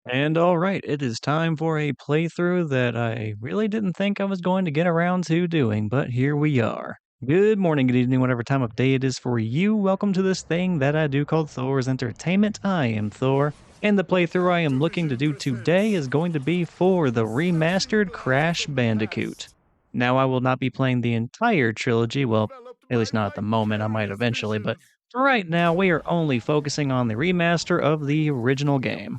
And alright, it is time for a playthrough that I really didn't think I was going to get around to doing, but here we are. Good morning, good evening, whatever time of day it is for you. Welcome to this thing that I do called Thor's Entertainment. I am Thor, and the playthrough I am looking to do today is going to be for the remastered Crash Bandicoot. Now, I will not be playing the entire trilogy, well, at least not at the moment, I might eventually, but for right now, we are only focusing on the remaster of the original game,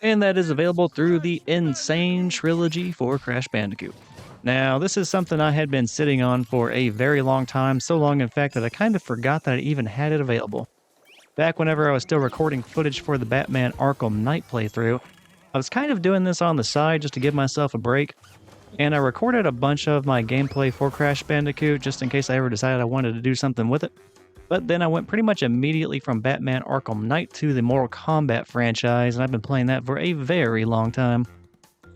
and that is available through the Insane Trilogy for Crash Bandicoot. Now, this is something I had been sitting on for a very long time, so long in fact that I kind of forgot that I even had it available. Back whenever I was still recording footage for the Batman Arkham Knight playthrough, I was kind of doing this on the side just to give myself a break, and I recorded a bunch of my gameplay for Crash Bandicoot just in case I ever decided I wanted to do something with it. But then I went pretty much immediately from Batman Arkham Knight to the Mortal Kombat franchise, and I've been playing that for a very long time.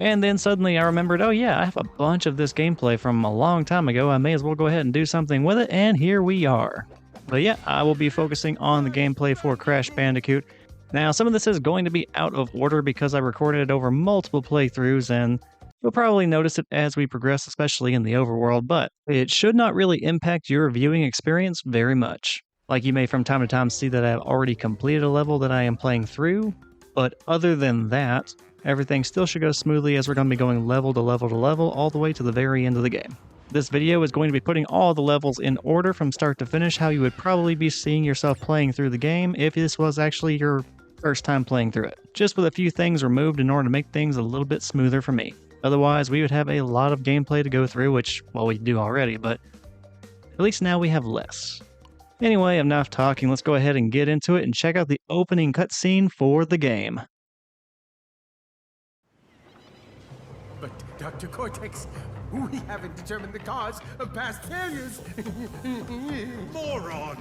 And then suddenly I remembered, oh yeah, I have a bunch of this gameplay from a long time ago, I may as well go ahead and do something with it, and here we are. But yeah, I will be focusing on the gameplay for Crash Bandicoot. Now, some of this is going to be out of order because I recorded it over multiple playthroughs, and you'll probably notice it as we progress, especially in the overworld, but it should not really impact your viewing experience very much. Like, you may from time to time see that I've already completed a level that I am playing through, but other than that, everything still should go smoothly as we're going to be going level to level to level all the way to the very end of the game. This video is going to be putting all the levels in order from start to finish, how you would probably be seeing yourself playing through the game if this was actually your first time playing through it, just with a few things removed in order to make things a little bit smoother for me. Otherwise, we would have a lot of gameplay to go through, which, well, we do already, but at least now we have less. Anyway, enough talking, let's go ahead and get into it and check out the opening cutscene for the game. But, Dr. Cortex, we haven't determined the cause of past failures. Moron!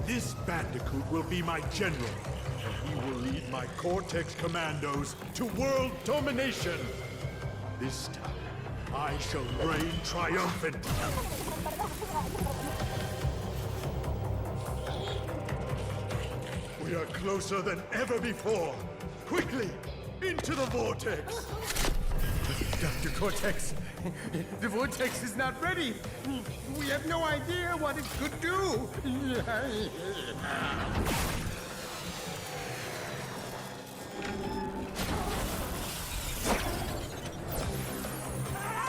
This Bandicoot will be my general, and he will lead my Cortex commandos to world domination. This time, I shall reign triumphant. We are closer than ever before. Quickly, into the vortex. Dr. Cortex, the vortex is not ready. We have no idea what it could do.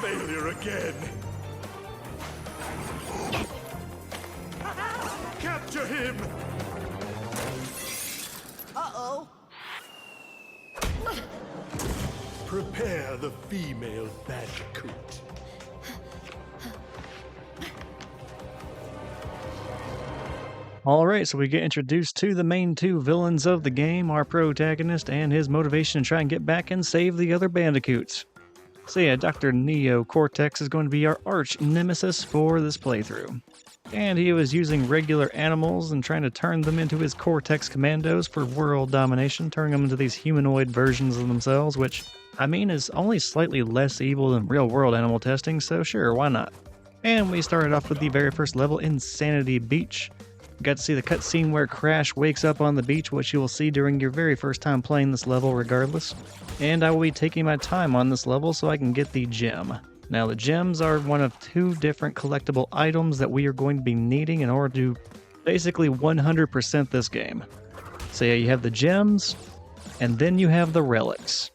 Failure again. Capture him! Uh-oh. Prepare the female Bandicoot. Alright, so we get introduced to the main two villains of the game, our protagonist and his motivation to try and get back and save the other Bandicoots. So yeah, Dr. Neo Cortex is going to be our arch nemesis for this playthrough. And he was using regular animals and trying to turn them into his Cortex commandos for world domination, turning them into these humanoid versions of themselves, which, I mean, is only slightly less evil than real-world animal testing, so sure, why not? And we started off with the very first level in Sanity Beach. We got to see the cutscene where Crash wakes up on the beach, which you will see during your very first time playing this level regardless. And I will be taking my time on this level so I can get the gem. Now, the gems are one of two different collectible items that we are going to be needing in order to basically 100% this game. So yeah, you have the gems, and then you have the relics.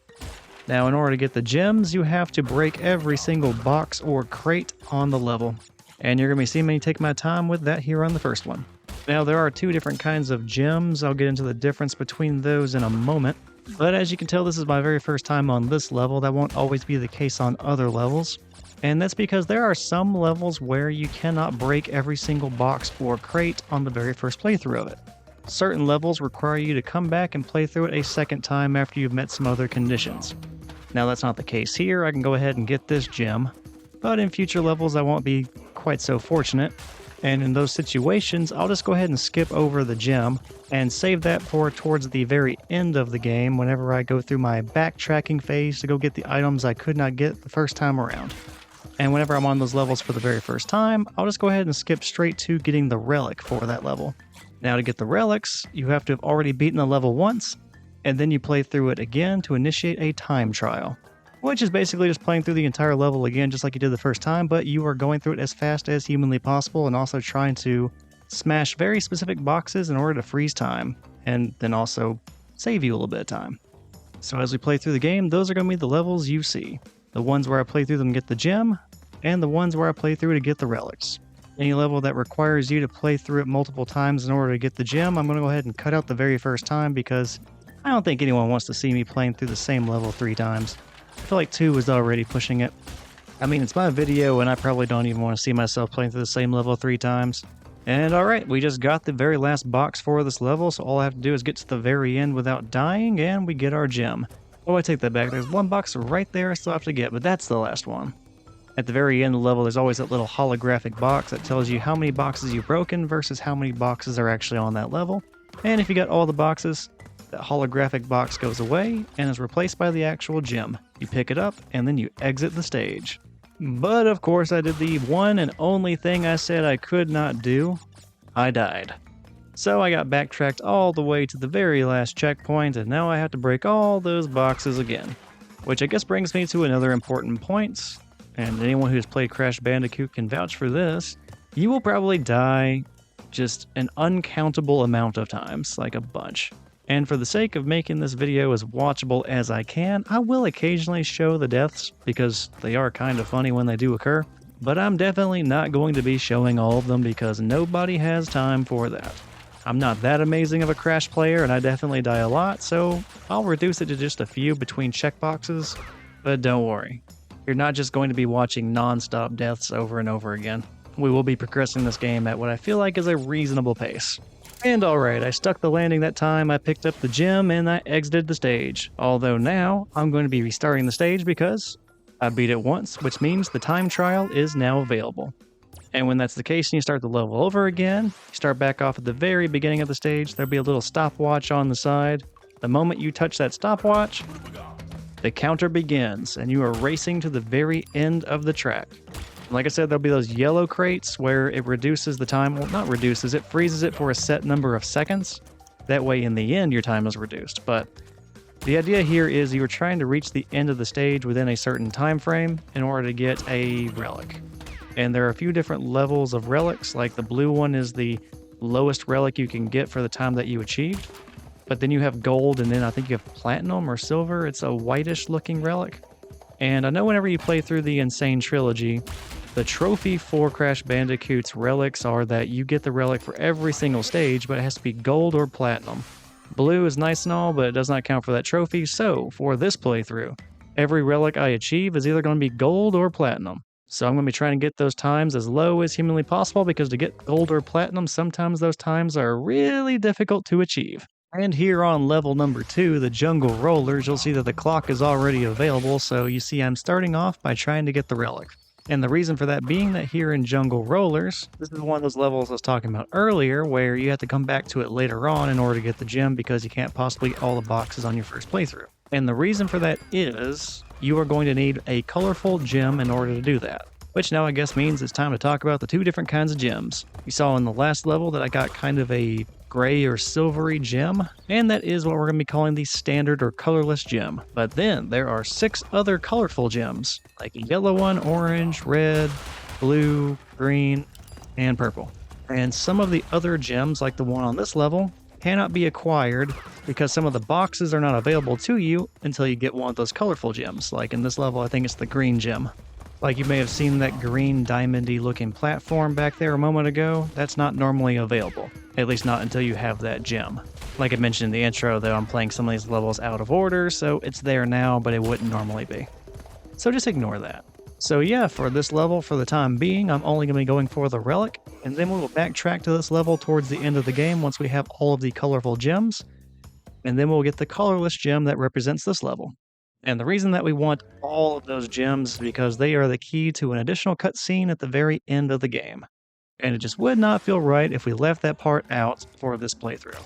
Now, in order to get the gems, you have to break every single box or crate on the level. And you're going to be seeing me take my time with that here on the first one. Now, there are two different kinds of gems. I'll get into the difference between those in a moment. But as you can tell, this is my very first time on this level. That won't always be the case on other levels. And that's because there are some levels where you cannot break every single box or crate on the very first playthrough of it. Certain levels require you to come back and play through it a second time after you've met some other conditions. Now, that's not the case here. I can go ahead and get this gem. But in future levels, I won't be quite so fortunate. And in those situations, I'll just go ahead and skip over the gem and save that for towards the very end of the game whenever I go through my backtracking phase to go get the items I could not get the first time around. And whenever I'm on those levels for the very first time, I'll just go ahead and skip straight to getting the relic for that level. Now, to get the relics, you have to have already beaten the level once, and then you play through it again to initiate a time trial, which is basically just playing through the entire level again just like you did the first time, but you are going through it as fast as humanly possible and also trying to smash very specific boxes in order to freeze time, and then also save you a little bit of time. So as we play through the game, those are going to be the levels you see. The ones where I play through them to get the gem, and the ones where I play through to get the relics. Any level that requires you to play through it multiple times in order to get the gem, I'm going to go ahead and cut out the very first time because I don't think anyone wants to see me playing through the same level 3 times. I feel like 2 is already pushing it. I mean, it's my video and I probably don't even want to see myself playing through the same level 3 times. And alright, we just got the very last box for this level, so all I have to do is get to the very end without dying, and we get our gem. Oh, I take that back. There's one box right there I still have to get, but that's the last one. At the very end of the level, there's always that little holographic box that tells you how many boxes you've broken versus how many boxes are actually on that level. And if you got all the boxes, that holographic box goes away and is replaced by the actual gem. You pick it up, and then you exit the stage. But of course I did the one and only thing I said I could not do. I died. So I got backtracked all the way to the very last checkpoint, and now I have to break all those boxes again. Which I guess brings me to another important point, and anyone who's played Crash Bandicoot can vouch for this. You will probably die just an uncountable amount of times, like a bunch. And for the sake of making this video as watchable as I can, I will occasionally show the deaths, because they are kind of funny when they do occur. But I'm definitely not going to be showing all of them because nobody has time for that. I'm not that amazing of a Crash player and I definitely die a lot, so I'll reduce it to just a few between checkboxes. But don't worry, you're not just going to be watching non-stop deaths over and over again. We will be progressing this game at what I feel like is a reasonable pace. And alright, I stuck the landing that time, I picked up the gem, and I exited the stage. Although now, I'm going to be restarting the stage because I beat it once, which means the time trial is now available. And when that's the case and you start the level over again, you start back off at the very beginning of the stage, there'll be a little stopwatch on the side. The moment you touch that stopwatch, the counter begins, and you are racing to the very end of the track. Like I said, there'll be those yellow crates where it reduces the time, well, not reduces, it freezes it for a set number of seconds. That way in the end your time is reduced. But the idea here is you are trying to reach the end of the stage within a certain time frame in order to get a relic. And there are a few different levels of relics, like the blue one is the lowest relic you can get for the time that you achieved. But then you have gold, and then I think you have platinum or silver. It's a whitish looking relic. And I know whenever you play through the Insane Trilogy, the trophy for Crash Bandicoot's relics are that you get the relic for every single stage, but it has to be gold or platinum. Blue is nice and all, but it does not count for that trophy, so for this playthrough, every relic I achieve is either going to be gold or platinum. So I'm going to be trying to get those times as low as humanly possible, because to get gold or platinum, sometimes those times are really difficult to achieve. And here on level number 2, the Jungle Rollers, you'll see that the clock is already available, so you see I'm starting off by trying to get the relic. And the reason for that being that here in Jungle Rollers, this is one of those levels I was talking about earlier where you have to come back to it later on in order to get the gem because you can't possibly get all the boxes on your first playthrough. And the reason for that is you are going to need a colorful gem in order to do that. Which now I guess means it's time to talk about the two different kinds of gems. You saw in the last level that I got kind of a gray or silvery gem, and that is what we're going to be calling the standard or colorless gem. But then there are 6 other colorful gems, like a yellow one, orange, red, blue, green, and purple. And some of the other gems, like the one on this level, cannot be acquired because some of the boxes are not available to you until you get one of those colorful gems. Like in this level, I think it's the green gem. Like you may have seen that green diamondy looking platform back there a moment ago, that's not normally available. At least not until you have that gem. Like I mentioned in the intro though, I'm playing some of these levels out of order, so it's there now, but it wouldn't normally be. So just ignore that. So yeah, for this level, for the time being, I'm only going to be going for the relic, and then we will backtrack to this level towards the end of the game once we have all of the colorful gems, and then we'll get the colorless gem that represents this level. And the reason that we want all of those gems is because they are the key to an additional cutscene at the very end of the game. And it just would not feel right if we left that part out for this playthrough.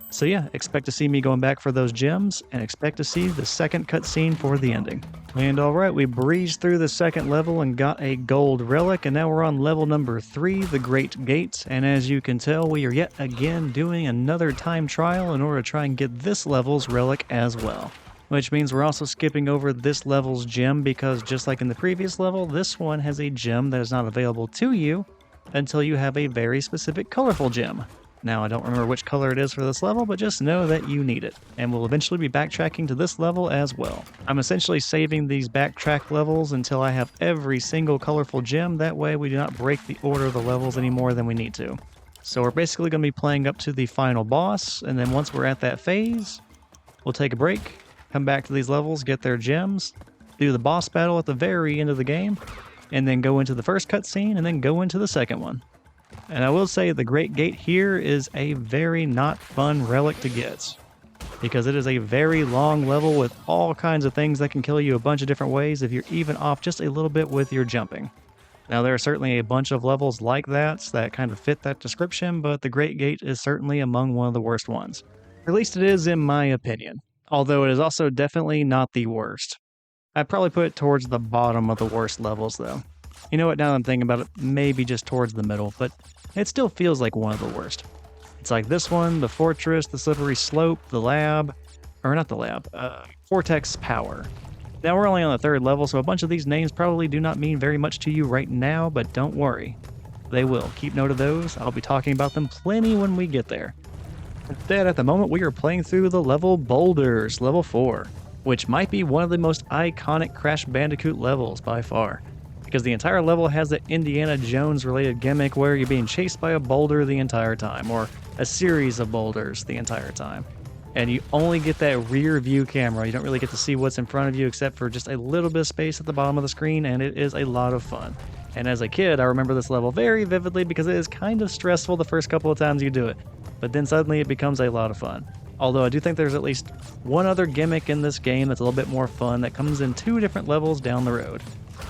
So yeah, expect to see me going back for those gems, and expect to see the second cutscene for the ending. And alright, we breezed through the second level and got a gold relic, and now we're on level number 3, the Great Gate, and as you can tell, we are yet again doing another time trial in order to try and get this level's relic as well. Which means we're also skipping over this level's gem because just like in the previous level, this one has a gem that is not available to you until you have a very specific colorful gem. Now, I don't remember which color it is for this level, but just know that you need it, and we'll eventually be backtracking to this level as well. I'm essentially saving these backtrack levels until I have every single colorful gem, that way we do not break the order of the levels any more than we need to. So we're basically going to be playing up to the final boss, and then once we're at that phase, we'll take a break, come back to these levels, get their gems, do the boss battle at the very end of the game, and then go into the first cutscene, and then go into the second one. And I will say the Great Gate here is a very not fun relic to get, because it is a very long level with all kinds of things that can kill you a bunch of different ways if you're even off just a little bit with your jumping. Now there are certainly a bunch of levels like that kind of fit that description, but the Great Gate is certainly among one of the worst ones. Or at least it is in my opinion, although it is also definitely not the worst. I'd probably put it towards the bottom of the worst levels though. You know what, now that I'm thinking about it, maybe just towards the middle, but it still feels like one of the worst. It's like this one, the Fortress, the Slippery Slope, the Lab, or not the Lab, Cortex Power. Now we're only on the third level, so a bunch of these names probably do not mean very much to you right now, but don't worry. They will. Keep note of those. I'll be talking about them plenty when we get there. Instead, at the moment, we are playing through the level Boulders, level 4, which might be one of the most iconic Crash Bandicoot levels by far. Because the entire level has the Indiana Jones related gimmick where you're being chased by a boulder the entire time, or a series of boulders the entire time. And you only get that rear view camera. You don't really get to see what's in front of you except for just a little bit of space at the bottom of the screen, and it is a lot of fun. And as a kid, I remember this level very vividly because it is kind of stressful the first couple of times you do it, but then suddenly it becomes a lot of fun. Although I do think there's at least one other gimmick in this game that's a little bit more fun that comes in 2 different levels down the road.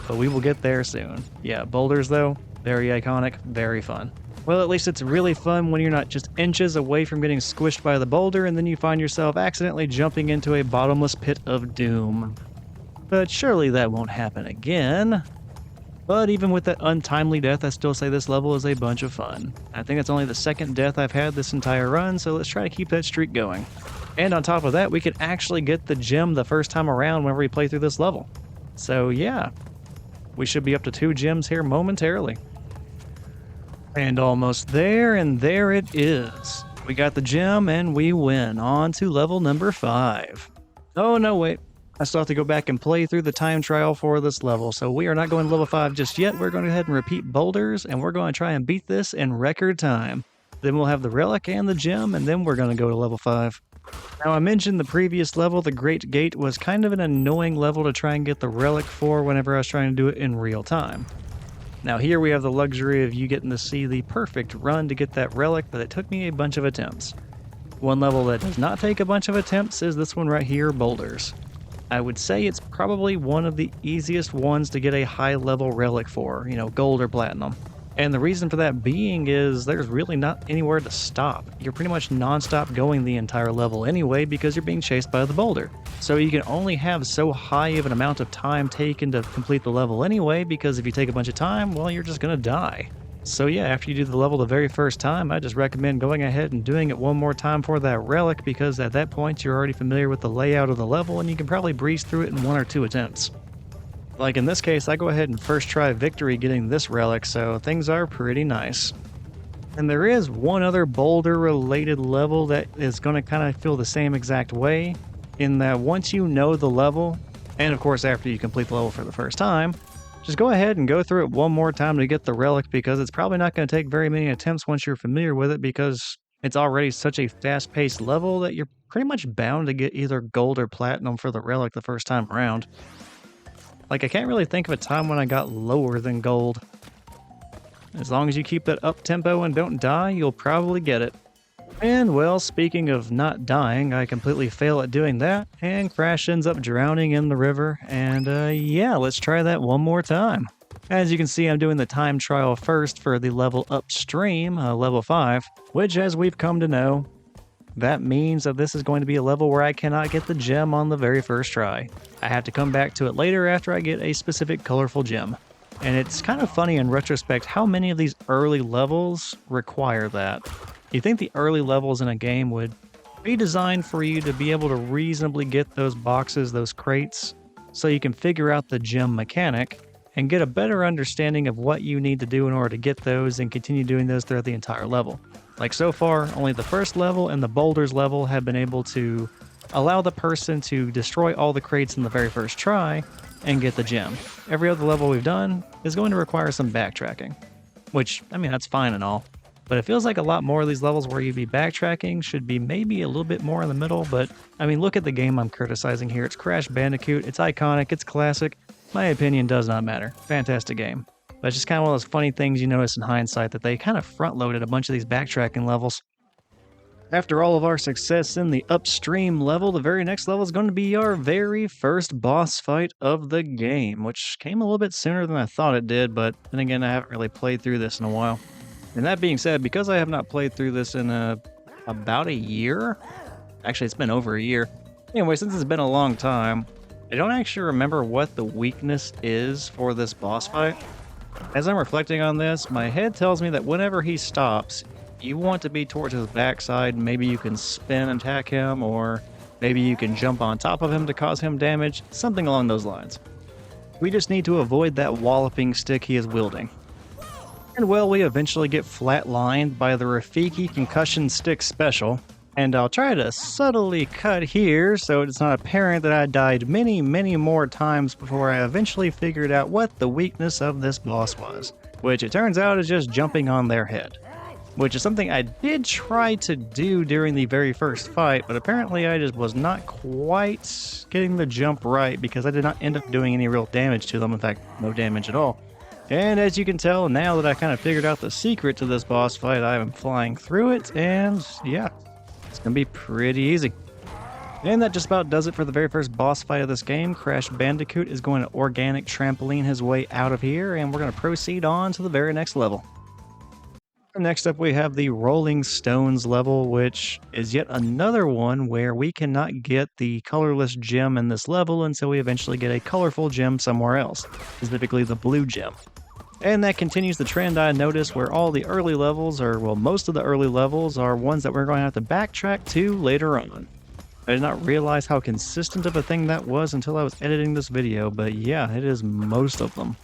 But we will get there soon. Yeah, boulders though, very iconic, very fun. Well, at least it's really fun when you're not just inches away from getting squished by the boulder and then you find yourself accidentally jumping into a bottomless pit of doom. But surely that won't happen again. But even with that untimely death, I still say this level is a bunch of fun. I think it's only the second death I've had this entire run, so let's try to keep that streak going. And on top of that, we could actually get the gem the first time around whenever we play through this level. So yeah. We should be up to 2 gems here momentarily. And almost there, and there it is. We got the gem and we win. On to level number 5. Oh no, wait. I still have to go back and play through the time trial for this level, so we are not going to level 5 just yet. We're going to go ahead and repeat boulders, and we're going to try and beat this in record time. Then we'll have the relic and the gem, and then we're going to go to level 5. Now, I mentioned the previous level, the Great Gate, was kind of an annoying level to try and get the relic for whenever I was trying to do it in real time. Now here we have the luxury of you getting to see the perfect run to get that relic, but it took me a bunch of attempts. One level that does not take a bunch of attempts is this one right here, Boulders. I would say it's probably one of the easiest ones to get a high level relic for, gold or platinum. And the reason for that being is there's really not anywhere to stop. You're pretty much non-stop going the entire level anyway because you're being chased by the boulder. So you can only have so high of an amount of time taken to complete the level anyway, because if you take a bunch of time, well, you're just gonna die. So yeah, after you do the level the very first time, I just recommend going ahead and doing it one more time for that relic, because at that point you're already familiar with the layout of the level and you can probably breeze through it in 1 or 2 attempts. Like in this case, I go ahead and first try victory getting this relic, so things are pretty nice. And there is one other boulder related level that is going to kind of feel the same exact way, in that once you know the level, and of course after you complete the level for the first time, just go ahead and go through it one more time to get the relic, because it's probably not going to take very many attempts once you're familiar with it, because it's already such a fast-paced level that you're pretty much bound to get either gold or platinum for the relic the first time around. Like, I can't really think of a time when I got lower than gold. As long as you keep that up tempo and don't die, you'll probably get it. And, well, speaking of not dying, I completely fail at doing that, and Crash ends up drowning in the river, and yeah, let's try that one more time. As you can see, I'm doing the time trial first for the level Upstream, level 5, which, as we've come to know, that means that this is going to be a level where I cannot get the gem on the very first try. I have to come back to it later after I get a specific colorful gem. And it's kind of funny in retrospect how many of these early levels require that. You think the early levels in a game would be designed for you to be able to reasonably get those boxes, those crates, so you can figure out the gem mechanic and get a better understanding of what you need to do in order to get those and continue doing those throughout the entire level. Like so far, only the first level and the Boulders level have been able to allow the person to destroy all the crates in the very first try and get the gem. Every other level we've done is going to require some backtracking, which, I mean, that's fine and all. But it feels like a lot more of these levels where you'd be backtracking should be maybe a little bit more in the middle, but I mean, look at the game I'm criticizing here. It's Crash Bandicoot, it's iconic, it's classic. My opinion does not matter. Fantastic game. But it's just kind of one of those funny things you notice in hindsight that they kind of front-loaded a bunch of these backtracking levels. After all of our success in the Upstream level, the very next level is going to be our very first boss fight of the game, which came a little bit sooner than I thought it did, but then again, I haven't really played through this in a while. And that being said, because I have not played through this in about a year, actually it's been over a year. Anyway, since it's been a long time, I don't actually remember what the weakness is for this boss fight. As I'm reflecting on this, my head tells me that whenever he stops, you want to be towards his backside. Maybe you can spin and attack him, or maybe you can jump on top of him to cause him damage, something along those lines. We just need to avoid that walloping stick he is wielding. And well, we eventually get flatlined by the Rafiki Concussion Stick Special, and I'll try to subtly cut here so it's not apparent that I died many, many more times before I eventually figured out what the weakness of this boss was, which it turns out is just jumping on their head, which is something I did try to do during the very first fight, but apparently I just was not quite getting the jump right because I did not end up doing any real damage to them, in fact, no damage at all. And as you can tell, now that I kind of figured out the secret to this boss fight, I am flying through it, and yeah, it's going to be pretty easy. And that just about does it for the very first boss fight of this game. Crash Bandicoot is going to organic trampoline his way out of here, and we're going to proceed on to the very next level. Next up, we have the Rolling Stones level, which is yet another one where we cannot get the colorless gem in this level until we eventually get a colorful gem somewhere else, specifically the blue gem. And that continues the trend I noticed where all the early levels, or well, most of the early levels, are ones that we're going to have to backtrack to later on. I did not realize how consistent of a thing that was until I was editing this video, but yeah, it is most of them.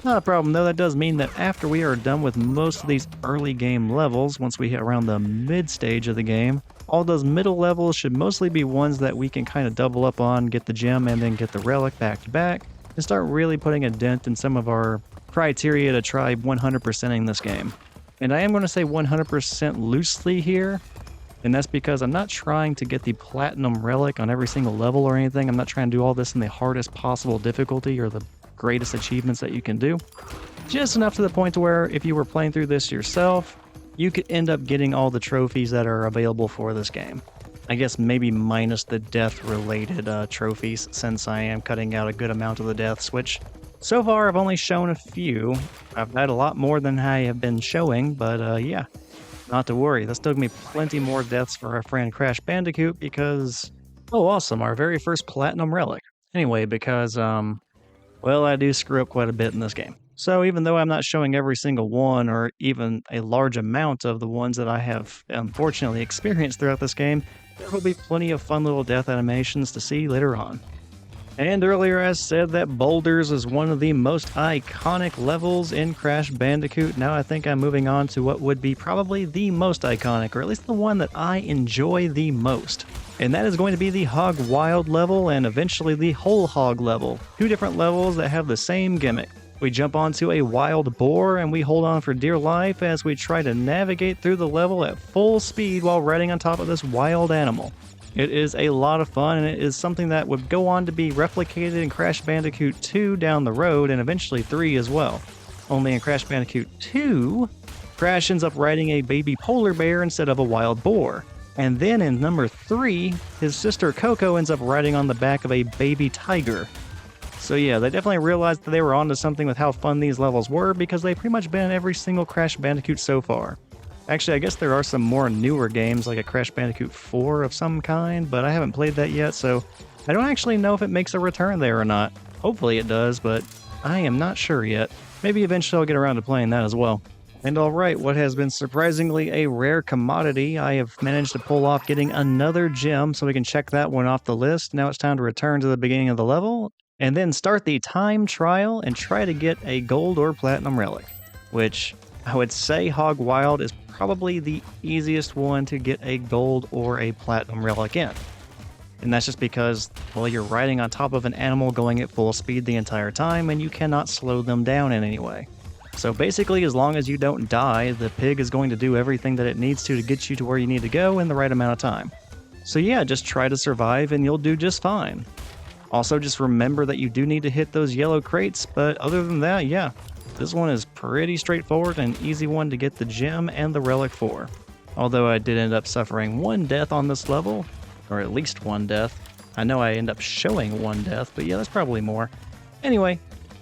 Not a problem though, that does mean that after we are done with most of these early game levels, once we hit around the mid stage of the game, all those middle levels should mostly be ones that we can kind of double up on, get the gem and then get the relic back to back, and start really putting a dent in some of our criteria to try 100%ing this game. And I am going to say 100% loosely here, and that's because I'm not trying to get the platinum relic on every single level or anything. I'm not trying to do all this in the hardest possible difficulty or the greatest achievements that you can do. Just enough to the point to where if you were playing through this yourself, you could end up getting all the trophies that are available for this game. I guess maybe minus the death-related trophies, since I am cutting out a good amount of the deaths, which so far I've only shown a few. I've had a lot more than I have been showing, but yeah, not to worry. That's still gonna be plenty more deaths for our friend Crash Bandicoot because, oh awesome, our very first platinum relic. Anyway, because, well, I do screw up quite a bit in this game. So even though I'm not showing every single one or even a large amount of the ones that I have unfortunately experienced throughout this game, there will be plenty of fun little death animations to see later on. And earlier I said that Boulders is one of the most iconic levels in Crash Bandicoot. Now I think I'm moving on to what would be probably the most iconic, or at least the one that I enjoy the most. And that is going to be the Hog Wild level and eventually the Whole Hog level. Two different levels that have the same gimmick. We jump onto a wild boar and we hold on for dear life as we try to navigate through the level at full speed while riding on top of this wild animal. It is a lot of fun, and it is something that would go on to be replicated in Crash Bandicoot 2 down the road, and eventually 3 as well. Only in Crash Bandicoot 2, Crash ends up riding a baby polar bear instead of a wild boar. And then in number 3, his sister Coco ends up riding on the back of a baby tiger. So yeah, they definitely realized that they were onto something with how fun these levels were, because they've pretty much been in every single Crash Bandicoot so far. Actually, I guess there are some more newer games like a Crash Bandicoot 4 of some kind, but I haven't played that yet, so I don't actually know if it makes a return there or not. Hopefully it does, but I am not sure yet. Maybe eventually I'll get around to playing that as well. And alright, what has been surprisingly a rare commodity, I have managed to pull off getting another gem, so we can check that one off the list. Now it's time to return to the beginning of the level, and then start the time trial and try to get a gold or platinum relic, which I would say Hog Wild is probably the easiest one to get a gold or a platinum relic in. And that's just because, well, you're riding on top of an animal going at full speed the entire time, and you cannot slow them down in any way. So basically, as long as you don't die, the pig is going to do everything that it needs to get you to where you need to go in the right amount of time. So yeah, just try to survive and you'll do just fine. Also, just remember that you do need to hit those yellow crates, but other than that, yeah, this one is pretty straightforward and an easy one to get the gem and the relic for. Although I did end up suffering one death on this level, or at least one death. I know I end up showing one death, but yeah, that's probably more. Anyway,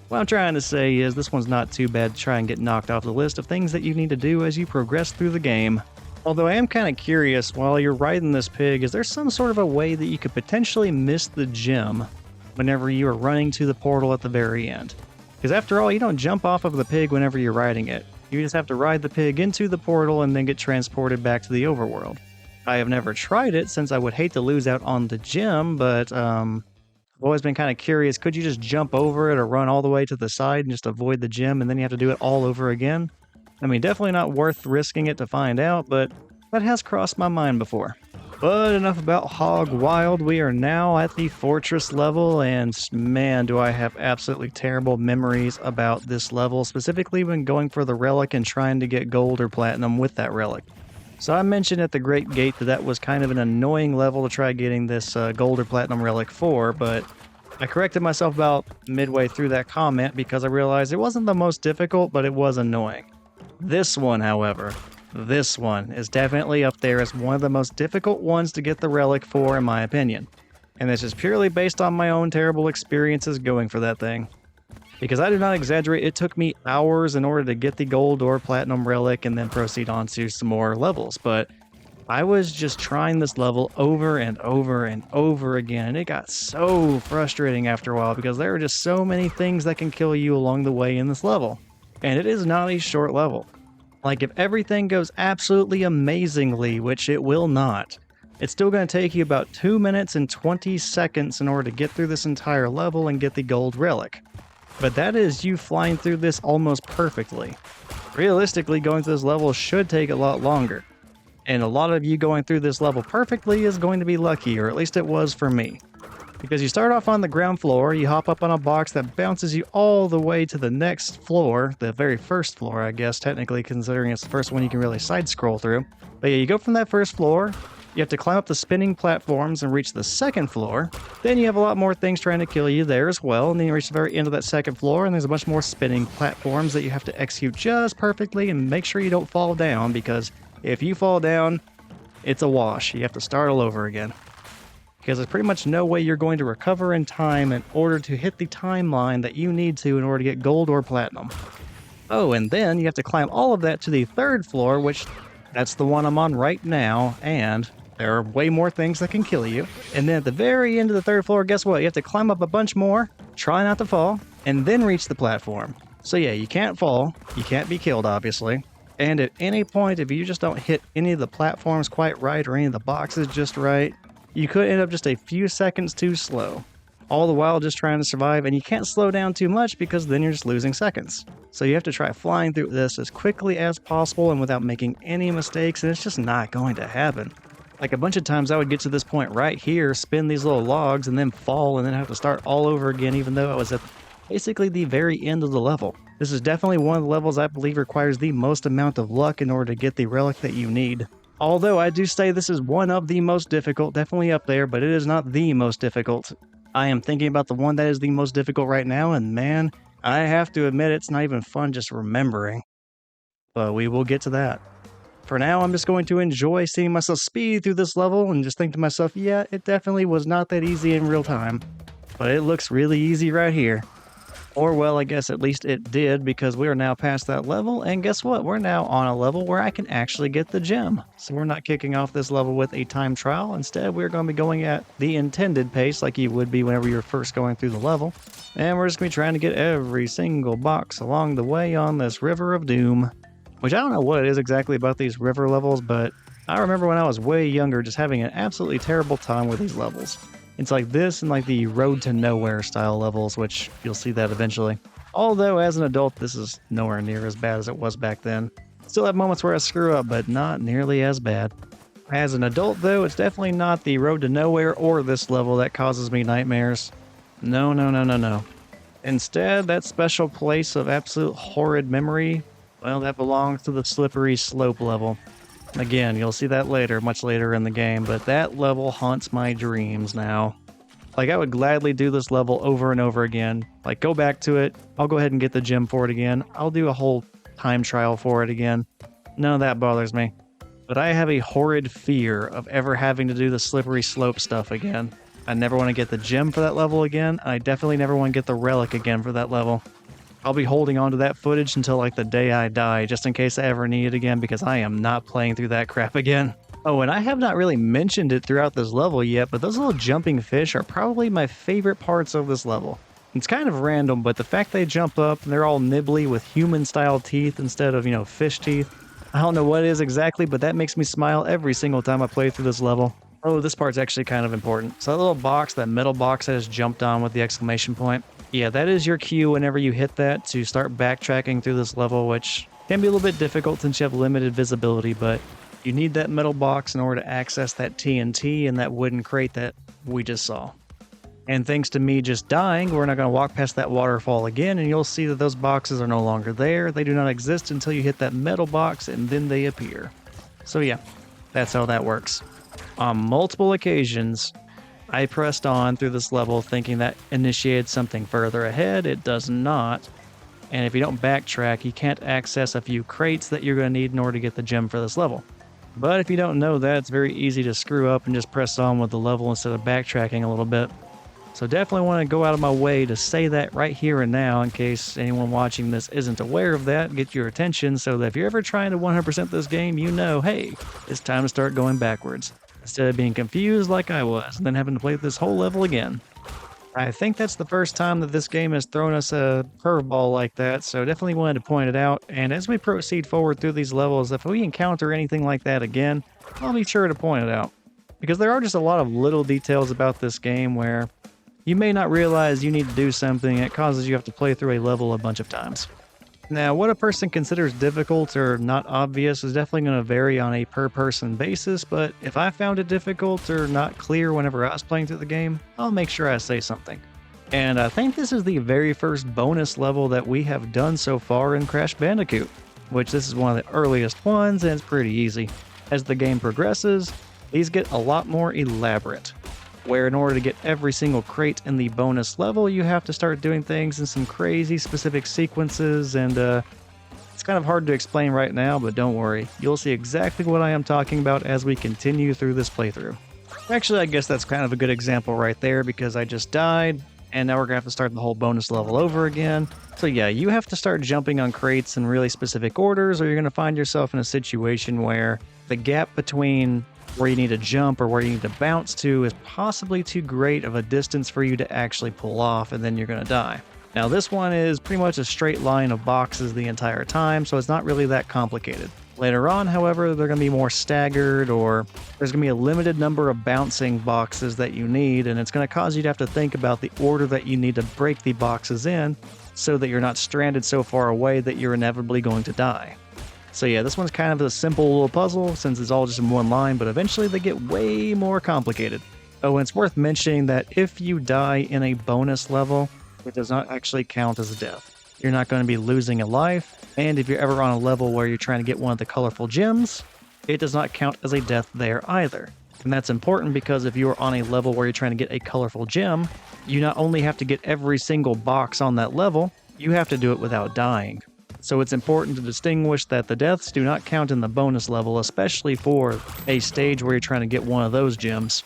what I'm trying to say is this one's not too bad to try and get knocked off the list of things that you need to do as you progress through the game. Although I am kind of curious, while you're riding this pig, is there some sort of a way that you could potentially miss the gem whenever you are running to the portal at the very end? Because after all, you don't jump off of the pig whenever you're riding it. You just have to ride the pig into the portal and then get transported back to the overworld. I have never tried it since I would hate to lose out on the gem, but I've always been kind of curious, could you just jump over it or run all the way to the side and just avoid the gem and then you have to do it all over again? I mean, definitely not worth risking it to find out, but that has crossed my mind before. But enough about Hog Wild, we are now at the fortress level, and man, do I have absolutely terrible memories about this level, specifically when going for the relic and trying to get gold or platinum with that relic. So I mentioned at the Great Gate that that was kind of an annoying level to try getting this gold or platinum relic for, but I corrected myself about midway through that comment because I realized it wasn't the most difficult, but it was annoying. This one, however, this one is definitely up there as one of the most difficult ones to get the relic for, in my opinion. And this is purely based on my own terrible experiences going for that thing. Because I do not exaggerate, it took me hours in order to get the gold or platinum relic and then proceed on to some more levels. But I was just trying this level over and over and over again, and it got so frustrating after a while because there are just so many things that can kill you along the way in this level. And it is not a short level. Like, if everything goes absolutely amazingly, which it will not, it's still going to take you about 2 minutes and 20 seconds in order to get through this entire level and get the gold relic. But that is you flying through this almost perfectly. Realistically, going through this level should take a lot longer. And a lot of you going through this level perfectly is going to be lucky, or at least it was for me. Because you start off on the ground floor, you hop up on a box that bounces you all the way to the next floor, the very first floor, I guess, technically, considering it's the first one you can really side-scroll through. But yeah, you go from that first floor, you have to climb up the spinning platforms and reach the second floor. Then you have a lot more things trying to kill you there as well, and then you reach the very end of that second floor, and there's a bunch more spinning platforms that you have to execute just perfectly and make sure you don't fall down, because if you fall down, it's a wash. You have to start all over again. Because there's pretty much no way you're going to recover in time in order to hit the timeline that you need to in order to get gold or platinum. Oh, and then you have to climb all of that to the third floor, which that's the one I'm on right now, and there are way more things that can kill you. And then at the very end of the third floor, guess what? You have to climb up a bunch more, try not to fall, and then reach the platform. So yeah, you can't fall, you can't be killed, obviously. And at any point, if you just don't hit any of the platforms quite right or any of the boxes just right, you could end up just a few seconds too slow. All the while just trying to survive, and you can't slow down too much because then you're just losing seconds. So you have to try flying through this as quickly as possible and without making any mistakes, and it's just not going to happen. Like, a bunch of times I would get to this point right here, spin these little logs, and then fall, and then have to start all over again, even though I was at basically the very end of the level. This is definitely one of the levels I believe requires the most amount of luck in order to get the relic that you need. Although I do say this is one of the most difficult, definitely up there, but it is not the most difficult. I am thinking about the one that is the most difficult right now, and man, I have to admit it's not even fun just remembering. But we will get to that. For now, I'm just going to enjoy seeing myself speed through this level and just think to myself, yeah, it definitely was not that easy in real time. But it looks really easy right here. Or, well, I guess at least it did because we are now past that level. And guess what? We're now on a level where I can actually get the gem. So we're not kicking off this level with a time trial. Instead, we're going to be going at the intended pace like you would be whenever you're first going through the level. And we're just going to be trying to get every single box along the way on this River of Doom. Which I don't know what it is exactly about these river levels, but I remember when I was way younger just having an absolutely terrible time with these levels. It's like this and like the Road to Nowhere style levels, which you'll see that eventually. Although as an adult, this is nowhere near as bad as it was back then. Still have moments where I screw up, but not nearly as bad. As an adult though, it's definitely not the Road to Nowhere or this level that causes me nightmares. No, no, no, no, no. Instead, that special place of absolute horrid memory, well, that belongs to the Slippery Slope level. Again, you'll see that later, much later in the game, but that level haunts my dreams now. Like, I would gladly do this level over and over again. Like, go back to it. I'll go ahead and get the gem for it again. I'll do a whole time trial for it again. None of that bothers me. But I have a horrid fear of ever having to do the Slippery Slope stuff again. I never want to get the gem for that level again. I definitely never want to get the relic again for that level. I'll be holding on to that footage until like the day I die, just in case I ever need it again, because I am not playing through that crap again. Oh, and I have not really mentioned it throughout this level yet, but those little jumping fish are probably my favorite parts of this level. It's kind of random, but the fact they jump up and they're all nibbly with human-style teeth instead of, fish teeth. I don't know what it is exactly, but that makes me smile every single time I play through this level. Oh, this part's actually kind of important. So that little box, that middle box I just jumped on with the exclamation point. Yeah, that is your cue whenever you hit that to start backtracking through this level, which can be a little bit difficult since you have limited visibility, but you need that middle box in order to access that TNT and that wooden crate that we just saw. And thanks to me just dying, we're not going to walk past that waterfall again, and you'll see that those boxes are no longer there. They do not exist until you hit that metal box, and then they appear. So yeah, that's how that works. On multiple occasions, I pressed on through this level thinking that initiated something further ahead. It does not. And if you don't backtrack, you can't access a few crates that you're going to need in order to get the gem for this level. But if you don't know that, it's very easy to screw up and just press on with the level instead of backtracking a little bit. So definitely want to go out of my way to say that right here and now in case anyone watching this isn't aware of that, get your attention so that if you're ever trying to 100% this game, you know, hey, it's time to start going backwards. Instead of being confused like I was and then having to play this whole level again. I think that's the first time that this game has thrown us a curveball like that, so definitely wanted to point it out. And as we proceed forward through these levels, if we encounter anything like that again, I'll be sure to point it out. Because there are just a lot of little details about this game where you may not realize you need to do something and it causes you have to play through a level a bunch of times. Now, what a person considers difficult or not obvious is definitely going to vary on a per-person basis, but if I found it difficult or not clear whenever I was playing through the game, I'll make sure I say something. And I think this is the very first bonus level that we have done so far in Crash Bandicoot, which this is one of the earliest ones and it's pretty easy. As the game progresses, these get a lot more elaborate, where in order to get every single crate in the bonus level, you have to start doing things in some crazy specific sequences, and it's kind of hard to explain right now, but don't worry. You'll see exactly what I am talking about as we continue through this playthrough. Actually, I guess that's kind of a good example right there, because I just died, and now we're going to have to start the whole bonus level over again. So yeah, you have to start jumping on crates in really specific orders, or you're going to find yourself in a situation where the gap between where you need to jump or where you need to bounce to is possibly too great of a distance for you to actually pull off, and then you're going to die. Now this one is pretty much a straight line of boxes the entire time, so it's not really that complicated. Later on, however, they're going to be more staggered, or there's going to be a limited number of bouncing boxes that you need, and it's going to cause you to have to think about the order that you need to break the boxes in so that you're not stranded so far away that you're inevitably going to die. So yeah, this one's kind of a simple little puzzle since it's all just in one line, but eventually they get way more complicated. Oh, and it's worth mentioning that if you die in a bonus level, it does not actually count as a death. You're not going to be losing a life, and if you're ever on a level where you're trying to get one of the colorful gems, it does not count as a death there either. And that's important because if you are on a level where you're trying to get a colorful gem, you not only have to get every single box on that level, you have to do it without dying. So it's important to distinguish that the deaths do not count in the bonus level, especially for a stage where you're trying to get one of those gems.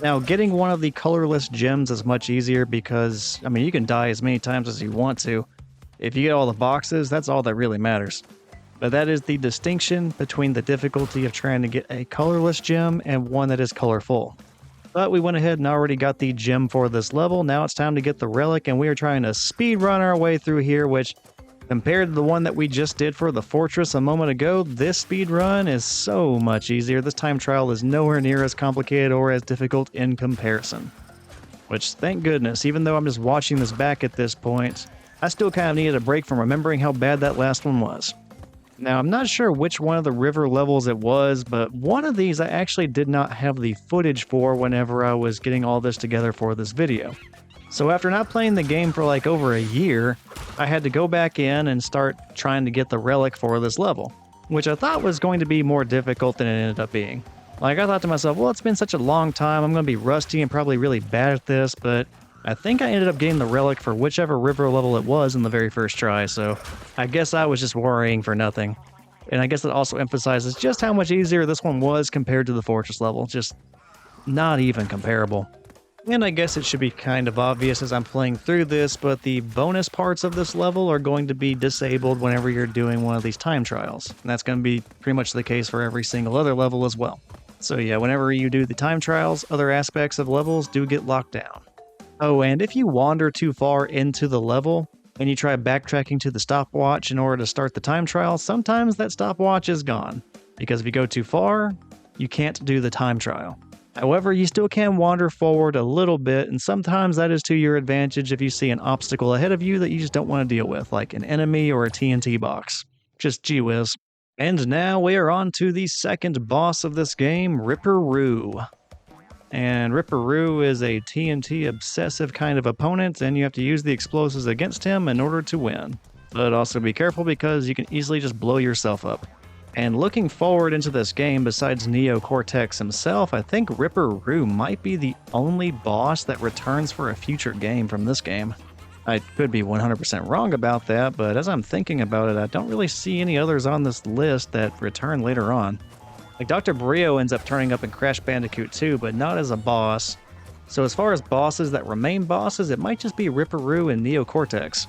Now, getting one of the colorless gems is much easier because, I mean, you can die as many times as you want to. If you get all the boxes, that's all that really matters. But that is the distinction between the difficulty of trying to get a colorless gem and one that is colorful. But we went ahead and already got the gem for this level. Now it's time to get the relic, and we are trying to speed run our way through here, which compared to the one that we just did for the fortress a moment ago, this speed run is so much easier. This time trial is nowhere near as complicated or as difficult in comparison. Which, thank goodness, even though I'm just watching this back at this point, I still kind of needed a break from remembering how bad that last one was. Now, I'm not sure which one of the river levels it was, but one of these I actually did not have the footage for whenever I was getting all this together for this video. So after not playing the game for like over a year, I had to go back in and start trying to get the relic for this level, which I thought was going to be more difficult than it ended up being. Like, I thought to myself, well, it's been such a long time, I'm going to be rusty and probably really bad at this, but I think I ended up getting the relic for whichever river level it was in the very first try, so I guess I was just worrying for nothing. And I guess it also emphasizes just how much easier this one was compared to the fortress level, just not even comparable. And I guess it should be kind of obvious as I'm playing through this, but the bonus parts of this level are going to be disabled whenever you're doing one of these time trials. And that's going to be pretty much the case for every single other level as well. So yeah, whenever you do the time trials, other aspects of levels do get locked down. Oh, and if you wander too far into the level, and you try backtracking to the stopwatch in order to start the time trial, sometimes that stopwatch is gone. Because if you go too far, you can't do the time trial. However, you still can wander forward a little bit, and sometimes that is to your advantage if you see an obstacle ahead of you that you just don't want to deal with, like an enemy or a TNT box. Just gee whiz. And now we are on to the second boss of this game, Ripperoo. And Ripperoo is a TNT obsessive kind of opponent, and you have to use the explosives against him in order to win. But also be careful because you can easily just blow yourself up. And looking forward into this game, besides Neo Cortex himself, I think Ripperoo might be the only boss that returns for a future game from this game. I could be 100% wrong about that, but as I'm thinking about it, I don't really see any others on this list that return later on. Like, Dr. Brio ends up turning up in Crash Bandicoot 2, but not as a boss. So as far as bosses that remain bosses, it might just be Ripperoo and Neo Cortex.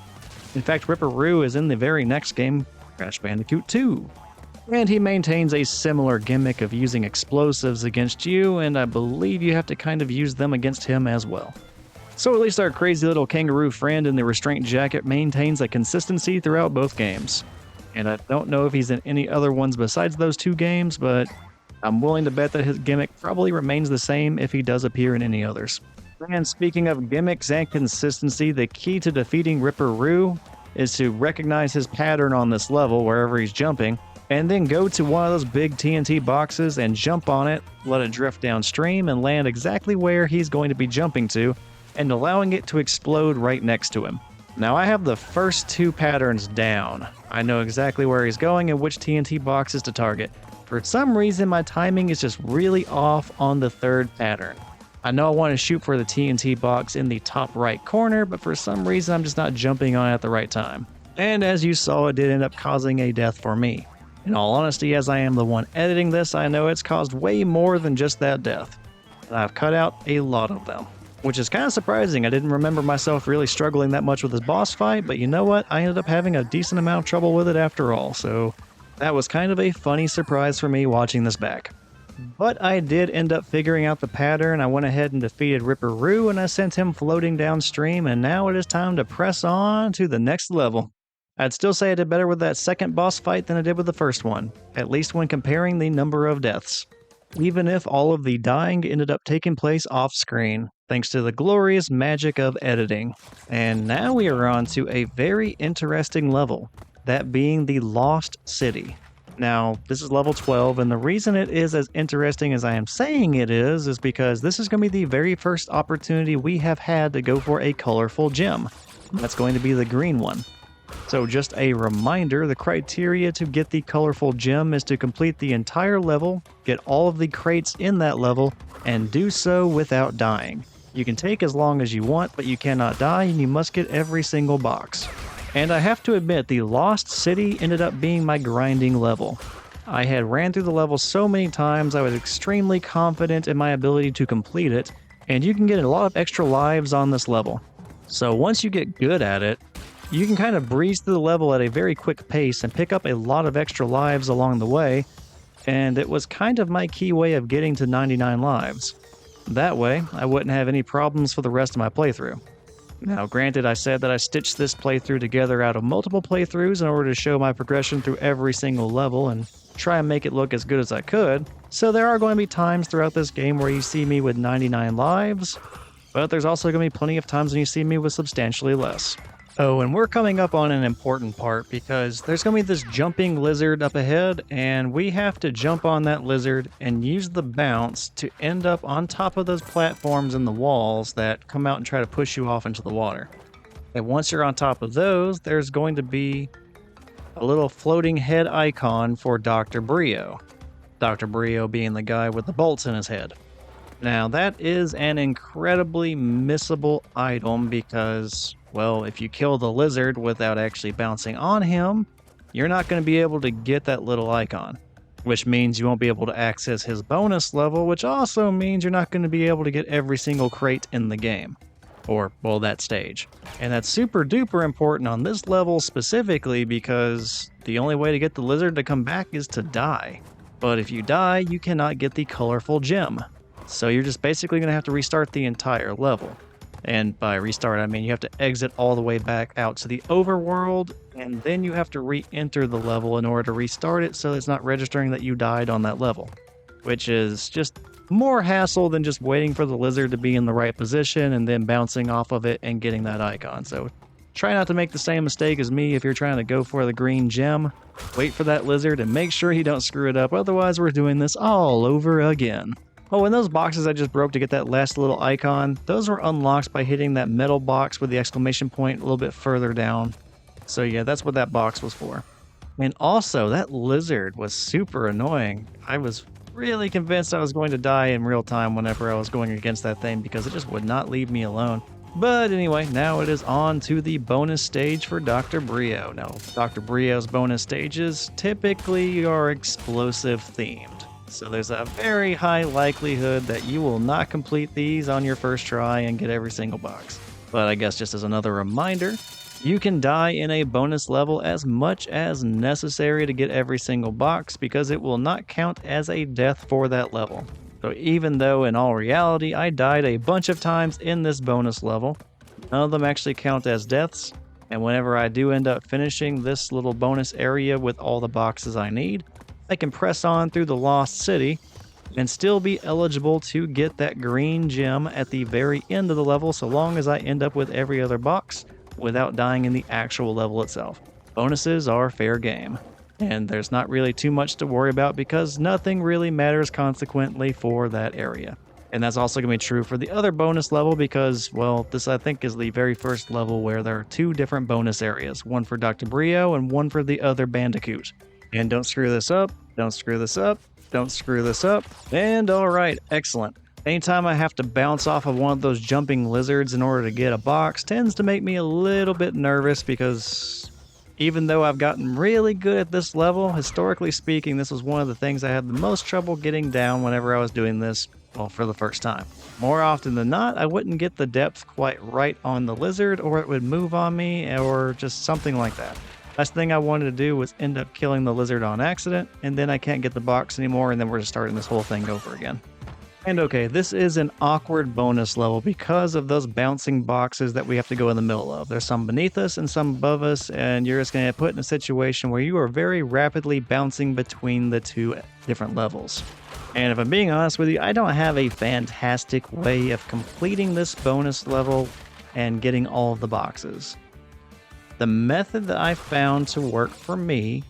In fact, Ripperoo is in the very next game, Crash Bandicoot 2. And he maintains a similar gimmick of using explosives against you, and I believe you have to kind of use them against him as well. So at least our crazy little kangaroo friend in the restraint jacket maintains a consistency throughout both games. And I don't know if he's in any other ones besides those two games, but I'm willing to bet that his gimmick probably remains the same if he does appear in any others. And speaking of gimmicks and consistency, the key to defeating Ripperoo is to recognize his pattern on this level wherever he's jumping, and then go to one of those big TNT boxes and jump on it, let it drift downstream, and land exactly where he's going to be jumping to, and allowing it to explode right next to him. Now, I have the first two patterns down. I know exactly where he's going and which TNT boxes to target. For some reason, my timing is just really off on the third pattern. I know I want to shoot for the TNT box in the top right corner, but for some reason, I'm just not jumping on it at the right time. And as you saw, it did end up causing a death for me. In all honesty, as I am the one editing this, I know it's caused way more than just that death. And I've cut out a lot of them. Which is kind of surprising. I didn't remember myself really struggling that much with this boss fight, but you know what? I ended up having a decent amount of trouble with it after all, so that was kind of a funny surprise for me watching this back. But I did end up figuring out the pattern. I went ahead and defeated Ripperoo, and I sent him floating downstream, and now it is time to press on to the next level. I'd still say I did better with that second boss fight than I did with the first one, at least when comparing the number of deaths. Even if all of the dying ended up taking place off-screen, thanks to the glorious magic of editing. And now we are on to a very interesting level, that being the Lost City. Now, this is level 12, and the reason it is as interesting as I am saying it is because this is going to be the very first opportunity we have had to go for a colorful gem. That's going to be the green one. So just a reminder, the criteria to get the colorful gem is to complete the entire level, get all of the crates in that level, and do so without dying. You can take as long as you want, but you cannot die, and you must get every single box. And I have to admit, the Lost City ended up being my grinding level. I had ran through the level so many times I was extremely confident in my ability to complete it, and you can get a lot of extra lives on this level. So once you get good at it, you can kind of breeze through the level at a very quick pace and pick up a lot of extra lives along the way, and it was kind of my key way of getting to 99 lives. That way, I wouldn't have any problems for the rest of my playthrough. Now, granted, I said that I stitched this playthrough together out of multiple playthroughs in order to show my progression through every single level and try and make it look as good as I could, so there are going to be times throughout this game where you see me with 99 lives, but there's also going to be plenty of times when you see me with substantially less. Oh, and we're coming up on an important part because there's going to be this jumping lizard up ahead, and we have to jump on that lizard and use the bounce to end up on top of those platforms in the walls that come out and try to push you off into the water. And once you're on top of those, there's going to be a little floating head icon for Dr. Brio. Dr. Brio being the guy with the bolts in his head. Now, that is an incredibly missable item because, well, if you kill the lizard without actually bouncing on him, you're not going to be able to get that little icon, which means you won't be able to access his bonus level, which also means you're not going to be able to get every single crate in the game. Or, well, that stage. And that's super duper important on this level specifically because the only way to get the lizard to come back is to die. But if you die, you cannot get the colorful gem. So you're just basically going to have to restart the entire level. And by restart, I mean you have to exit all the way back out to the overworld, and then you have to re-enter the level in order to restart it so it's not registering that you died on that level. Which is just more hassle than just waiting for the lizard to be in the right position and then bouncing off of it and getting that icon. So try not to make the same mistake as me if you're trying to go for the green gem. Wait for that lizard and make sure you don't screw it up, otherwise we're doing this all over again. Oh, and those boxes I just broke to get that last little icon, those were unlocked by hitting that metal box with the exclamation point a little bit further down. So yeah, that's what that box was for. And also, that lizard was super annoying. I was really convinced I was going to die in real time whenever I was going against that thing because it just would not leave me alone. But anyway, now it is on to the bonus stage for Dr. Brio. Now, Dr. Brio's bonus stages typically are explosive themed. So there's a very high likelihood that you will not complete these on your first try and get every single box. But I guess just as another reminder, you can die in a bonus level as much as necessary to get every single box because it will not count as a death for that level. So even though in all reality I died a bunch of times in this bonus level, none of them actually count as deaths, and whenever I do end up finishing this little bonus area with all the boxes I need, I can press on through the Lost City and still be eligible to get that green gem at the very end of the level so long as I end up with every other box without dying in the actual level itself. Bonuses are fair game, and there's not really too much to worry about because nothing really matters consequently for that area. And that's also going to be true for the other bonus level because, well, this I think is the very first level where there are two different bonus areas, one for Dr. Brio and one for the other Bandicoot. And don't screw this up, don't screw this up, don't screw this up, and alright, excellent. Anytime I have to bounce off of one of those jumping lizards in order to get a box tends to make me a little bit nervous because even though I've gotten really good at this level, historically speaking, this was one of the things I had the most trouble getting down whenever I was doing this, well, for the first time. More often than not, I wouldn't get the depth quite right on the lizard, or it would move on me, or just something like that. Last thing I wanted to do was end up killing the lizard on accident, and then I can't get the box anymore, and then we're just starting this whole thing over again. And okay, this is an awkward bonus level because of those bouncing boxes that we have to go in the middle of. There's some beneath us and some above us, and you're just going to get put in a situation where you are very rapidly bouncing between the two different levels. And if I'm being honest with you, I don't have a fantastic way of completing this bonus level and getting all of the boxes. The method that I found to work for me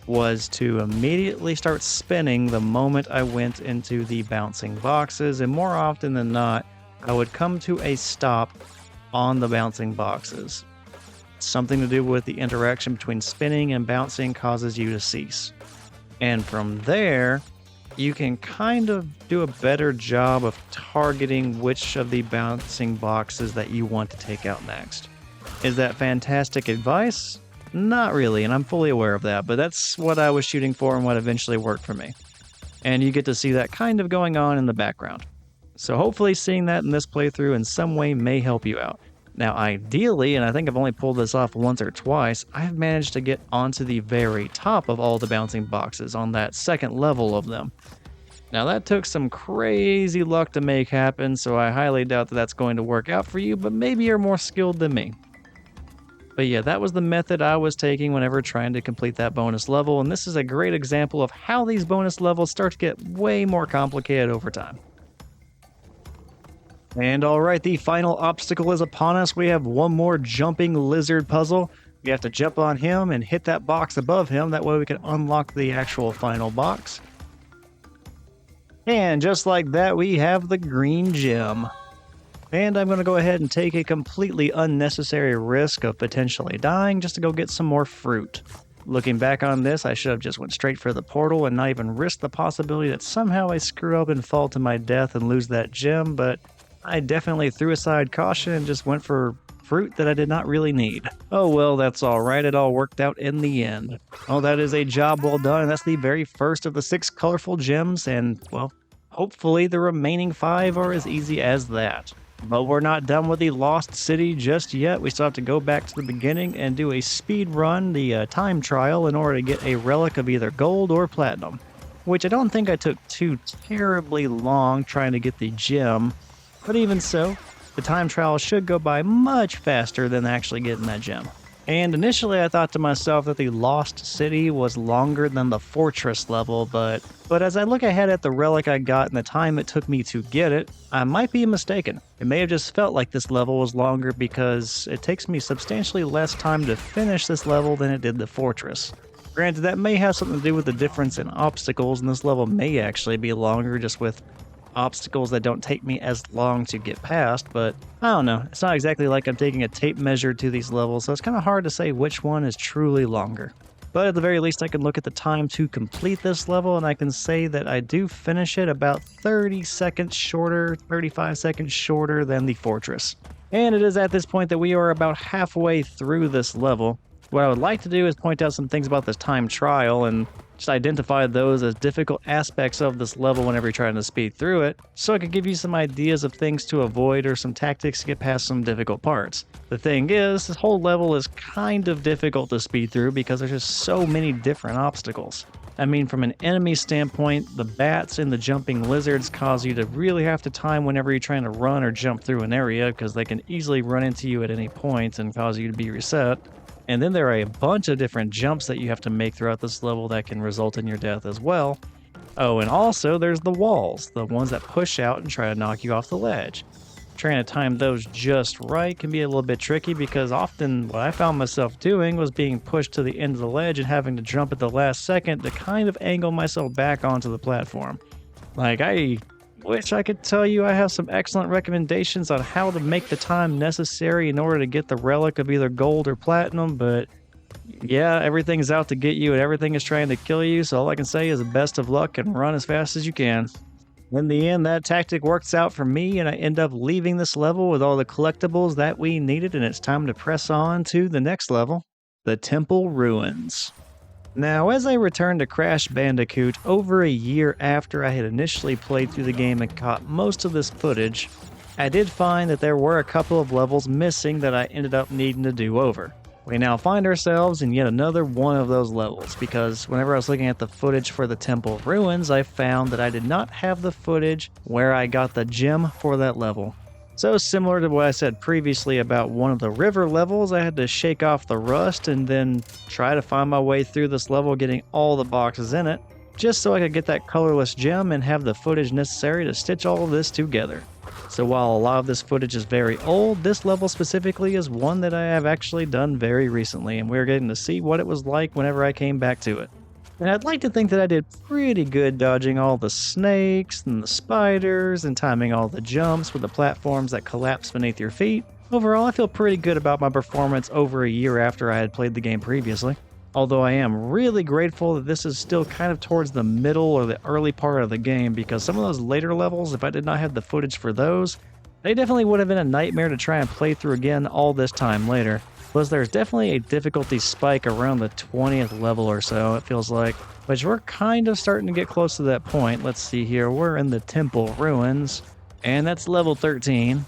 was to immediately start spinning the moment I went into the bouncing boxes, and more often than not, I would come to a stop on the bouncing boxes. Something to do with the interaction between spinning and bouncing causes you to cease. And from there, you can kind of do a better job of targeting which of the bouncing boxes that you want to take out next. Is that fantastic advice? Not really, and I'm fully aware of that, but that's what I was shooting for and what eventually worked for me. And you get to see that kind of going on in the background. So hopefully seeing that in this playthrough in some way may help you out. Now ideally, and I think I've only pulled this off once or twice, I've managed to get onto the very top of all the bouncing boxes on that second level of them. Now that took some crazy luck to make happen, so I highly doubt that that's going to work out for you, but maybe you're more skilled than me. But yeah, that was the method I was taking whenever trying to complete that bonus level, and this is a great example of how these bonus levels start to get way more complicated over time. And alright, the final obstacle is upon us. We have one more jumping lizard puzzle. We have to jump on him and hit that box above him, that way we can unlock the actual final box. And just like that, we have the green gem. And I'm going to go ahead and take a completely unnecessary risk of potentially dying just to go get some more fruit. Looking back on this, I should have just went straight for the portal and not even risked the possibility that somehow I screw up and fall to my death and lose that gem, but I definitely threw aside caution and just went for fruit that I did not really need. Oh well, that's alright, it all worked out in the end. Oh, that is a job well done, and that's the very first of the 6 colorful gems, and, well, hopefully the remaining 5 are as easy as that. But we're not done with the Lost City just yet. We still have to go back to the beginning and do a speed run, the time trial, in order to get a relic of either gold or platinum. Which I don't think I took too terribly long trying to get the gem, but even so, the time trial should go by much faster than actually getting that gem. And initially I thought to myself that the Lost City was longer than the Fortress level, but as I look ahead at the relic I got and the time it took me to get it, I might be mistaken. It may have just felt like this level was longer because it takes me substantially less time to finish this level than it did the Fortress. Granted, that may have something to do with the difference in obstacles, and this level may actually be longer just with obstacles that don't take me as long to get past, but I don't know. It's not exactly like I'm taking a tape measure to these levels, so it's kind of hard to say which one is truly longer. But at the very least, I can look at the time to complete this level, and I can say that I do finish it about 30 seconds shorter, 35 seconds shorter than the Fortress. And it is at this point that we are about halfway through this level. What I would like to do is point out some things about this time trial and just identify those as difficult aspects of this level whenever you're trying to speed through it, so I could give you some ideas of things to avoid or some tactics to get past some difficult parts. The thing is, this whole level is kind of difficult to speed through because there's just so many different obstacles. I mean, from an enemy standpoint, the bats and the jumping lizards cause you to really have to time whenever you're trying to run or jump through an area because they can easily run into you at any point and cause you to be reset. And then there are a bunch of different jumps that you have to make throughout this level that can result in your death as well. Oh, and also there's the walls, the ones that push out and try to knock you off the ledge. Trying to time those just right can be a little bit tricky because often what I found myself doing was being pushed to the end of the ledge and having to jump at the last second to kind of angle myself back onto the platform. Like, I wish I could tell you I have some excellent recommendations on how to make the time necessary in order to get the relic of either gold or platinum, but yeah, everything's out to get you and everything is trying to kill you, so all I can say is best of luck and run as fast as you can. In the end, that tactic works out for me, and I end up leaving this level with all the collectibles that we needed, and it's time to press on to the next level, the Temple Ruins. Now, as I returned to Crash Bandicoot over a year after I had initially played through the game and caught most of this footage, I did find that there were a couple of levels missing that I ended up needing to do over. We now find ourselves in yet another one of those levels, because whenever I was looking at the footage for the Temple Ruins, I found that I did not have the footage where I got the gem for that level. So similar to what I said previously about one of the river levels, I had to shake off the rust and then try to find my way through this level getting all the boxes in it, just so I could get that colorless gem and have the footage necessary to stitch all of this together. So while a lot of this footage is very old, this level specifically is one that I have actually done very recently, and we're getting to see what it was like whenever I came back to it. And I'd like to think that I did pretty good dodging all the snakes and the spiders and timing all the jumps with the platforms that collapse beneath your feet. Overall, I feel pretty good about my performance over a year after I had played the game previously. Although I am really grateful that this is still kind of towards the middle or the early part of the game, because some of those later levels, if I did not have the footage for those, they definitely would have been a nightmare to try and play through again all this time later. Plus, there's definitely a difficulty spike around the 20th level or so, it feels like, which we're kind of starting to get close to that point. Let's see here, we're in the temple ruins, and that's level 13.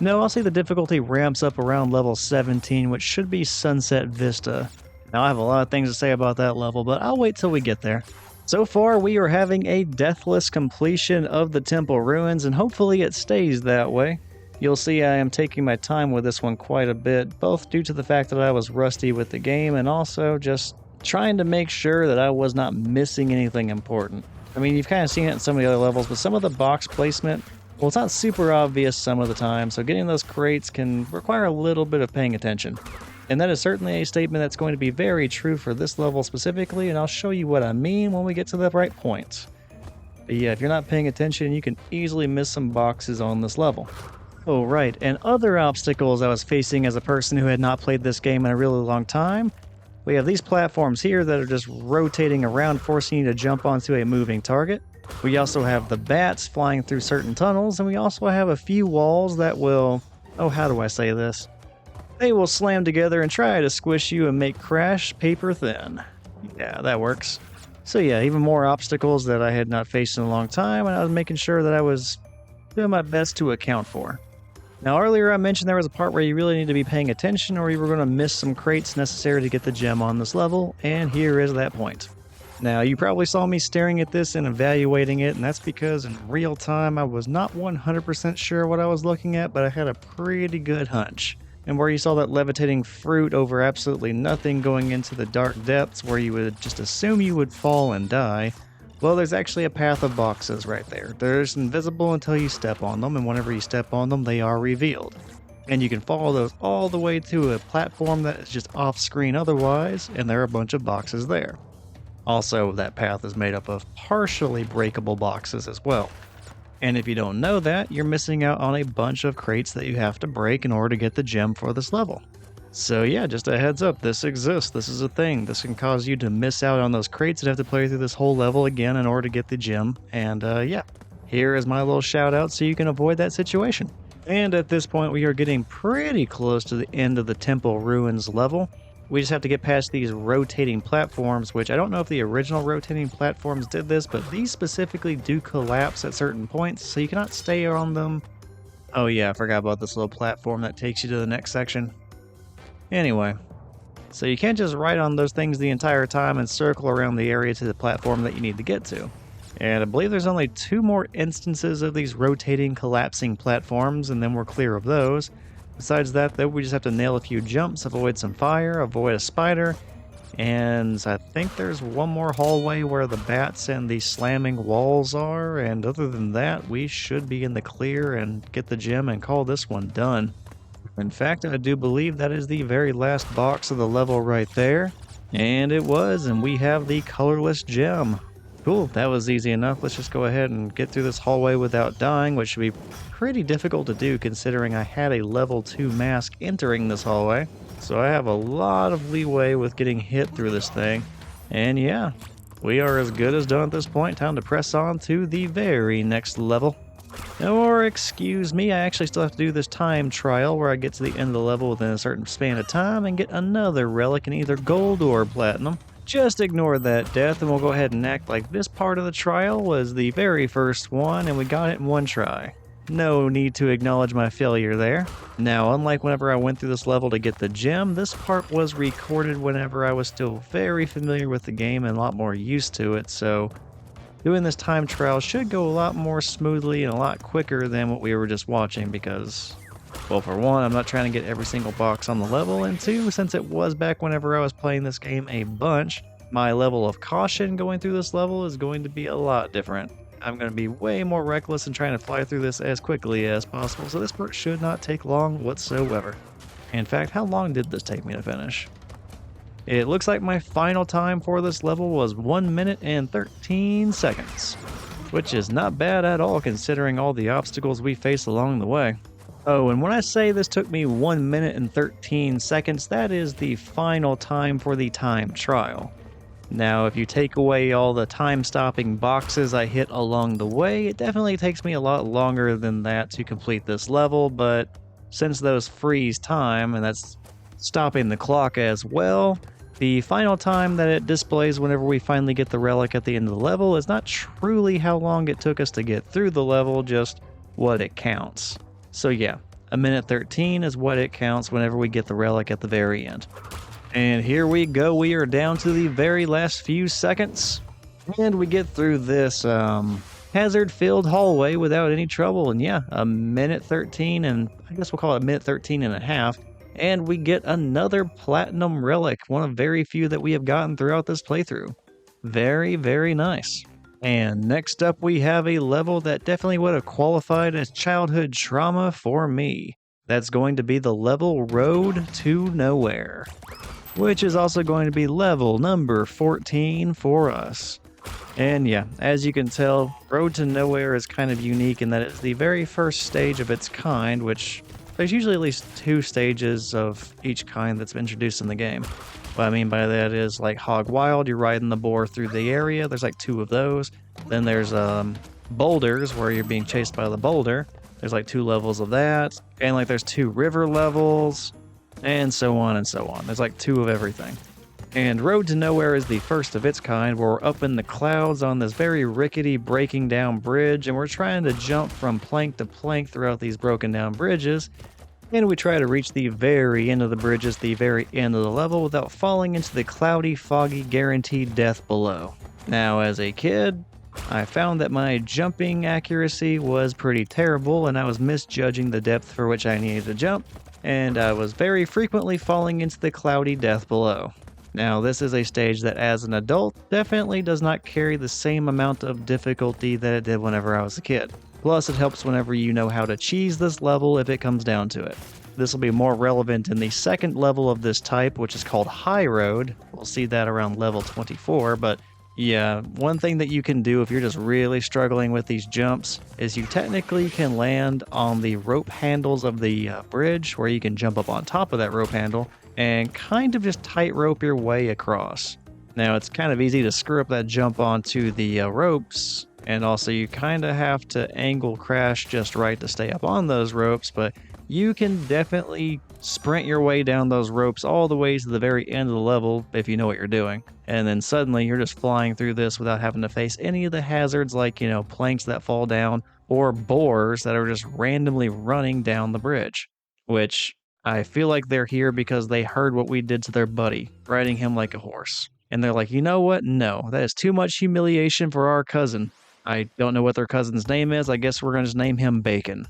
No, I'll say the difficulty ramps up around level 17, which should be Sunset Vista. Now, I have a lot of things to say about that level, but I'll wait till we get there. So far, we are having a deathless completion of the temple ruins, and hopefully it stays that way. You'll see I am taking my time with this one quite a bit, both due to the fact that I was rusty with the game and also just trying to make sure that I was not missing anything important. I mean, you've kind of seen it in some of the other levels, but some of the box placement, well, it's not super obvious some of the time, so getting those crates can require a little bit of paying attention. And that is certainly a statement that's going to be very true for this level specifically, and I'll show you what I mean when we get to the right point. But yeah, if you're not paying attention, you can easily miss some boxes on this level. Oh, right, and other obstacles I was facing as a person who had not played this game in a really long time. We have these platforms here that are just rotating around, forcing you to jump onto a moving target. We also have the bats flying through certain tunnels, and we also have a few walls that will... oh, how do I say this? They will slam together and try to squish you and make Crash paper thin. Yeah, that works. So yeah, even more obstacles that I had not faced in a long time, and I was making sure that I was doing my best to account for. Now, earlier I mentioned there was a part where you really need to be paying attention or you were going to miss some crates necessary to get the gem on this level, and here is that point. Now, you probably saw me staring at this and evaluating it, and that's because in real time I was not 100% sure what I was looking at, but I had a pretty good hunch. And where you saw that levitating fruit over absolutely nothing going into the dark depths where you would just assume you would fall and die, well, there's actually a path of boxes right there. They're just invisible until you step on them, and whenever you step on them, they are revealed. And you can follow those all the way to a platform that is just off screen otherwise, and there are a bunch of boxes there. Also, that path is made up of partially breakable boxes as well. And if you don't know that, you're missing out on a bunch of crates that you have to break in order to get the gem for this level. So yeah, just a heads up, this exists, this is a thing. This can cause you to miss out on those crates and have to play through this whole level again in order to get the gem. And yeah, here is my little shout out so you can avoid that situation. And at this point we are getting pretty close to the end of the Temple Ruins level. We just have to get past these rotating platforms, which I don't know if the original rotating platforms did this, but these specifically do collapse at certain points, so you cannot stay on them. Oh yeah, I forgot about this little platform that takes you to the next section. Anyway, so you can't just ride on those things the entire time and circle around the area to the platform that you need to get to. And I believe there's only 2 more instances of these rotating, collapsing platforms, and then we're clear of those. Besides that, though, we just have to nail a few jumps, avoid some fire, avoid a spider, and I think there's one more hallway where the bats and the slamming walls are, and other than that, we should be in the clear and get the gem and call this one done. In fact, I do believe that is the very last box of the level right there. And it was, and we have the colorless gem. Cool, that was easy enough. Let's just go ahead and get through this hallway without dying, which should be pretty difficult to do considering I had a level 2 mask entering this hallway. So I have a lot of leeway with getting hit through this thing. And yeah, we are as good as done at this point. Time to press on to the very next level. Or, excuse me, I actually still have to do this time trial where I get to the end of the level within a certain span of time and get another relic in either gold or platinum. Just ignore that death and we'll go ahead and act like this part of the trial was the very first one and we got it in one try. No need to acknowledge my failure there. Now, unlike whenever I went through this level to get the gem, this part was recorded whenever I was still very familiar with the game and a lot more used to it, so doing this time trial should go a lot more smoothly and a lot quicker than what we were just watching because, well, for one, I'm not trying to get every single box on the level, and two, since it was back whenever I was playing this game a bunch, my level of caution going through this level is going to be a lot different. I'm going to be way more reckless in trying to fly through this as quickly as possible, so this part should not take long whatsoever. In fact, how long did this take me to finish? It looks like my final time for this level was 1 minute and 13 seconds, which is not bad at all considering all the obstacles we face along the way. Oh, and when I say this took me 1 minute and 13 seconds, that is the final time for the time trial. Now, if you take away all the time-stopping boxes I hit along the way, it definitely takes me a lot longer than that to complete this level, but since those freeze time, and that's stopping the clock as well. The final time that it displays whenever we finally get the relic at the end of the level is not truly how long it took us to get through the level, just what it counts. So yeah, a minute 13 is what it counts whenever we get the relic at the very end. And here we go, we are down to the very last few seconds, and we get through this hazard-filled hallway without any trouble. And yeah, a minute 13, and I guess we'll call it a minute 13 and a half. And we get another platinum relic, one of very few that we have gotten throughout this playthrough. Very, very nice. And next up we have a level that definitely would have qualified as childhood trauma for me. That's going to be the level Road to Nowhere, which is also going to be level number 14 for us. And yeah, as you can tell, Road to Nowhere is kind of unique in that it's the very first stage of its kind, which there's usually at least 2 stages of each kind that's been introduced in the game. What I mean by that is like Hog Wild, you're riding the boar through the area, there's like 2 of those. Then there's Boulders, where you're being chased by the boulder. There's like 2 levels of that. And like there's 2 river levels, and so on and so on. There's like 2 of everything. And Road to Nowhere is the first of its kind, where we're up in the clouds on this very rickety breaking down bridge, and we're trying to jump from plank to plank throughout these broken down bridges, and we try to reach the very end of the bridges, the very end of the level, without falling into the cloudy, foggy, guaranteed death below. Now, as a kid, I found that my jumping accuracy was pretty terrible, and I was misjudging the depth for which I needed to jump, and I was very frequently falling into the cloudy death below. Now, this is a stage that as an adult definitely does not carry the same amount of difficulty that it did whenever I was a kid. Plus, it helps whenever you know how to cheese this level if it comes down to it. This will be more relevant in the second level of this type, which is called High Road. We'll see that around level 24, but yeah, one thing that you can do if you're just really struggling with these jumps is you technically can land on the rope handles of the bridge, where you can jump up on top of that rope handle and kind of just tightrope your way across. Now, it's kind of easy to screw up that jump onto the ropes, and also you kind of have to angle crash just right to stay up on those ropes, but you can definitely sprint your way down those ropes all the way to the very end of the level if you know what you're doing. And then suddenly you're just flying through this without having to face any of the hazards like, planks that fall down or boars that are just randomly running down the bridge, which I feel like they're here because they heard what we did to their buddy, riding him like a horse. And they're like, you know what? No, that is too much humiliation for our cousin. I don't know what their cousin's name is. I guess we're going to just name him Bacon.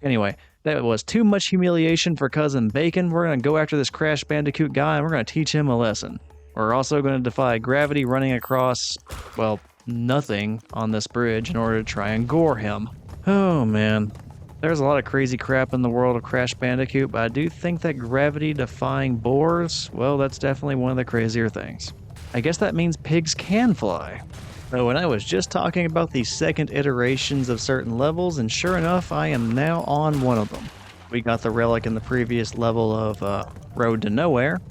Anyway, that was too much humiliation for Cousin Bacon. We're going to go after this Crash Bandicoot guy, and we're going to teach him a lesson. We're also going to defy gravity running across, well, nothing on this bridge in order to try and gore him. Oh, man. There's a lot of crazy crap in the world of Crash Bandicoot, but I do think that gravity-defying boars, well, that's definitely one of the crazier things. I guess that means pigs can fly. Oh, and I was just talking about the second iterations of certain levels, and sure enough, I am now on one of them. We got the relic in the previous level of Road to Nowhere,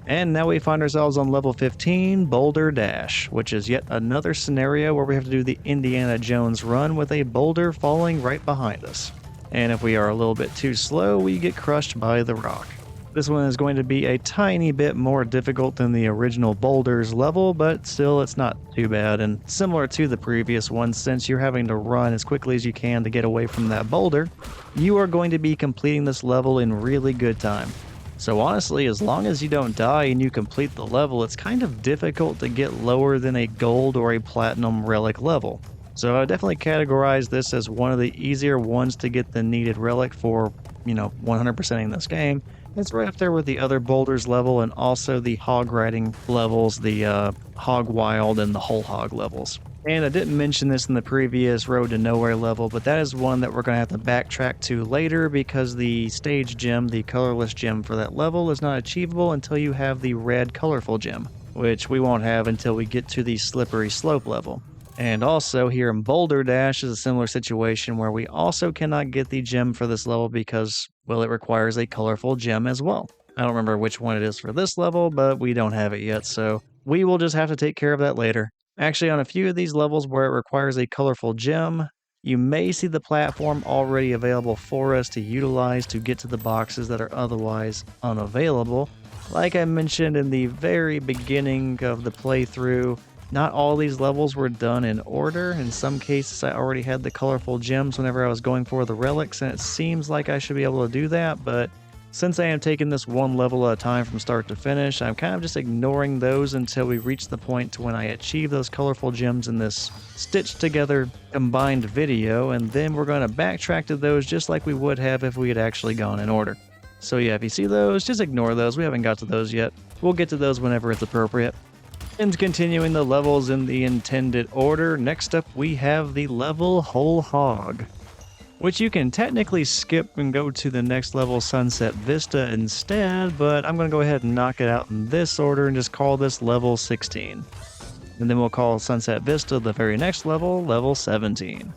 and now we find ourselves on level 15, Boulder Dash, which is yet another scenario where we have to do the Indiana Jones run with a boulder falling right behind us. And if we are a little bit too slow, we get crushed by the rock. This one is going to be a tiny bit more difficult than the original Boulders level, but still it's not too bad, and similar to the previous one, since you're having to run as quickly as you can to get away from that boulder, you are going to be completing this level in really good time. So honestly, as long as you don't die and you complete the level, it's kind of difficult to get lower than a gold or a platinum relic level. So I would definitely categorize this as one of the easier ones to get the needed relic for, 100%ing this game. It's right up there with the other Boulders level and also the hog riding levels, the Hog Wild and the whole hog levels. And I didn't mention this in the previous Road to Nowhere level, but that is one that we're going to have to backtrack to later because the stage gem, the colorless gem for that level, is not achievable until you have the red colorful gem, which we won't have until we get to the slippery slope level. And also here in Boulder Dash is a similar situation where we also cannot get the gem for this level because, well, it requires a colorful gem as well. I don't remember which one it is for this level, but we don't have it yet, so we will just have to take care of that later. Actually, on a few of these levels where it requires a colorful gem, you may see the platform already available for us to utilize to get to the boxes that are otherwise unavailable. Like I mentioned in the very beginning of the playthrough, not all these levels were done in order. In some cases, I already had the colorful gems whenever I was going for the relics, and it seems like I should be able to do that, but since I am taking this one level at a time from start to finish, I'm kind of just ignoring those until we reach the point to when I achieve those colorful gems in this stitched together combined video, and then we're going to backtrack to those just like we would have if we had actually gone in order. So yeah, if you see those, just ignore those. We haven't got to those yet. We'll get to those whenever it's appropriate. And continuing the levels in the intended order, next up we have the level Whole Hog, which you can technically skip and go to the next level, Sunset Vista, instead, but I'm going to go ahead and knock it out in this order and just call this level 16. And then we'll call Sunset Vista the very next level, level 17.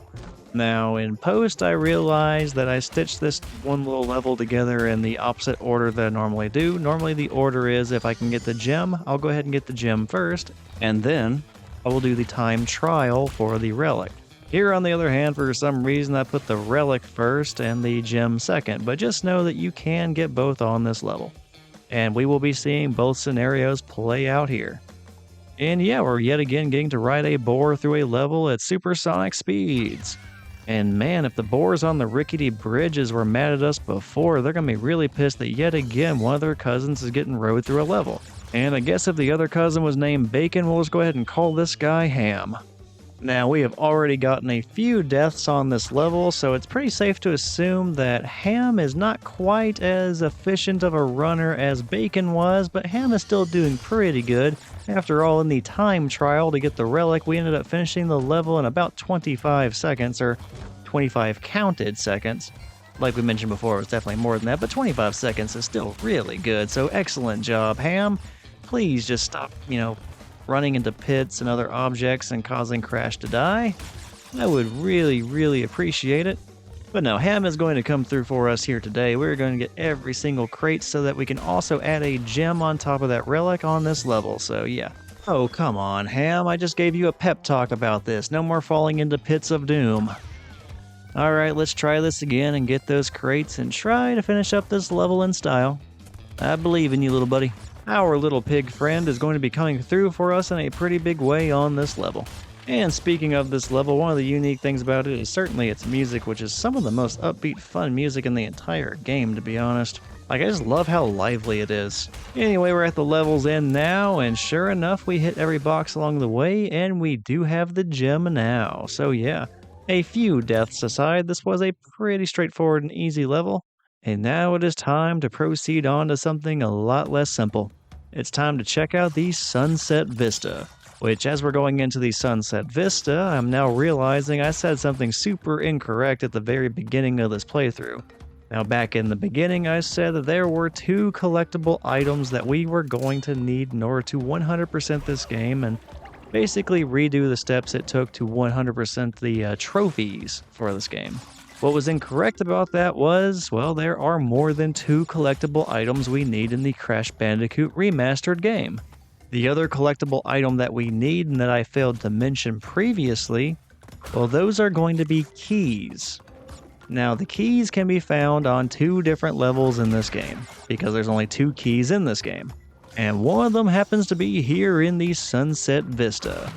Now, in post, I realized that I stitched this one little level together in the opposite order that I normally do. Normally, the order is if I can get the gem, I'll go ahead and get the gem first, and then I will do the time trial for the relic. Here, on the other hand, for some reason, I put the relic first and the gem second, but just know that you can get both on this level. And we will be seeing both scenarios play out here. And yeah, we're yet again getting to ride a boar through a level at supersonic speeds. And man, if the boars on the rickety bridges were mad at us before, they're going to be really pissed that yet again one of their cousins is getting rode through a level. And I guess if the other cousin was named Bacon, we'll just go ahead and call this guy Ham. Now, we have already gotten a few deaths on this level, so it's pretty safe to assume that Ham is not quite as efficient of a runner as Bacon was, but Ham is still doing pretty good. After all, in the time trial to get the relic, we ended up finishing the level in about 25 seconds, or 25 counted seconds. Like we mentioned before, it was definitely more than that, but 25 seconds is still really good, so excellent job, Ham. Please just stop, running into pits and other objects and causing Crash to die. I would really appreciate it. But no, Ham is going to come through for us here today. We're going to get every single crate so that we can also add a gem on top of that relic on this level, so yeah. Oh, come on, Ham, I just gave you a pep talk about this. No more falling into pits of doom. Alright, let's try this again and get those crates and try to finish up this level in style. I believe in you, little buddy. Our little pig friend is going to be coming through for us in a pretty big way on this level. And speaking of this level, one of the unique things about it is certainly its music, which is some of the most upbeat, fun music in the entire game, to be honest. Like, I just love how lively it is. Anyway, we're at the level's end now, and sure enough, we hit every box along the way, and we do have the gem now. So yeah, a few deaths aside, this was a pretty straightforward and easy level. And now it is time to proceed on to something a lot less simple. It's time to check out the Sunset Vista, which as we're going into the Sunset Vista, I'm now realizing I said something super incorrect at the very beginning of this playthrough. Now back in the beginning, I said that there were 2 collectible items that we were going to need in order to 100% this game and basically redo the steps it took to 100% the trophies for this game. What was incorrect about that was, well, there are more than 2 collectible items we need in the Crash Bandicoot remastered game. The other collectible item that we need and that I failed to mention previously, well, those are going to be keys. Now, the keys can be found on 2 different levels in this game, because there's only 2 keys in this game. And one of them happens to be here in the Sunset Vista.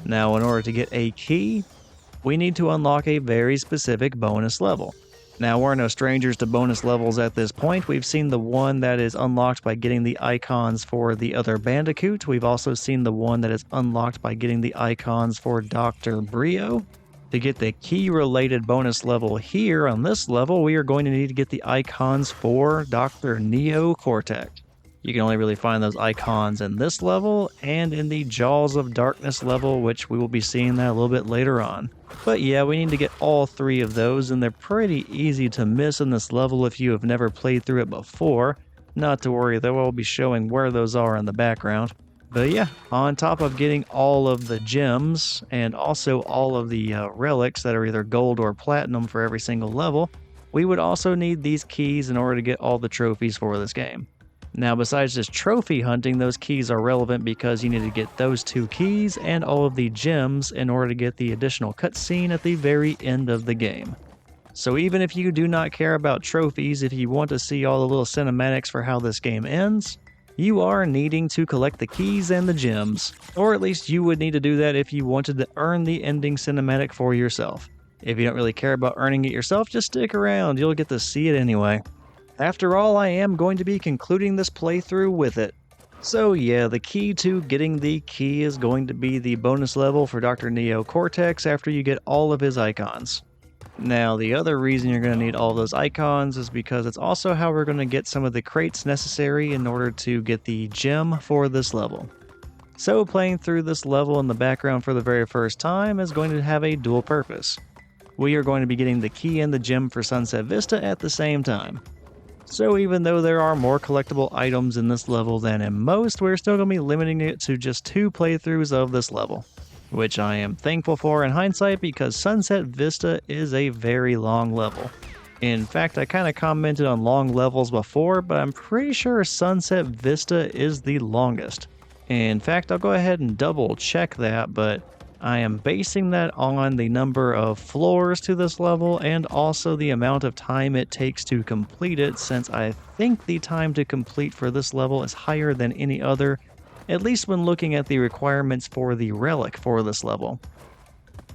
Now, in order to get a key, we need to unlock a very specific bonus level. Now, we're no strangers to bonus levels at this point. We've seen the one that is unlocked by getting the icons for the other Bandicoot. We've also seen the one that is unlocked by getting the icons for Dr. Brio. To get the key-related bonus level here on this level, we are going to need to get the icons for Dr. Neo Cortex. You can only really find those icons in this level and in the Jaws of Darkness level, which we will be seeing that a little bit later on. But yeah, we need to get all 3 of those, and they're pretty easy to miss in this level if you have never played through it before. Not to worry though, I'll be showing where those are in the background. But yeah, on top of getting all of the gems and also all of the relics that are either gold or platinum for every single level, we would also need these keys in order to get all the trophies for this game. Now, besides just trophy hunting, those keys are relevant because you need to get those 2 keys and all of the gems in order to get the additional cutscene at the very end of the game. So even if you do not care about trophies, if you want to see all the little cinematics for how this game ends, you are needing to collect the keys and the gems. Or at least you would need to do that if you wanted to earn the ending cinematic for yourself. If you don't really care about earning it yourself, just stick around, you'll get to see it anyway. After all, I am going to be concluding this playthrough with it. So yeah, the key to getting the key is going to be the bonus level for Dr. Neo Cortex after you get all of his icons. Now, the other reason you're going to need all those icons is because it's also how we're going to get some of the crates necessary in order to get the gem for this level. So playing through this level in the background for the very first time is going to have a dual purpose. We are going to be getting the key and the gem for Sunset Vista at the same time. So even though there are more collectible items in this level than in most, we're still going to be limiting it to just 2 playthroughs of this level. Which I am thankful for in hindsight because Sunset Vista is a very long level. In fact, I kind of commented on long levels before, but I'm pretty sure Sunset Vista is the longest. In fact, I'll go ahead and double check that, but I am basing that on the number of floors to this level and also the amount of time it takes to complete it, since I think the time to complete for this level is higher than any other, at least when looking at the requirements for the relic for this level.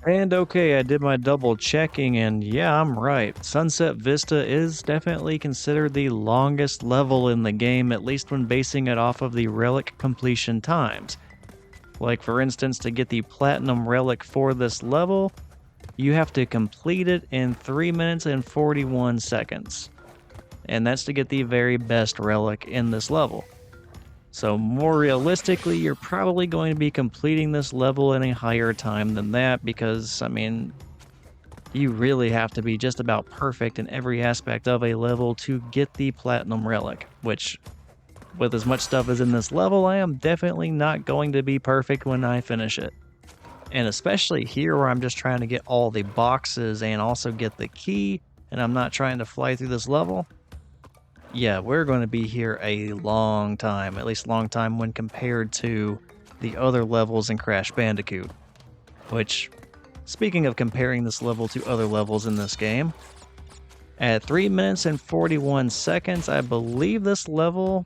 And okay, I did my double checking and yeah, I'm right. Sunset Vista is definitely considered the longest level in the game, at least when basing it off of the relic completion times. Like for instance, to get the platinum relic for this level, you have to complete it in 3 minutes and 41 seconds. And that's to get the very best relic in this level. So more realistically, you're probably going to be completing this level in a higher time than that because, I mean, you really have to be just about perfect in every aspect of a level to get the platinum relic, which, with as much stuff as in this level, I am definitely not going to be perfect when I finish it. And especially here where I'm just trying to get all the boxes and also get the key, and I'm not trying to fly through this level. Yeah, we're going to be here a long time, at least long time when compared to the other levels in Crash Bandicoot. Which, speaking of comparing this level to other levels in this game, at 3 minutes and 41 seconds, I believe this level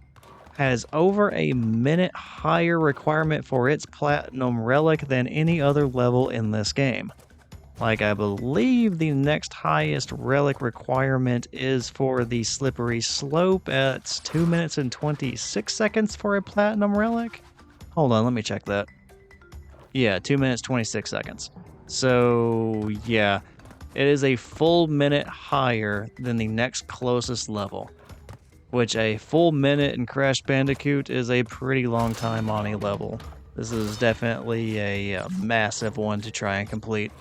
has over a minute higher requirement for its platinum relic than any other level in this game. Like, I believe the next highest relic requirement is for the slippery slope at 2 minutes and 26 seconds for a platinum relic. Hold on, let me check that. Yeah, 2 minutes 26 seconds. So, yeah, it is a full minute higher than the next closest level. Which a full minute in Crash Bandicoot is a pretty long time on a level. This is definitely a massive one to try and complete.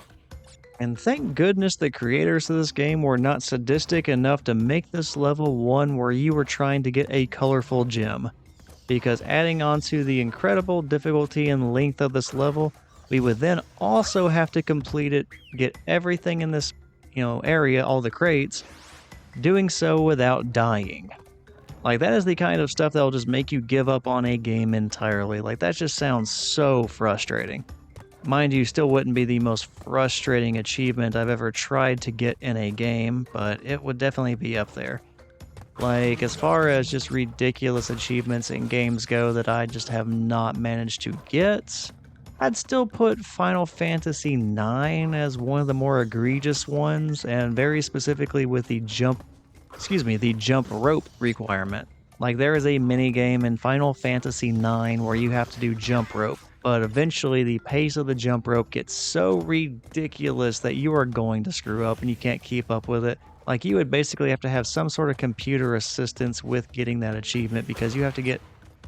And thank goodness the creators of this game were not sadistic enough to make this level one where you were trying to get a colorful gem. Because adding on to the incredible difficulty and length of this level, we would then also have to complete it, get everything in this, area, all the crates, doing so without dying. Like, that is the kind of stuff that'll just make you give up on a game entirely. Like, that just sounds so frustrating. Mind you, still wouldn't be the most frustrating achievement I've ever tried to get in a game, but it would definitely be up there. Like, as far as just ridiculous achievements in games go that I just have not managed to get, I'd still put Final Fantasy IX as one of the more egregious ones, and very specifically with the jump rope requirement. Like, there is a mini game in Final Fantasy IX where you have to do jump rope, but eventually the pace of the jump rope gets so ridiculous that you are going to screw up and you can't keep up with it. Like, you would basically have to have some sort of computer assistance with getting that achievement because you have to get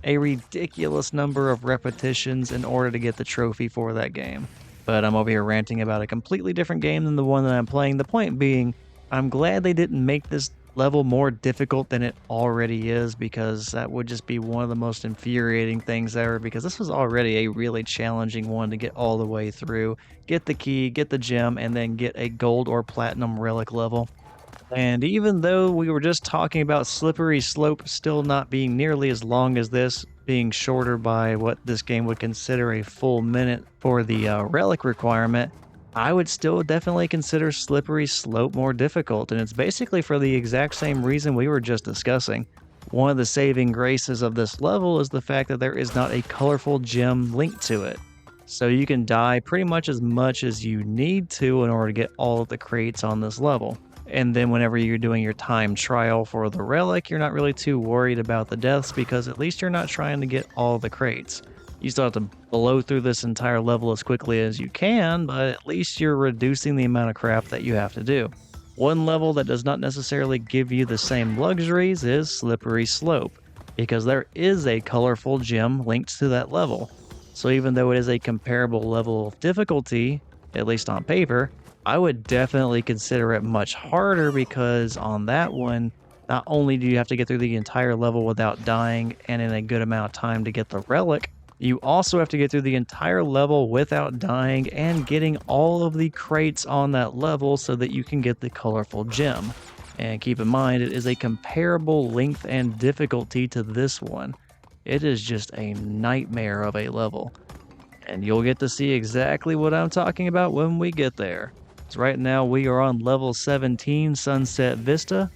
a ridiculous number of repetitions in order to get the trophy for that game. But I'm over here ranting about a completely different game than the one that I'm playing. The point being, I'm glad they didn't make this level more difficult than it already is, because that would just be one of the most infuriating things ever, because this was already a really challenging one to get all the way through, get the key, get the gem, and then get a gold or platinum relic level. And even though we were just talking about slippery slope still not being nearly as long as this, being shorter by what this game would consider a full minute for the relic requirement, I would still definitely consider slippery slope more difficult, and it's basically for the exact same reason we were just discussing. One of the saving graces of this level is the fact that there is not a colorful gem linked to it. So you can die pretty much as you need to in order to get all of the crates on this level. And then whenever you're doing your time trial for the relic, you're not really too worried about the deaths because at least you're not trying to get all the crates. You still have to blow through this entire level as quickly as you can, but at least you're reducing the amount of crap that you have to do. One level that does not necessarily give you the same luxuries is Slippery Slope, because there is a colorful gem linked to that level. So even though it is a comparable level of difficulty, at least on paper, I would definitely consider it much harder because on that one, not only do you have to get through the entire level without dying and in a good amount of time to get the relic, you also have to get through the entire level without dying and getting all of the crates on that level so that you can get the colorful gem. And keep in mind, it is a comparable length and difficulty to this one. It is just a nightmare of a level. And you'll get to see exactly what I'm talking about when we get there. So right now we are on level 17, Sunset Vista,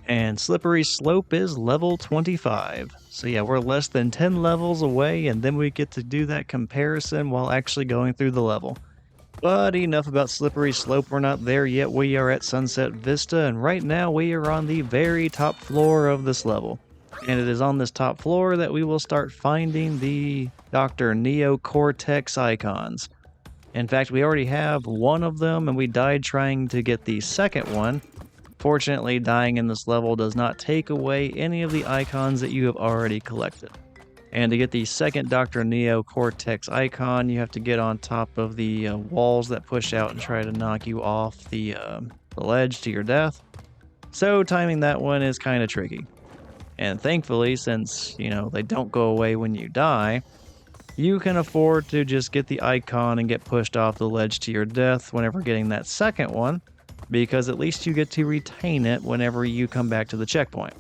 and Slippery Slope is level 25. So yeah, we're less than 10 levels away, and then we get to do that comparison while actually going through the level. But enough about Slippery Slope, we're not there yet. We are at Sunset Vista, and right now we are on the very top floor of this level. And it is on this top floor that we will start finding the Dr. Neo Cortex icons. In fact, we already have one of them, and we died trying to get the second one. Fortunately, dying in this level does not take away any of the icons that you have already collected. And to get the second Dr. Neo Cortex icon, you have to get on top of the walls that push out and try to knock you off the ledge to your death. So timing that one is kind of tricky. And thankfully, since, they don't go away when you die, you can afford to just get the icon and get pushed off the ledge to your death whenever getting that second one, because at least you get to retain it whenever you come back to the checkpoint.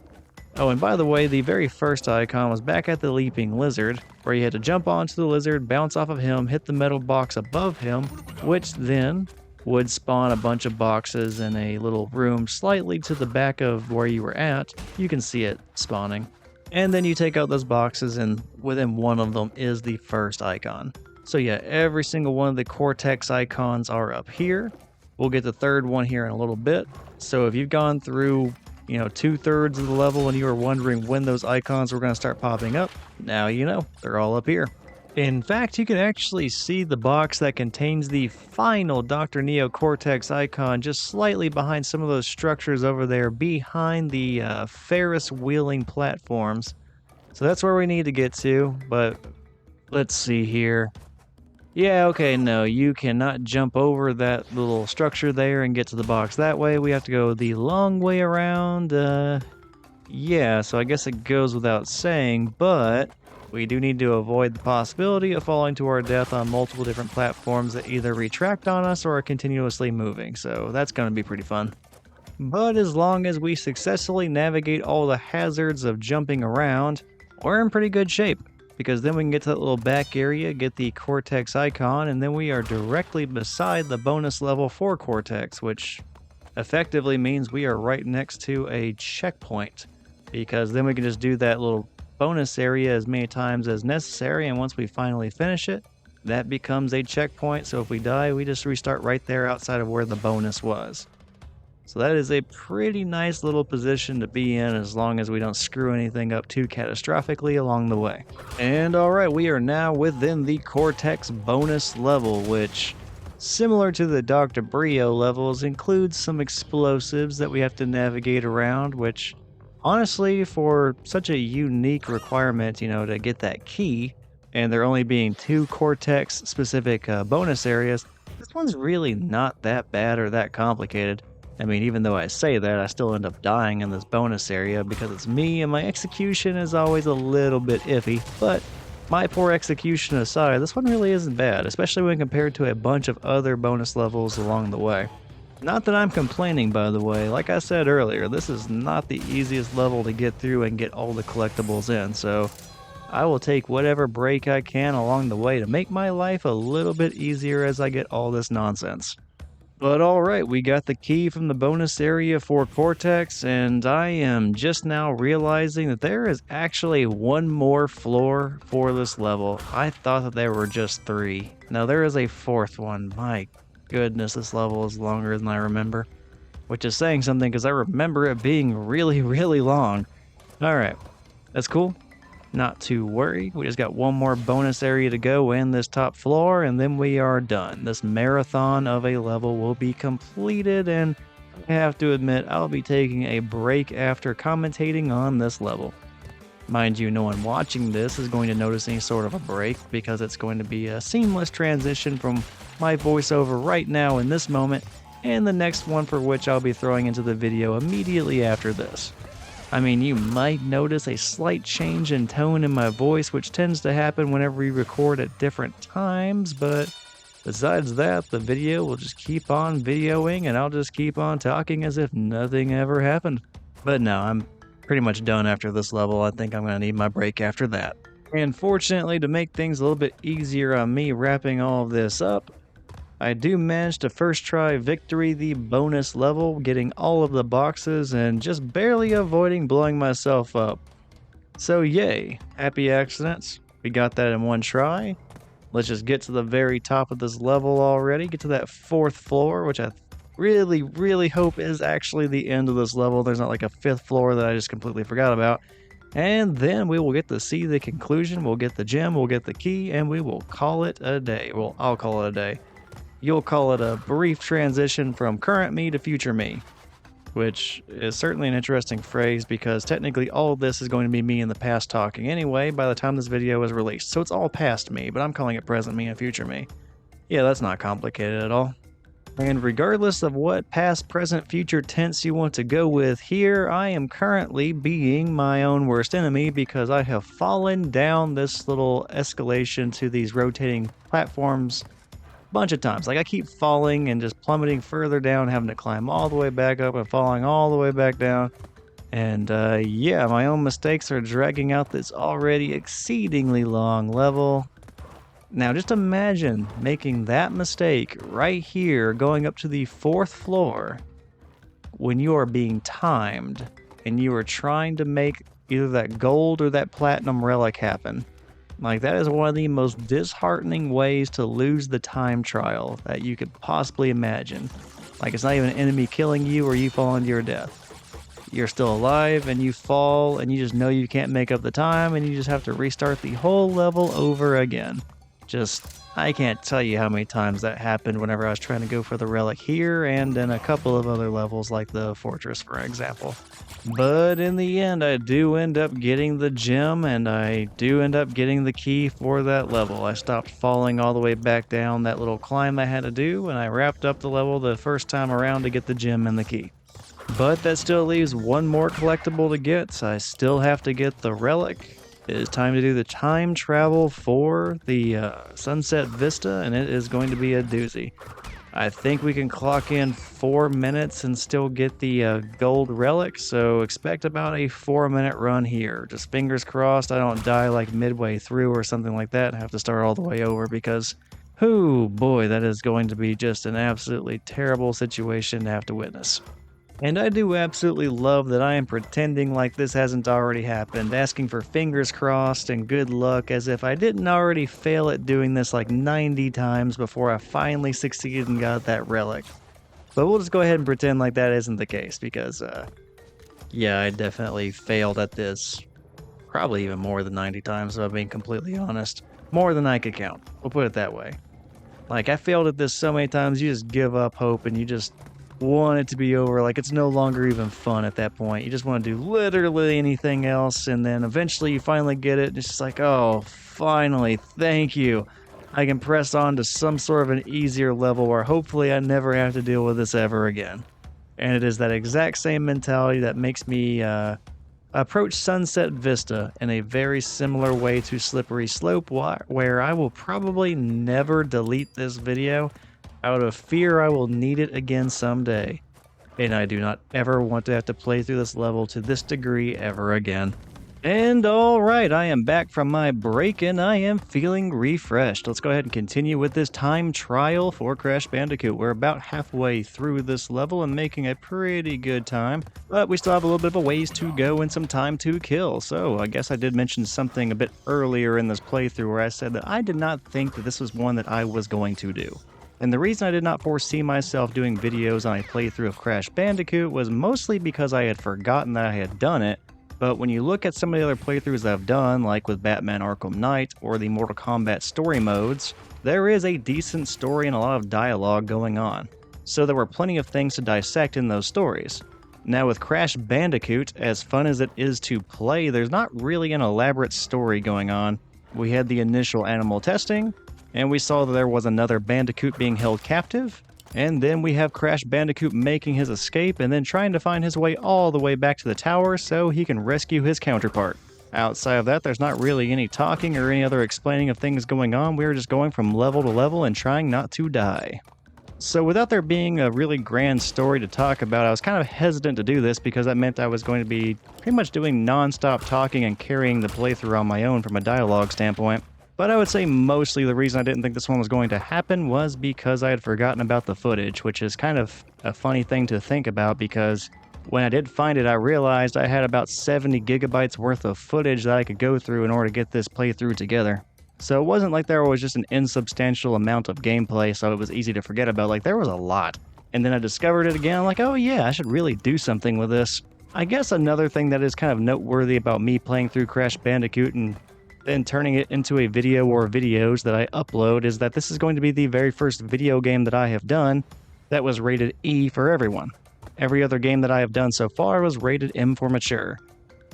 Oh, and by the way, the very first icon was back at the Leaping Lizard, where you had to jump onto the lizard, bounce off of him, hit the metal box above him, which then would spawn a bunch of boxes in a little room slightly to the back of where you were at. You can see it spawning. And then you take out those boxes, and within one of them is the first icon. So yeah, every single one of the Cortex icons are up here. We'll get the third one here in a little bit. So if you've gone through, 2/3 of the level and you were wondering when those icons were going to start popping up, now you know, they're all up here. In fact, you can actually see the box that contains the final Dr. Neo Cortex icon just slightly behind some of those structures over there behind the Ferris wheeling platforms. So that's where we need to get to, but let's see here. Yeah, okay, no, you cannot jump over that little structure there and get to the box that way. We have to go the long way around. Yeah, so I guess it goes without saying, but we do need to avoid the possibility of falling to our death on multiple different platforms that either retract on us or are continuously moving, so that's going to be pretty fun. But as long as we successfully navigate all the hazards of jumping around, we're in pretty good shape, because then we can get to that little back area, get the Cortex icon, and then we are directly beside the bonus level for Cortex, which effectively means we are right next to a checkpoint, because then we can just do that little bonus area as many times as necessary, and once we finally finish it, that becomes a checkpoint. So if we die, we just restart right there outside of where the bonus was. So that is a pretty nice little position to be in, as long as we don't screw anything up too catastrophically along the way. And alright, we are now within the Cortex bonus level, which, similar to the Dr. Brio levels, includes some explosives that we have to navigate around, which honestly, for such a unique requirement, to get that key, and there only being 2 Cortex-specific bonus areas, this one's really not that bad or that complicated. I mean, even though I say that, I still end up dying in this bonus area because it's me, and my execution is always a little bit iffy, but my poor execution aside, this one really isn't bad, especially when compared to a bunch of other bonus levels along the way. Not that I'm complaining, by the way. Like I said earlier, this is not the easiest level to get through and get all the collectibles in, so I will take whatever break I can along the way to make my life a little bit easier as I get all this nonsense. But alright, we got the key from the bonus area for Cortex, and I am just now realizing that there is actually one more floor for this level. I thought that there were just 3. Now there is a 4th one. My goodness, this level is longer than I remember. Which is saying something because I remember it being really, really long. Alright, that's cool. Not to worry, we just got one more bonus area to go in this top floor, and then we are done. This marathon of a level will be completed, and I have to admit, I'll be taking a break after commentating on this level. Mind you, no one watching this is going to notice any sort of a break, because it's going to be a seamless transition from my voiceover right now in this moment, and the next one for which I'll be throwing into the video immediately after this. I mean, you might notice a slight change in tone in my voice, which tends to happen whenever we record at different times, but besides that, the video will just keep on videoing and I'll just keep on talking as if nothing ever happened. But no, I'm pretty much done after this level. I think I'm going to need my break after that. And fortunately, to make things a little bit easier on me wrapping all of this up, I do manage to first try victory the bonus level, getting all of the boxes and just barely avoiding blowing myself up. So yay, happy accidents. We got that in one try. Let's just get to the very top of this level already, get to that 4th floor, which I really, really hope is actually the end of this level. There's not like a 5th floor that I just completely forgot about. And then we will get to see the conclusion, we'll get the gem, we'll get the key, and we will call it a day. Well, I'll call it a day. You'll call it a brief transition from current me to future me, which is certainly an interesting phrase because technically all of this is going to be me in the past talking anyway by the time this video is released. So it's all past me, but I'm calling it present me and future me. Yeah, that's not complicated at all. And regardless of what past, present, future tense you want to go with here, I am currently being my own worst enemy because I have fallen down this little escalation to these rotating platforms bunch of times. Like I keep falling and just plummeting further down, having to climb all the way back up and falling all the way back down. And yeah, my own mistakes are dragging out this already exceedingly long level. Now just imagine making that mistake right here going up to the 4th floor when you are being timed and you are trying to make either that gold or that platinum relic happen. Like, that is one of the most disheartening ways to lose the time trial that you could possibly imagine. Like, it's not even an enemy killing you or you falling to your death. You're still alive and you fall and you just know you can't make up the time and you just have to restart the whole level over again. I can't tell you how many times that happened whenever I was trying to go for the relic here and in a couple of other levels like the fortress, for example. But in the end, I do end up getting the gem and I do end up getting the key for that level. I stopped falling all the way back down that little climb I had to do and I wrapped up the level the first time around to get the gem and the key. But that still leaves one more collectible to get, so I still have to get the relic. It is time to do the time travel for the Sunset Vista, and it is going to be a doozy. I think we can clock in 4 minutes and still get the gold relic, so expect about a 4-minute run here. Just fingers crossed I don't die like midway through or something like that and have to start all the way over because, oh boy, that is going to be just an absolutely terrible situation to have to witness. And I do absolutely love that I am pretending like this hasn't already happened, asking for fingers crossed and good luck as if I didn't already fail at doing this like 90 times before I finally succeeded and got that relic. But we'll just go ahead and pretend like that isn't the case because, yeah, I definitely failed at this probably even more than 90 times if I'm being completely honest. More than I could count, we'll put it that way. Like, I failed at this so many times, you just give up hope and you just want it to be over. Like, it's no longer even fun at that point. You just want to do literally anything else, and then eventually you finally get it, and it's just like, oh, finally, thank you. I can press on to some sort of an easier level where hopefully I never have to deal with this ever again. And it is that exact same mentality that makes me approach Sunset Vista in a very similar way to Slippery Slope, where I will probably never delete this video. out of fear I will need it again someday. And I do not ever want to have to play through this level to this degree ever again. And alright, I am back from my break and I am feeling refreshed. Let's go ahead and continue with this time trial for Crash Bandicoot. We're about halfway through this level and making a pretty good time, but we still have a little bit of a ways to go and some time to kill. So I guess I did mention something a bit earlier in this playthrough where I said that I did not think that this was one that I was going to do. And the reason I did not foresee myself doing videos on a playthrough of Crash Bandicoot was mostly because I had forgotten that I had done it. But when you look at some of the other playthroughs I've done, like with Batman Arkham Knight or the Mortal Kombat story modes, there is a decent story and a lot of dialogue going on. So there were plenty of things to dissect in those stories. Now with Crash Bandicoot, as fun as it is to play, there's not really an elaborate story going on. We had the initial animal testing, and we saw that there was another Bandicoot being held captive, and then we have Crash Bandicoot making his escape and then trying to find his way all the way back to the tower so he can rescue his counterpart. Outside of that, there's not really any talking or any other explaining of things going on. We're just going from level to level and trying not to die. So without there being a really grand story to talk about, I was kind of hesitant to do this because that meant I was going to be pretty much doing non-stop talking and carrying the playthrough on my own from a dialogue standpoint. But I would say mostly the reason I didn't think this one was going to happen was because I had forgotten about the footage, which is kind of a funny thing to think about because when I did find it, I realized I had about 70 gigabytes worth of footage that I could go through in order to get this playthrough together. So it wasn't like there was just an insubstantial amount of gameplay, so it was easy to forget about. Like, there was a lot. And then I discovered it again, I'm like, oh yeah, I should really do something with this. I guess another thing that is kind of noteworthy about me playing through Crash Bandicoot and then turning it into a video or videos that I upload is that this is going to be the very first video game that I have done that was rated E for everyone. Every other game that I have done so far was rated M for mature.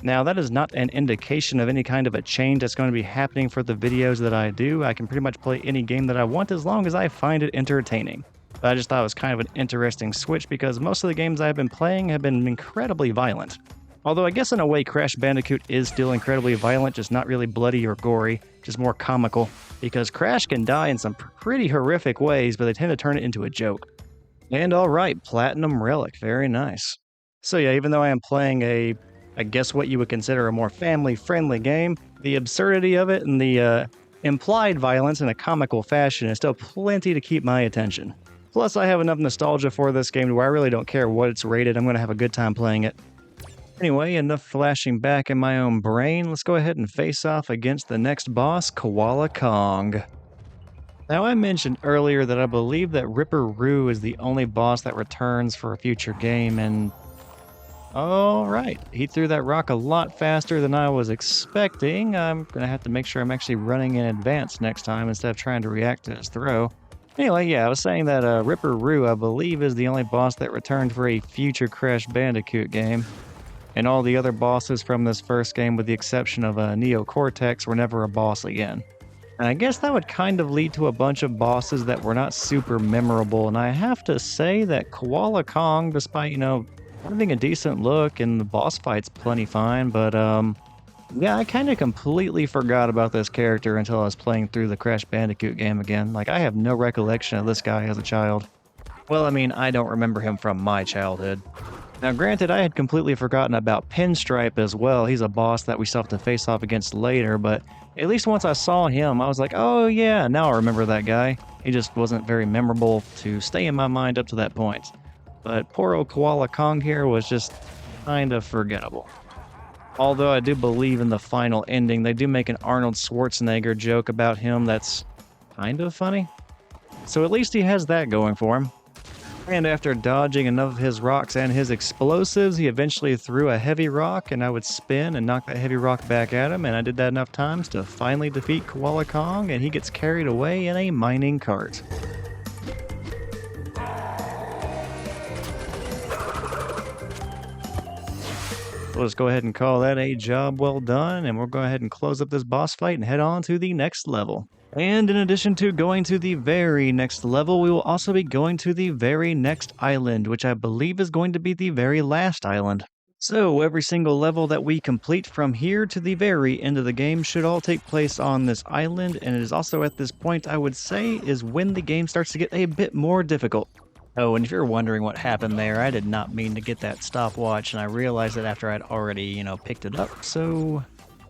Now that is not an indication of any kind of a change that's going to be happening for the videos that I do. I can pretty much play any game that I want as long as I find it entertaining. But I just thought it was kind of an interesting switch because most of the games I've been playing have been incredibly violent. Although I guess in a way Crash Bandicoot is still incredibly violent, just not really bloody or gory, just more comical, because Crash can die in some pretty horrific ways, but they tend to turn it into a joke. And alright, Platinum Relic, very nice. So yeah, even though I am playing I guess what you would consider a more family-friendly game, the absurdity of it and the implied violence in a comical fashion is still plenty to keep my attention. Plus I have enough nostalgia for this game to where I really don't care what it's rated, I'm going to have a good time playing it. Anyway, enough flashing back in my own brain, let's go ahead and face off against the next boss, Koala Kong. Now I mentioned earlier that I believe that Ripperoo is the only boss that returns for a future game, and alright, he threw that rock a lot faster than I was expecting. I'm gonna have to make sure I'm actually running in advance next time instead of trying to react to his throw. Anyway, yeah, I was saying that Ripperoo, I believe, is the only boss that returned for a future Crash Bandicoot game. And all the other bosses from this first game, with the exception of Neo Cortex, were never a boss again. And I guess that would kind of lead to a bunch of bosses that were not super memorable, and I have to say that Koala Kong, despite, having a decent look and the boss fight's plenty fine, but yeah, I kind of completely forgot about this character until I was playing through the Crash Bandicoot game again. Like, I have no recollection of this guy as a child. Well, I mean, I don't remember him from my childhood. Now granted, I had completely forgotten about Pinstripe as well. He's a boss that we still have to face off against later, but at least once I saw him, I was like, oh yeah, now I remember that guy. He just wasn't very memorable to stay in my mind up to that point. But poor old Koala Kong here was just kind of forgettable. Although I do believe in the final ending, they do make an Arnold Schwarzenegger joke about him that's kind of funny. So at least he has that going for him. And after dodging enough of his rocks and his explosives, he eventually threw a heavy rock, and I would spin and knock that heavy rock back at him, and I did that enough times to finally defeat Koala Kong, and he gets carried away in a mining cart. We'll just go ahead and call that a job well done, and we'll go ahead and close up this boss fight and head on to the next level. And in addition to going to the very next level, we will also be going to the very next island, which I believe is going to be the very last island. So every single level that we complete from here to the very end of the game should all take place on this island, and it is also at this point I would say is when the game starts to get a bit more difficult. Oh, and if you're wondering what happened there, I did not mean to get that stopwatch, and I realized it after I'd already, picked it up. So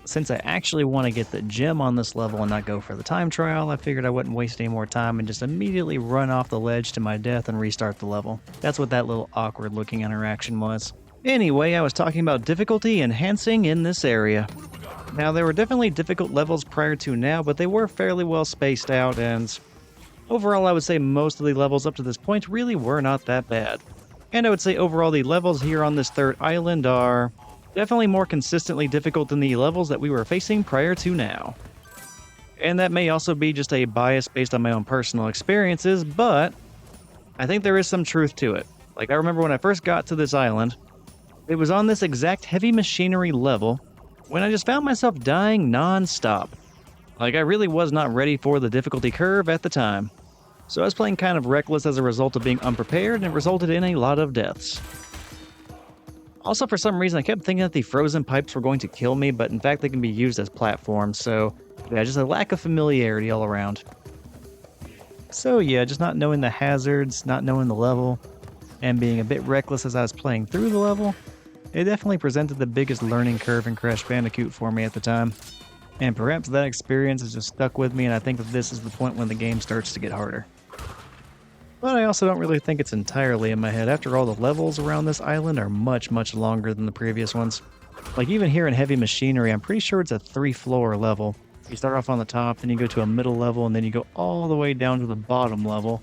since I actually want to get the gem on this level and not go for the time trial, I figured I wouldn't waste any more time and just immediately run off the ledge to my death and restart the level. That's what that little awkward looking interaction was. Anyway, I was talking about difficulty enhancing in this area. Now, there were definitely difficult levels prior to now, but they were fairly well spaced out, and overall I would say most of the levels up to this point really were not that bad. And I would say overall the levels here on this third island are definitely more consistently difficult than the levels that we were facing prior to now. And that may also be just a bias based on my own personal experiences, but I think there is some truth to it. Like, I remember when I first got to this island, it was on this exact heavy machinery level when I just found myself dying non-stop. Like, I really was not ready for the difficulty curve at the time. So I was playing kind of reckless as a result of being unprepared, and it resulted in a lot of deaths. Also, for some reason, I kept thinking that the frozen pipes were going to kill me, but in fact they can be used as platforms, so yeah, just a lack of familiarity all around. So yeah, just not knowing the hazards, not knowing the level, and being a bit reckless as I was playing through the level, it definitely presented the biggest learning curve in Crash Bandicoot for me at the time. And perhaps that experience has just stuck with me, and I think that this is the point when the game starts to get harder. But I also don't really think it's entirely in my head. After all, the levels around this island are much, much longer than the previous ones. Like, even here in Heavy Machinery, I'm pretty sure it's a 3-floor level. You start off on the top, then you go to a middle level, and then you go all the way down to the bottom level.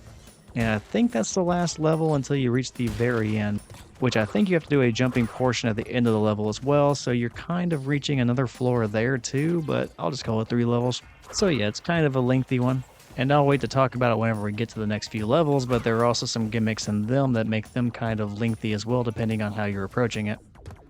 And I think that's the last level until you reach the very end, which I think you have to do a jumping portion at the end of the level as well, so you're kind of reaching another floor there too, but I'll just call it 3 levels. So yeah, it's kind of a lengthy one, and I'll wait to talk about it whenever we get to the next few levels, but there are also some gimmicks in them that make them kind of lengthy as well, depending on how you're approaching it.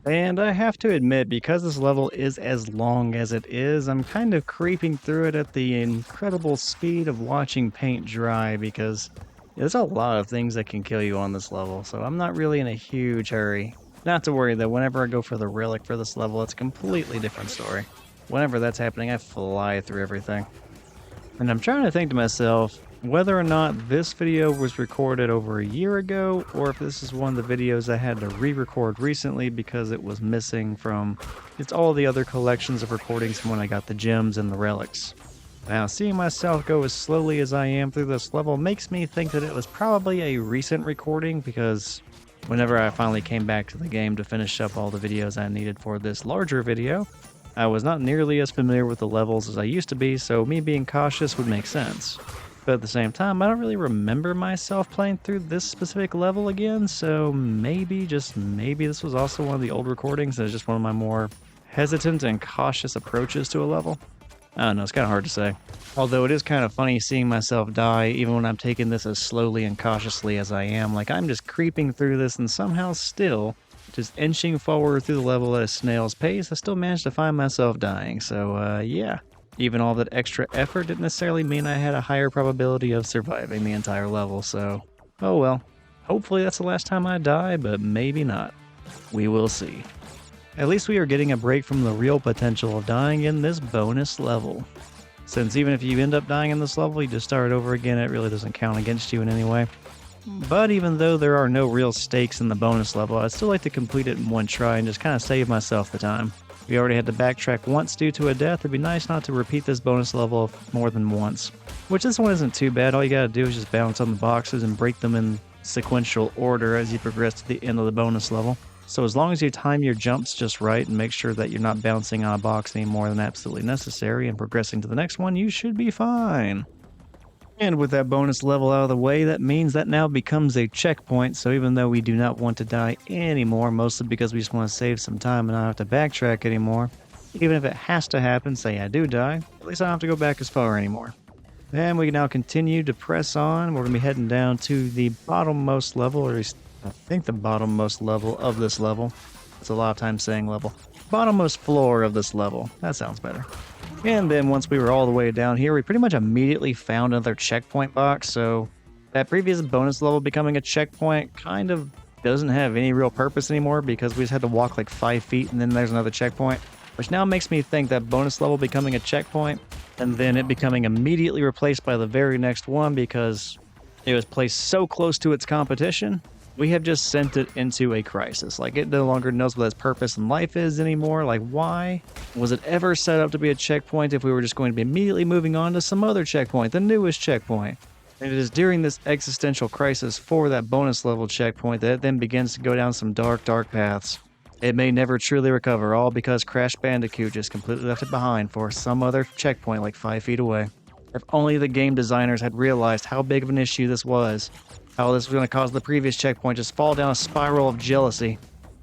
And I have to admit, because this level is as long as it is, I'm kind of creeping through it at the incredible speed of watching paint dry, because there's a lot of things that can kill you on this level, so I'm not really in a huge hurry. Not to worry though, whenever I go for the relic for this level, it's a completely different story. Whenever that's happening, I fly through everything. And I'm trying to think to myself whether or not this video was recorded over a year ago, or if this is one of the videos I had to re-record recently because it was missing from all the other collections of recordings from when I got the gems and the relics. Now, seeing myself go as slowly as I am through this level makes me think that it was probably a recent recording, because whenever I finally came back to the game to finish up all the videos I needed for this larger video, I was not nearly as familiar with the levels as I used to be, so me being cautious would make sense. But at the same time, I don't really remember myself playing through this specific level again, so maybe, just maybe, this was also one of the old recordings and it's just one of my more hesitant and cautious approaches to a level. I don't know, it's kind of hard to say. Although it is kind of funny seeing myself die, even when I'm taking this as slowly and cautiously as I am. Like, I'm just creeping through this and somehow still, just inching forward through the level at a snail's pace, I still managed to find myself dying. So, yeah. Even all that extra effort didn't necessarily mean I had a higher probability of surviving the entire level, so oh well. Hopefully that's the last time I die, but maybe not. We will see. At least we are getting a break from the real potential of dying in this bonus level. Since even if you end up dying in this level, you just start over again, it really doesn't count against you in any way. But even though there are no real stakes in the bonus level, I'd still like to complete it in one try and just kind of save myself the time. We already had to backtrack once due to a death, it'd be nice not to repeat this bonus level more than once. Which this one isn't too bad, all you gotta do is just bounce on the boxes and break them in sequential order as you progress to the end of the bonus level. So as long as you time your jumps just right and make sure that you're not bouncing on a box any more than absolutely necessary and progressing to the next one, you should be fine. And with that bonus level out of the way, that means that now becomes a checkpoint, so even though we do not want to die anymore, mostly because we just want to save some time and not have to backtrack anymore, even if it has to happen, say I do die, at least I don't have to go back as far anymore. And we can now continue to press on. We're going to be heading down to the bottommost level, or at least I think the bottommost level of this level. It's a lot of times saying level. Bottommost floor of this level. That sounds better. And then once we were all the way down here, we pretty much immediately found another checkpoint box, so that previous bonus level becoming a checkpoint kind of doesn't have any real purpose anymore because we just had to walk like 5 feet and then there's another checkpoint, which now makes me think that bonus level becoming a checkpoint and then it becoming immediately replaced by the very next one because it was placed so close to its competition. We have just sent it into a crisis. Like, it no longer knows what its purpose in life is anymore. Like, why was it ever set up to be a checkpoint if we were just going to be immediately moving on to some other checkpoint, the newest checkpoint? And it is during this existential crisis for that bonus level checkpoint that it then begins to go down some dark, dark paths. It may never truly recover, all because Crash Bandicoot just completely left it behind for some other checkpoint like 5 feet away. If only the game designers had realized how big of an issue this was, how this was going to cause the previous checkpoint just fall down a spiral of jealousy.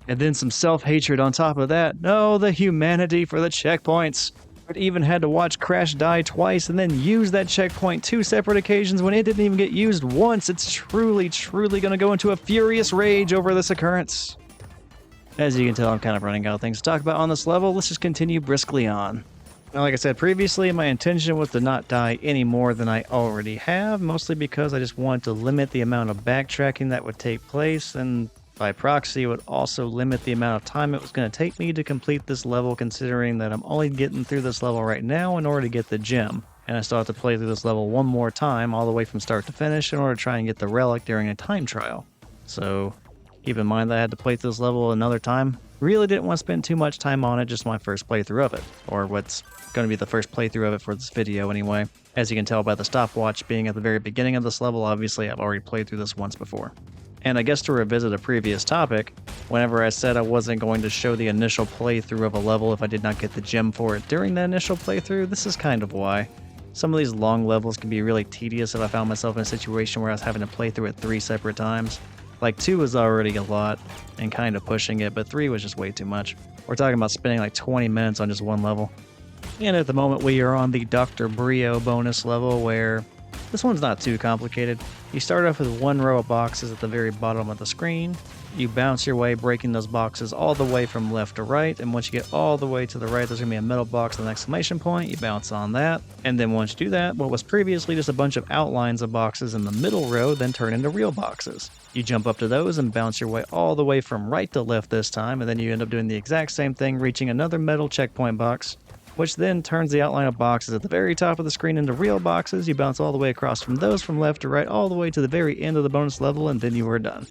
And then some self-hatred on top of that. No, the humanity for the checkpoints. It even had to watch Crash die twice and then use that checkpoint 2 separate occasions when it didn't even get used once. It's truly, truly going to go into a furious rage over this occurrence. As you can tell, I'm kind of running out of things to talk about on this level. Let's just continue briskly on. Now, like I said previously, my intention was to not die any more than I already have, mostly because I just wanted to limit the amount of backtracking that would take place, and by proxy, it would also limit the amount of time it was going to take me to complete this level, considering that I'm only getting through this level right now in order to get the gem. And I still have to play through this level one more time, all the way from start to finish, in order to try and get the relic during a time trial. So, keep in mind that I had to play through this level another time. Really didn't want to spend too much time on it, just my first playthrough of it, or what's going to be the first playthrough of it for this video anyway. As you can tell by the stopwatch being at the very beginning of this level, obviously I've already played through this once before. And I guess to revisit a previous topic, whenever I said I wasn't going to show the initial playthrough of a level if I did not get the gem for it during the initial playthrough, this is kind of why. Some of these long levels can be really tedious if I found myself in a situation where I was having to play through it 3 separate times. Like 2 was already a lot and kind of pushing it, but 3 was just way too much. We're talking about spending like 20 minutes on just one level. And at the moment we are on the Dr. Brio bonus level, where this one's not too complicated. You start off with 1 row of boxes at the very bottom of the screen. You bounce your way, breaking those boxes all the way from left to right, and once you get all the way to the right, there's going to be a middle box with an exclamation point. You bounce on that, and then once you do that, what was previously just a bunch of outlines of boxes in the middle row then turn into real boxes. You jump up to those and bounce your way all the way from right to left this time, and then you end up doing the exact same thing, reaching another metal checkpoint box, which then turns the outline of boxes at the very top of the screen into real boxes. You bounce all the way across from those from left to right, all the way to the very end of the bonus level, and then you are done.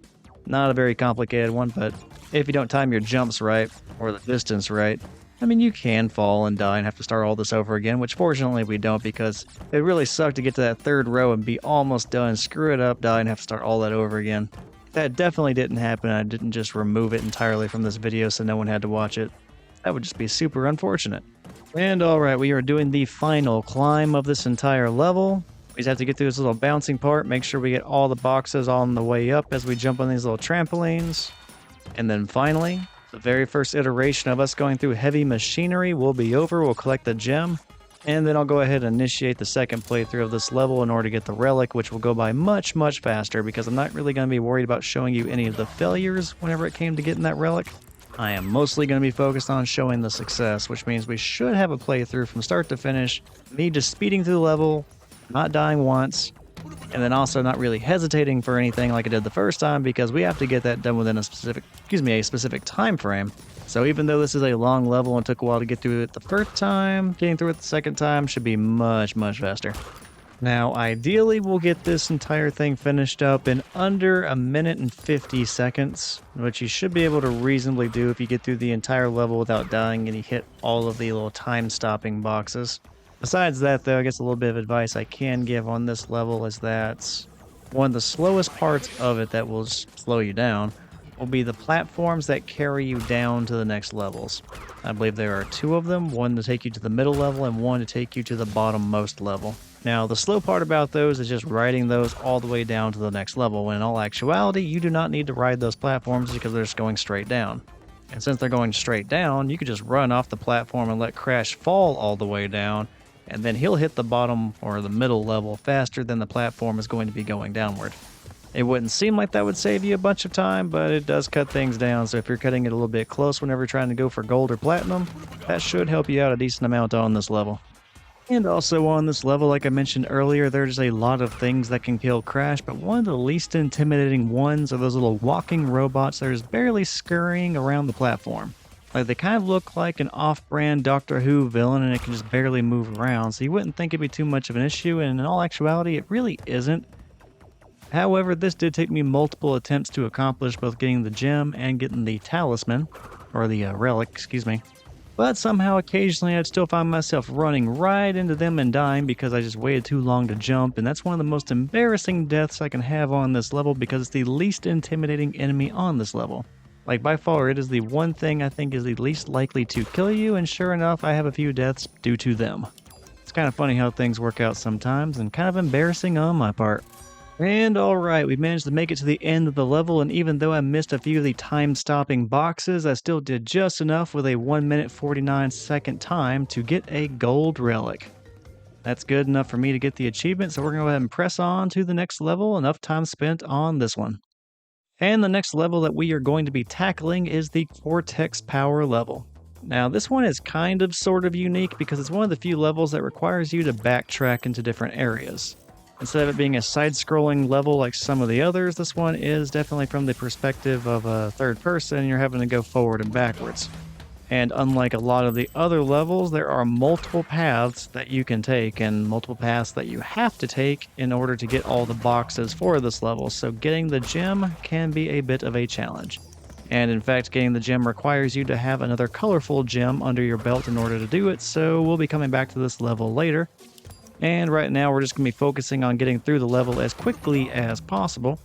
Not a very complicated one, but if you don't time your jumps right, or the distance right, I mean, you can fall and die and have to start all this over again, which fortunately we don't, because it really sucked to get to that 3rd row and be almost done, screw it up, die, and have to start all that over again. That definitely didn't happen. I didn't just remove it entirely from this video so no one had to watch it. That would just be super unfortunate. And alright, we are doing the final climb of this entire level. We just have to get through this little bouncing part, make sure we get all the boxes on the way up as we jump on these little trampolines. And then finally, the very first iteration of us going through heavy machinery will be over. We'll collect the gem, and then I'll go ahead and initiate the second playthrough of this level in order to get the relic, which will go by much, much faster because I'm not really going to be worried about showing you any of the failures whenever it came to getting that relic. I am mostly going to be focused on showing the success, which means we should have a playthrough from start to finish, me just speeding through the level, not dying once, and then also not really hesitating for anything like I did the first time, because we have to get that done within a specific time frame. So even though this is a long level and took a while to get through it the first time, getting through it the second time should be much, much faster. Now, ideally, we'll get this entire thing finished up in under 1 minute and 50 seconds, which you should be able to reasonably do if you get through the entire level without dying and you hit all of the little time-stopping boxes. Besides that, though, I guess a little bit of advice I can give on this level is that one of the slowest parts of it that will slow you down will be the platforms that carry you down to the next levels. I believe there are 2 of them, one to take you to the middle level and one to take you to the bottommost level. Now, the slow part about those is just riding those all the way down to the next level, when in all actuality, you do not need to ride those platforms because they're just going straight down. And since they're going straight down, you could just run off the platform and let Crash fall all the way down, and then he'll hit the bottom or the middle level faster than the platform is going to be going downward. It wouldn't seem like that would save you a bunch of time, but it does cut things down, so if you're cutting it a little bit close whenever you're trying to go for gold or platinum, that should help you out a decent amount on this level. And also on this level, like I mentioned earlier, there's a lot of things that can kill Crash, but one of the least intimidating ones are those little walking robots that are just barely scurrying around the platform. Like, they kind of look like an off-brand Doctor Who villain, and it can just barely move around, so you wouldn't think it'd be too much of an issue, and in all actuality, it really isn't. However, this did take me multiple attempts to accomplish both getting the gem and getting the talisman, or the relic, excuse me. But somehow, occasionally, I'd still find myself running right into them and dying because I just waited too long to jump, and that's one of the most embarrassing deaths I can have on this level because it's the least intimidating enemy on this level. Like, by far, it is the one thing I think is the least likely to kill you, and sure enough, I have a few deaths due to them. It's kind of funny how things work out sometimes, and kind of embarrassing on my part. And alright, we managed to make it to the end of the level, and even though I missed a few of the time-stopping boxes, I still did just enough with a 1 minute 49 second time to get a gold relic. That's good enough for me to get the achievement, so we're going to go ahead and press on to the next level. Enough time spent on this one. And the next level that we are going to be tackling is the Cortex power level. Now, this one is kind of sort of unique because it's one of the few levels that requires you to backtrack into different areas. Instead of it being a side-scrolling level like some of the others, this one is definitely from the perspective of a third person, and you're having to go forward and backwards. And unlike a lot of the other levels, there are multiple paths that you can take and multiple paths that you have to take in order to get all the boxes for this level, so getting the gem can be a bit of a challenge. And in fact, getting the gem requires you to have another colorful gem under your belt in order to do it, so we'll be coming back to this level later. And right now we're just going to be focusing on getting through the level as quickly as possible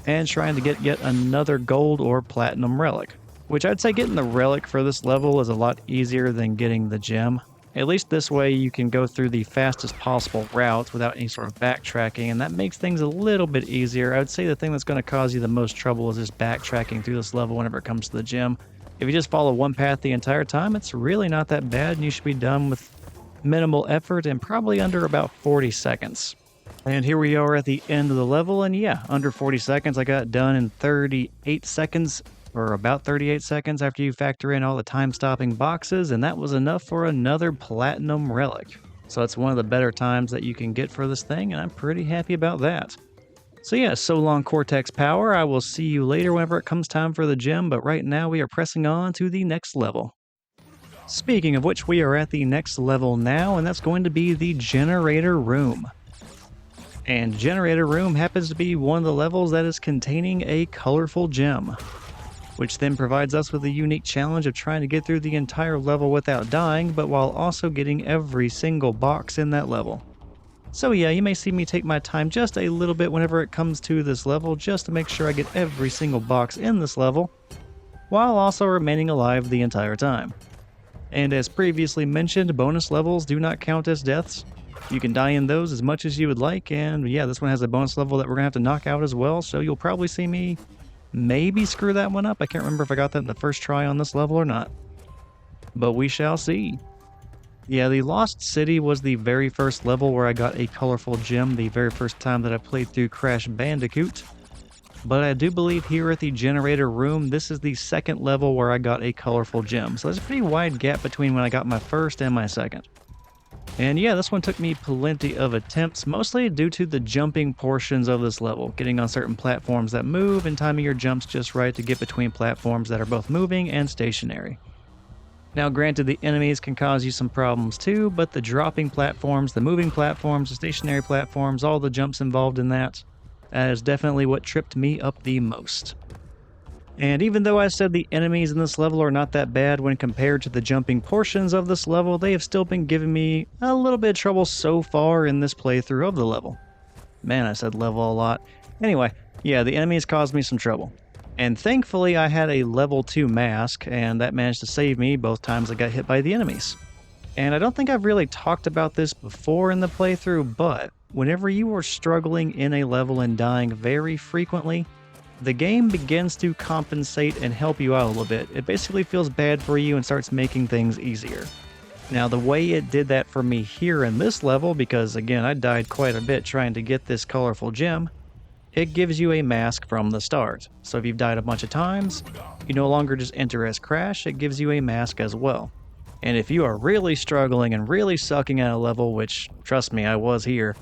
and trying to get yet another gold or platinum relic. Which I'd say getting the relic for this level is a lot easier than getting the gem. At least this way you can go through the fastest possible routes without any sort of backtracking, and that makes things a little bit easier. I would say the thing that's going to cause you the most trouble is just backtracking through this level whenever it comes to the gem. If you just follow one path the entire time, it's really not that bad and you should be done with minimal effort and probably under about 40 seconds. And here we are at the end of the level, and yeah, under 40 seconds I got done in 38 seconds, or about 38 seconds after you factor in all the time-stopping boxes, and that was enough for another platinum relic. So that's one of the better times that you can get for this thing, and I'm pretty happy about that. So yeah, so long Cortex Power, I will see you later whenever it comes time for the gem, but right now we are pressing on to the next level. Speaking of which, we are at the next level now, and that's going to be the Generator Room. And Generator Room happens to be one of the levels that is containing a colorful gem, which then provides us with a unique challenge of trying to get through the entire level without dying, but while also getting every single box in that level. So yeah, you may see me take my time just a little bit whenever it comes to this level, just to make sure I get every single box in this level, while also remaining alive the entire time. And as previously mentioned, bonus levels do not count as deaths. You can die in those as much as you would like, and yeah, this one has a bonus level that we're going to have to knock out as well, so you'll probably see me maybe screw that one up. I can't remember if I got that in the first try on this level or not. But we shall see. Yeah, the Lost City was the very first level where I got a colorful gem the very first time that I played through Crash Bandicoot. But I do believe here at the Generator Room, this is the second level where I got a colorful gem. So there's a pretty wide gap between when I got my first and my second. And yeah, this one took me plenty of attempts, mostly due to the jumping portions of this level, getting on certain platforms that move and timing your jumps just right to get between platforms that are both moving and stationary. Now granted, the enemies can cause you some problems too, but the dropping platforms, the moving platforms, the stationary platforms, all the jumps involved in that is definitely what tripped me up the most. And even though I said the enemies in this level are not that bad when compared to the jumping portions of this level, they have still been giving me a little bit of trouble so far in this playthrough of the level. Man, I said level a lot. Anyway, yeah, the enemies caused me some trouble. And thankfully I had a level 2 mask, and that managed to save me both times I got hit by the enemies. And I don't think I've really talked about this before in the playthrough, but whenever you are struggling in a level and dying very frequently, the game begins to compensate and help you out a little bit. It basically feels bad for you and starts making things easier. Now, the way it did that for me here in this level, because again, I died quite a bit trying to get this colorful gem, it gives you a mask from the start. So if you've died a bunch of times, you no longer just enter as Crash, it gives you a mask as well. And if you are really struggling and really sucking at a level, which, trust me, I was here,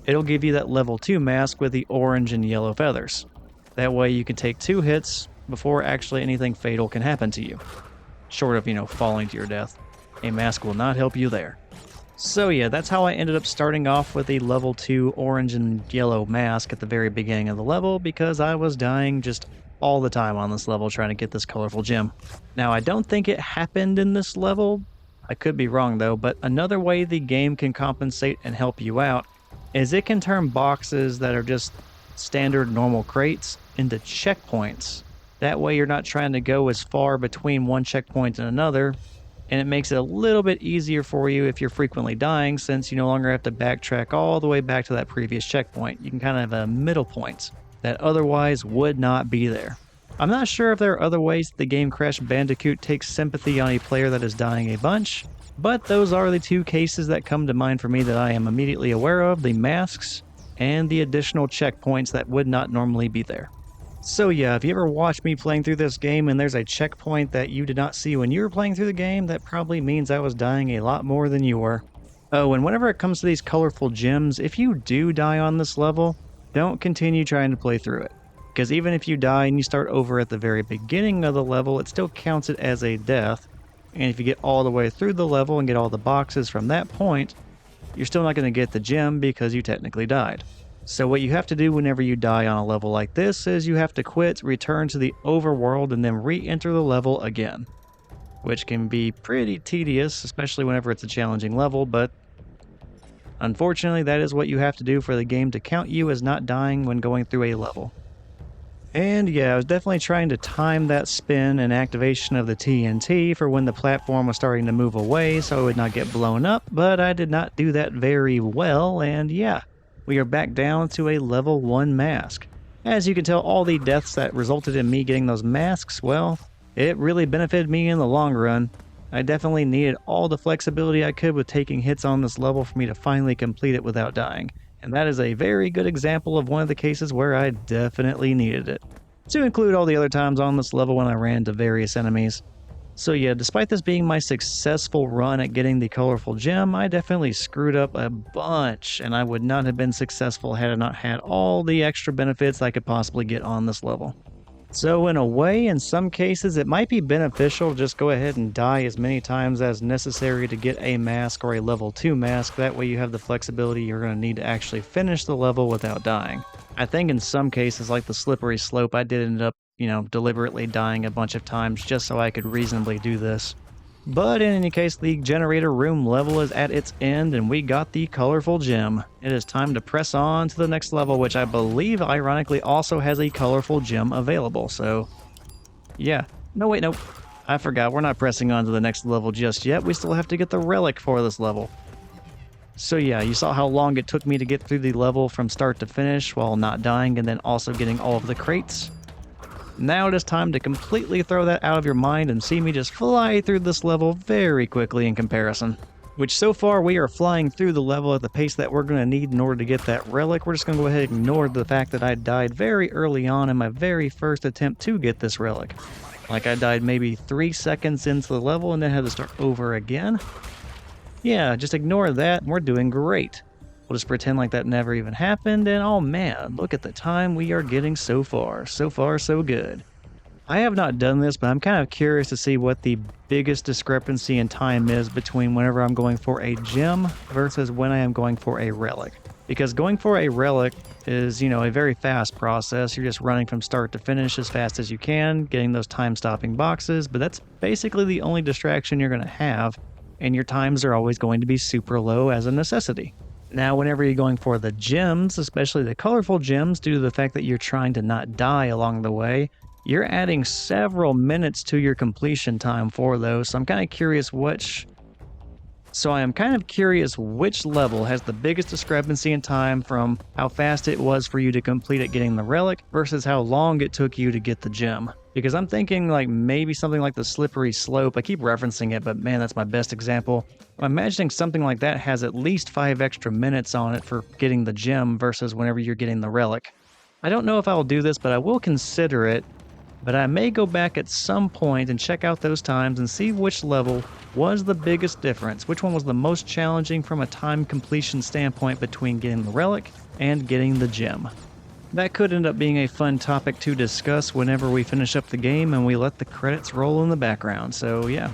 it'll give you that level 2 mask with the orange and yellow feathers. That way you can take 2 hits before actually anything fatal can happen to you. Short of, falling to your death. A mask will not help you there. So yeah, that's how I ended up starting off with a level 2 orange and yellow mask at the very beginning of the level, because I was dying just all the time on this level trying to get this colorful gem. Now, I don't think it happened in this level. I could be wrong though, but another way the game can compensate and help you out is it can turn boxes that are just standard normal crates into checkpoints. That way you're not trying to go as far between one checkpoint and another, and it makes it a little bit easier for you if you're frequently dying, since you no longer have to backtrack all the way back to that previous checkpoint. You can kind of have a middle point that otherwise would not be there. I'm not sure if there are other ways the game Crash Bandicoot takes sympathy on a player that is dying a bunch, but those are the 2 cases that come to mind for me that I am immediately aware of: the masks and the additional checkpoints that would not normally be there. So yeah, if you ever watch me playing through this game and there's a checkpoint that you did not see when you were playing through the game, that probably means I was dying a lot more than you were. Oh, and whenever it comes to these colorful gems, if you do die on this level, don't continue trying to play through it. Because even if you die and you start over at the very beginning of the level, it still counts it as a death. And if you get all the way through the level and get all the boxes from that point, you're still not going to get the gem because you technically died. So what you have to do whenever you die on a level like this is you have to quit, return to the overworld, and then re-enter the level again. Which can be pretty tedious, especially whenever it's a challenging level, but unfortunately that is what you have to do for the game to count you as not dying when going through a level. And yeah, I was definitely trying to time that spin and activation of the TNT for when the platform was starting to move away so it would not get blown up, but I did not do that very well, and yeah, we are back down to a level 1 mask. As you can tell, all the deaths that resulted in me getting those masks, well, it really benefited me in the long run. I definitely needed all the flexibility I could with taking hits on this level for me to finally complete it without dying. And that is a very good example of one of the cases where I definitely needed it. To include all the other times on this level when I ran into various enemies. So yeah, despite this being my successful run at getting the colorful gem, I definitely screwed up a bunch, and I would not have been successful had I not had all the extra benefits I could possibly get on this level. So in a way, in some cases, it might be beneficial to just go ahead and die as many times as necessary to get a mask or a level 2 mask. That way you have the flexibility you're going to need to actually finish the level without dying. I think in some cases, like the slippery slope, I did end up, deliberately dying a bunch of times just so I could reasonably do this. But in any case, the generator room level is at its end and we got the colorful gem. It is time to press on to the next level, which I believe ironically also has a colorful gem available, so yeah. No wait, nope. I forgot, we're not pressing on to the next level just yet. We still have to get the relic for this level. So yeah, you saw how long it took me to get through the level from start to finish while not dying and then also getting all of the crates. Now it is time to completely throw that out of your mind and see me just fly through this level very quickly in comparison. Which so far we are flying through the level at the pace that we're going to need in order to get that relic. We're just going to go ahead and ignore the fact that I died very early on in my very first attempt to get this relic. Like I died maybe 3 seconds into the level and then had to start over again. Yeah, just ignore that and we're doing great. We'll just pretend like that never even happened, and oh man, look at the time we are getting so far. So far, so good. I have not done this, but I'm kind of curious to see what the biggest discrepancy in time is between whenever I'm going for a gem versus when I am going for a relic. Because going for a relic is, a very fast process. You're just running from start to finish as fast as you can, getting those time-stopping boxes, but that's basically the only distraction you're going to have, and your times are always going to be super low as a necessity. Now, whenever you're going for the gems, especially the colorful gems, due to the fact that you're trying to not die along the way, you're adding several minutes to your completion time for those. So I'm kind of curious which level has the biggest discrepancy in time from how fast it was for you to complete it getting the relic versus how long it took you to get the gem. Because I'm thinking like maybe something like the slippery slope. I keep referencing it, but man, that's my best example. I'm imagining something like that has at least 5 extra minutes on it for getting the gem versus whenever you're getting the relic. I don't know if I'll do this, but I will consider it. but I may go back at some point and check out those times and see which level was the biggest difference, which one was the most challenging from a time completion standpoint between getting the relic and getting the gem. That could end up being a fun topic to discuss whenever we finish up the game and we let the credits roll in the background, so yeah.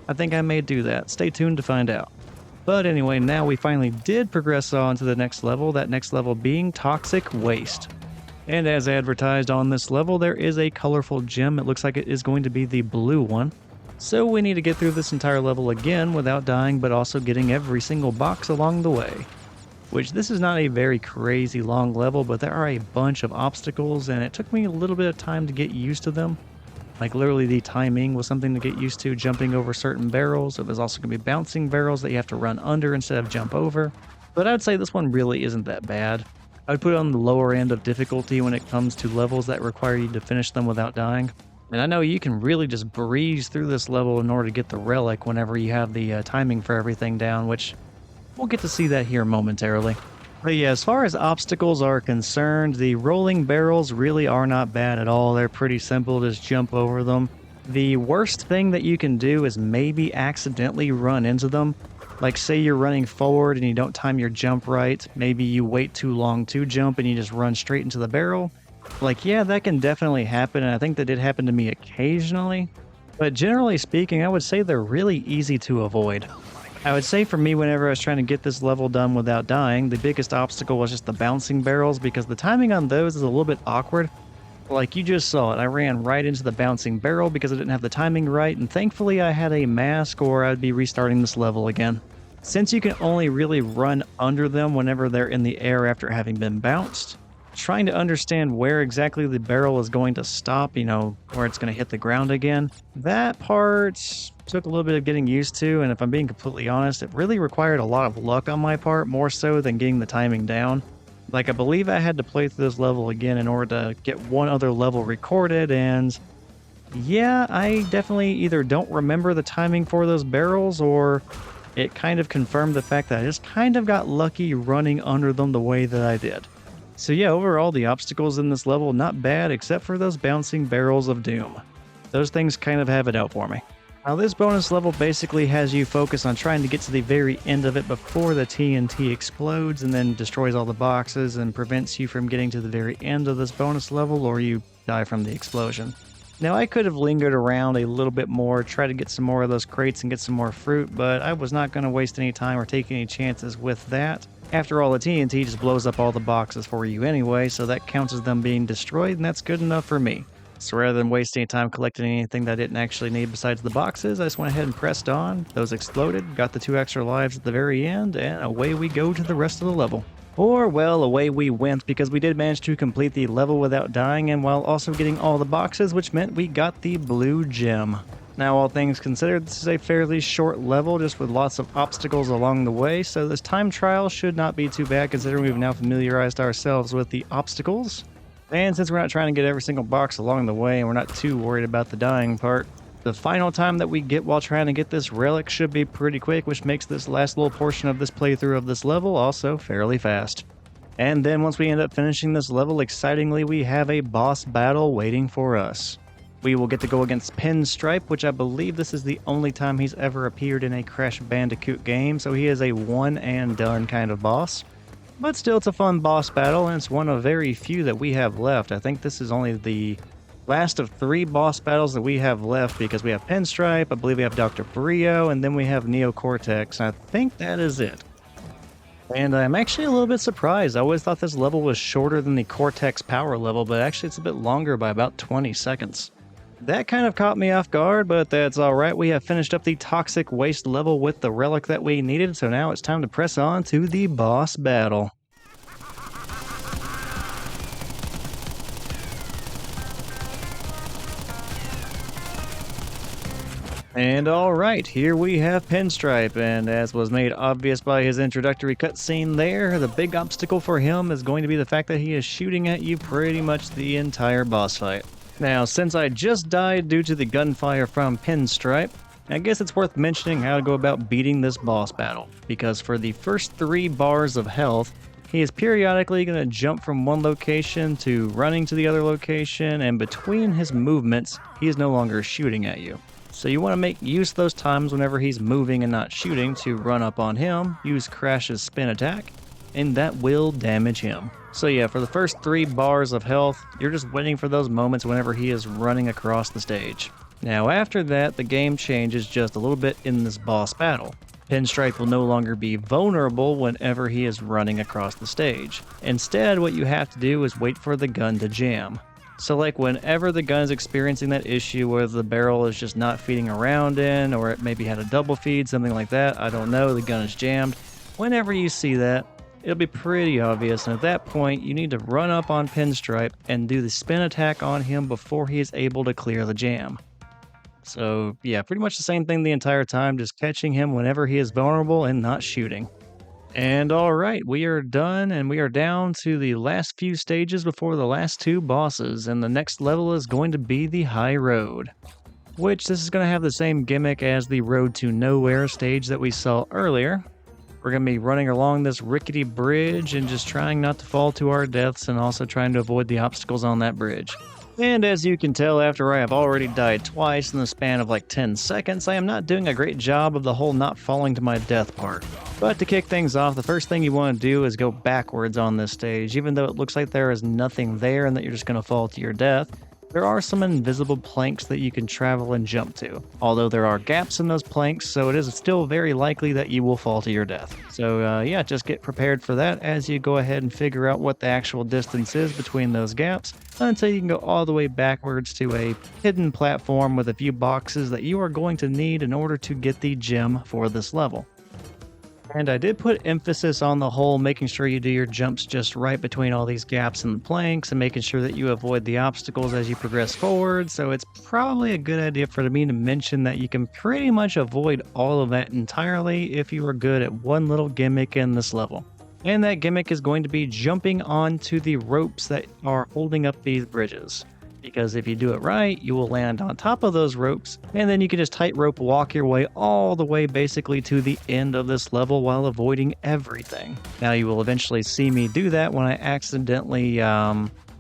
I think I may do that. Stay tuned to find out. But anyway, now we finally did progress on to the next level, that next level being Toxic Waste. And as advertised on this level, there is a colorful gem. It looks like it is going to be the blue one. So we need to get through this entire level again without dying, but also getting every single box along the way. Which this is not a very crazy long level, but there are a bunch of obstacles and it took me a little bit of time to get used to them. Like literally the timing was something to get used to, jumping over certain barrels. It was also going to be bouncing barrels that you have to run under instead of jump over. But I'd say this one really isn't that bad. I'd put it on the lower end of difficulty when it comes to levels that require you to finish them without dying. And I know you can really just breeze through this level in order to get the relic whenever you have the timing for everything down, which we'll get to see that here momentarily. But yeah, as far as obstacles are concerned, the rolling barrels really are not bad at all. They're pretty simple, just jump over them. The worst thing that you can do is maybe accidentally run into them. Like say you're running forward and you don't time your jump right, maybe you wait too long to jump and you just run straight into the barrel. Like yeah, that can definitely happen, and I think that did happen to me occasionally. But generally speaking, I would say they're really easy to avoid. I would say for me, whenever I was trying to get this level done without dying, the biggest obstacle was just the bouncing barrels, because the timing on those is a little bit awkward. Like you just saw it, I ran right into the bouncing barrel because I didn't have the timing right, and thankfully I had a mask or I'd be restarting this level again. Since you can only really run under them whenever they're in the air after having been bounced, trying to understand where exactly the barrel is going to stop, you know, where it's going to hit the ground again, that part took a little bit of getting used to, and if I'm being completely honest, it really required a lot of luck on my part, more so than getting the timing down. Like, I believe I had to play through this level again in order to get one other level recorded, and yeah, I definitely either don't remember the timing for those barrels, or it kind of confirmed the fact that I just kind of got lucky running under them the way that I did. So yeah, overall the obstacles in this level not bad, except for those bouncing barrels of doom. Those things kind of have it out for me. Now this bonus level basically has you focus on trying to get to the very end of it before the TNT explodes and then destroys all the boxes and prevents you from getting to the very end of this bonus level, or you die from the explosion. Now I could have lingered around a little bit more, try to get some more of those crates and get some more fruit, but I was not going to waste any time or take any chances with that. After all, the TNT just blows up all the boxes for you anyway, so that counts as them being destroyed, and that's good enough for me. So rather than waste any time collecting anything that I didn't actually need besides the boxes, I just went ahead and pressed on. Those exploded, got the 2 extra lives at the very end, and away we go to the rest of the level. Or, well, away we went, because we did manage to complete the level without dying, and while also getting all the boxes, which meant we got the blue gem. Now, all things considered, this is a fairly short level, just with lots of obstacles along the way, so this time trial should not be too bad, considering we've now familiarized ourselves with the obstacles. And since we're not trying to get every single box along the way, and we're not too worried about the dying part, the final time that we get while trying to get this relic should be pretty quick, which makes this last little portion of this playthrough of this level also fairly fast. And then once we end up finishing this level, excitingly, we have a boss battle waiting for us. We will get to go against Pinstripe, which I believe this is the only time he's ever appeared in a Crash Bandicoot game, so he is a one and done kind of boss. But still, it's a fun boss battle, and it's one of very few that we have left. I think this is only the last of 3 boss battles that we have left, because we have Pinstripe, I believe we have Dr. Brio, and then we have Cortex, and I think that is it. And I'm actually a little bit surprised. I always thought this level was shorter than the Cortex power level, but actually it's a bit longer by about 20 seconds. That kind of caught me off guard, but that's alright. We have finished up the Toxic Waste level with the relic that we needed, so now it's time to press on to the boss battle. And alright, here we have Pinstripe, and as was made obvious by his introductory cutscene there, the big obstacle for him is going to be the fact that he is shooting at you pretty much the entire boss fight. Now, since I just died due to the gunfire from Pinstripe, I guess it's worth mentioning how to go about beating this boss battle, because for the first 3 bars of health, He is periodically going to jump from one location to running to the other location, and between his movements, he is no longer shooting at you. So you want to make use of those times whenever he's moving and not shooting to run up on him, use Crash's spin attack, and that will damage him. So yeah, for the first 3 bars of health, you're just waiting for those moments whenever he is running across the stage. Now after that, the game changes just a little bit in this boss battle. Pinstripe will no longer be vulnerable whenever he is running across the stage. Instead, what you have to do is wait for the gun to jam. So like whenever the gun is experiencing that issue where the barrel is just not feeding around in, or it maybe had a double feed, something like that, I don't know, the gun is jammed. Whenever you see that, it'll be pretty obvious, and at that point, you need to run up on Pinstripe and do the spin attack on him before he is able to clear the jam. So yeah, pretty much the same thing the entire time, just catching him whenever he is vulnerable and not shooting. And alright, we are done, and we are down to the last few stages before the last 2 bosses, and the next level is going to be the High Road. Which, this is going to have the same gimmick as the Road to Nowhere stage that we saw earlier. We're going to be running along this rickety bridge and just trying not to fall to our deaths, and also trying to avoid the obstacles on that bridge. And as you can tell, after I have already died twice in the span of like 10 seconds, I am not doing a great job of the whole not falling to my death part. But to kick things off, the first thing you want to do is go backwards on this stage. Even though it looks like there is nothing there and that you're just going to fall to your death, there are some invisible planks that you can travel and jump to. Although there are gaps in those planks, so it is still very likely that you will fall to your death. So yeah, just get prepared for that as you go ahead and figure out what the actual distance is between those gaps, until you can go all the way backwards to a hidden platform with a few boxes that you are going to need in order to get the gem for this level. And I did put emphasis on the whole making sure you do your jumps just right between all these gaps in the planks and making sure that you avoid the obstacles as you progress forward, so it's probably a good idea for me to mention that you can pretty much avoid all of that entirely if you are good at one little gimmick in this level. And that gimmick is going to be jumping onto the ropes that are holding up these bridges. Because if you do it right, you will land on top of those ropes, and then you can just tightrope walk your way all the way basically to the end of this level while avoiding everything. Now you will eventually see me do that when I accidentally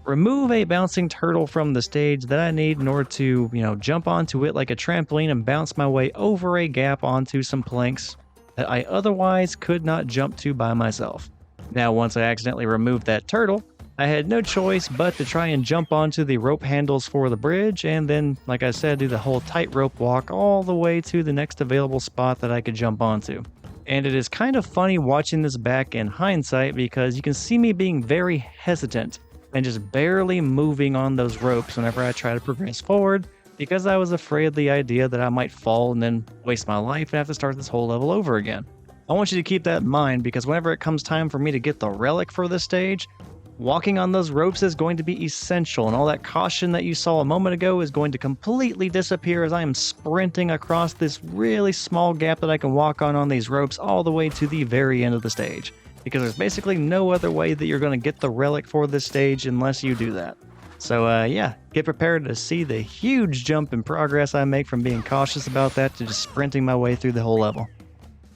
remove a bouncing turtle from the stage that I need in order to, jump onto it like a trampoline and bounce my way over a gap onto some planks that I otherwise could not jump to by myself. Now once I accidentally removed that turtle, I had no choice but to try and jump onto the rope handles for the bridge, and then, like I said, do the whole tightrope walk all the way to the next available spot that I could jump onto. And it is kind of funny watching this back in hindsight, because you can see me being very hesitant and just barely moving on those ropes whenever I try to progress forward, because I was afraid of the idea that I might fall and then waste my life and have to start this whole level over again. I want you to keep that in mind, because whenever it comes time for me to get the relic for this stage, walking on those ropes is going to be essential, and all that caution that you saw a moment ago is going to completely disappear as I am sprinting across this really small gap that I can walk on these ropes all the way to the very end of the stage. Because there's basically no other way that you're going to get the relic for this stage unless you do that. So yeah, get prepared to see the huge jump in progress I make from being cautious about that to just sprinting my way through the whole level.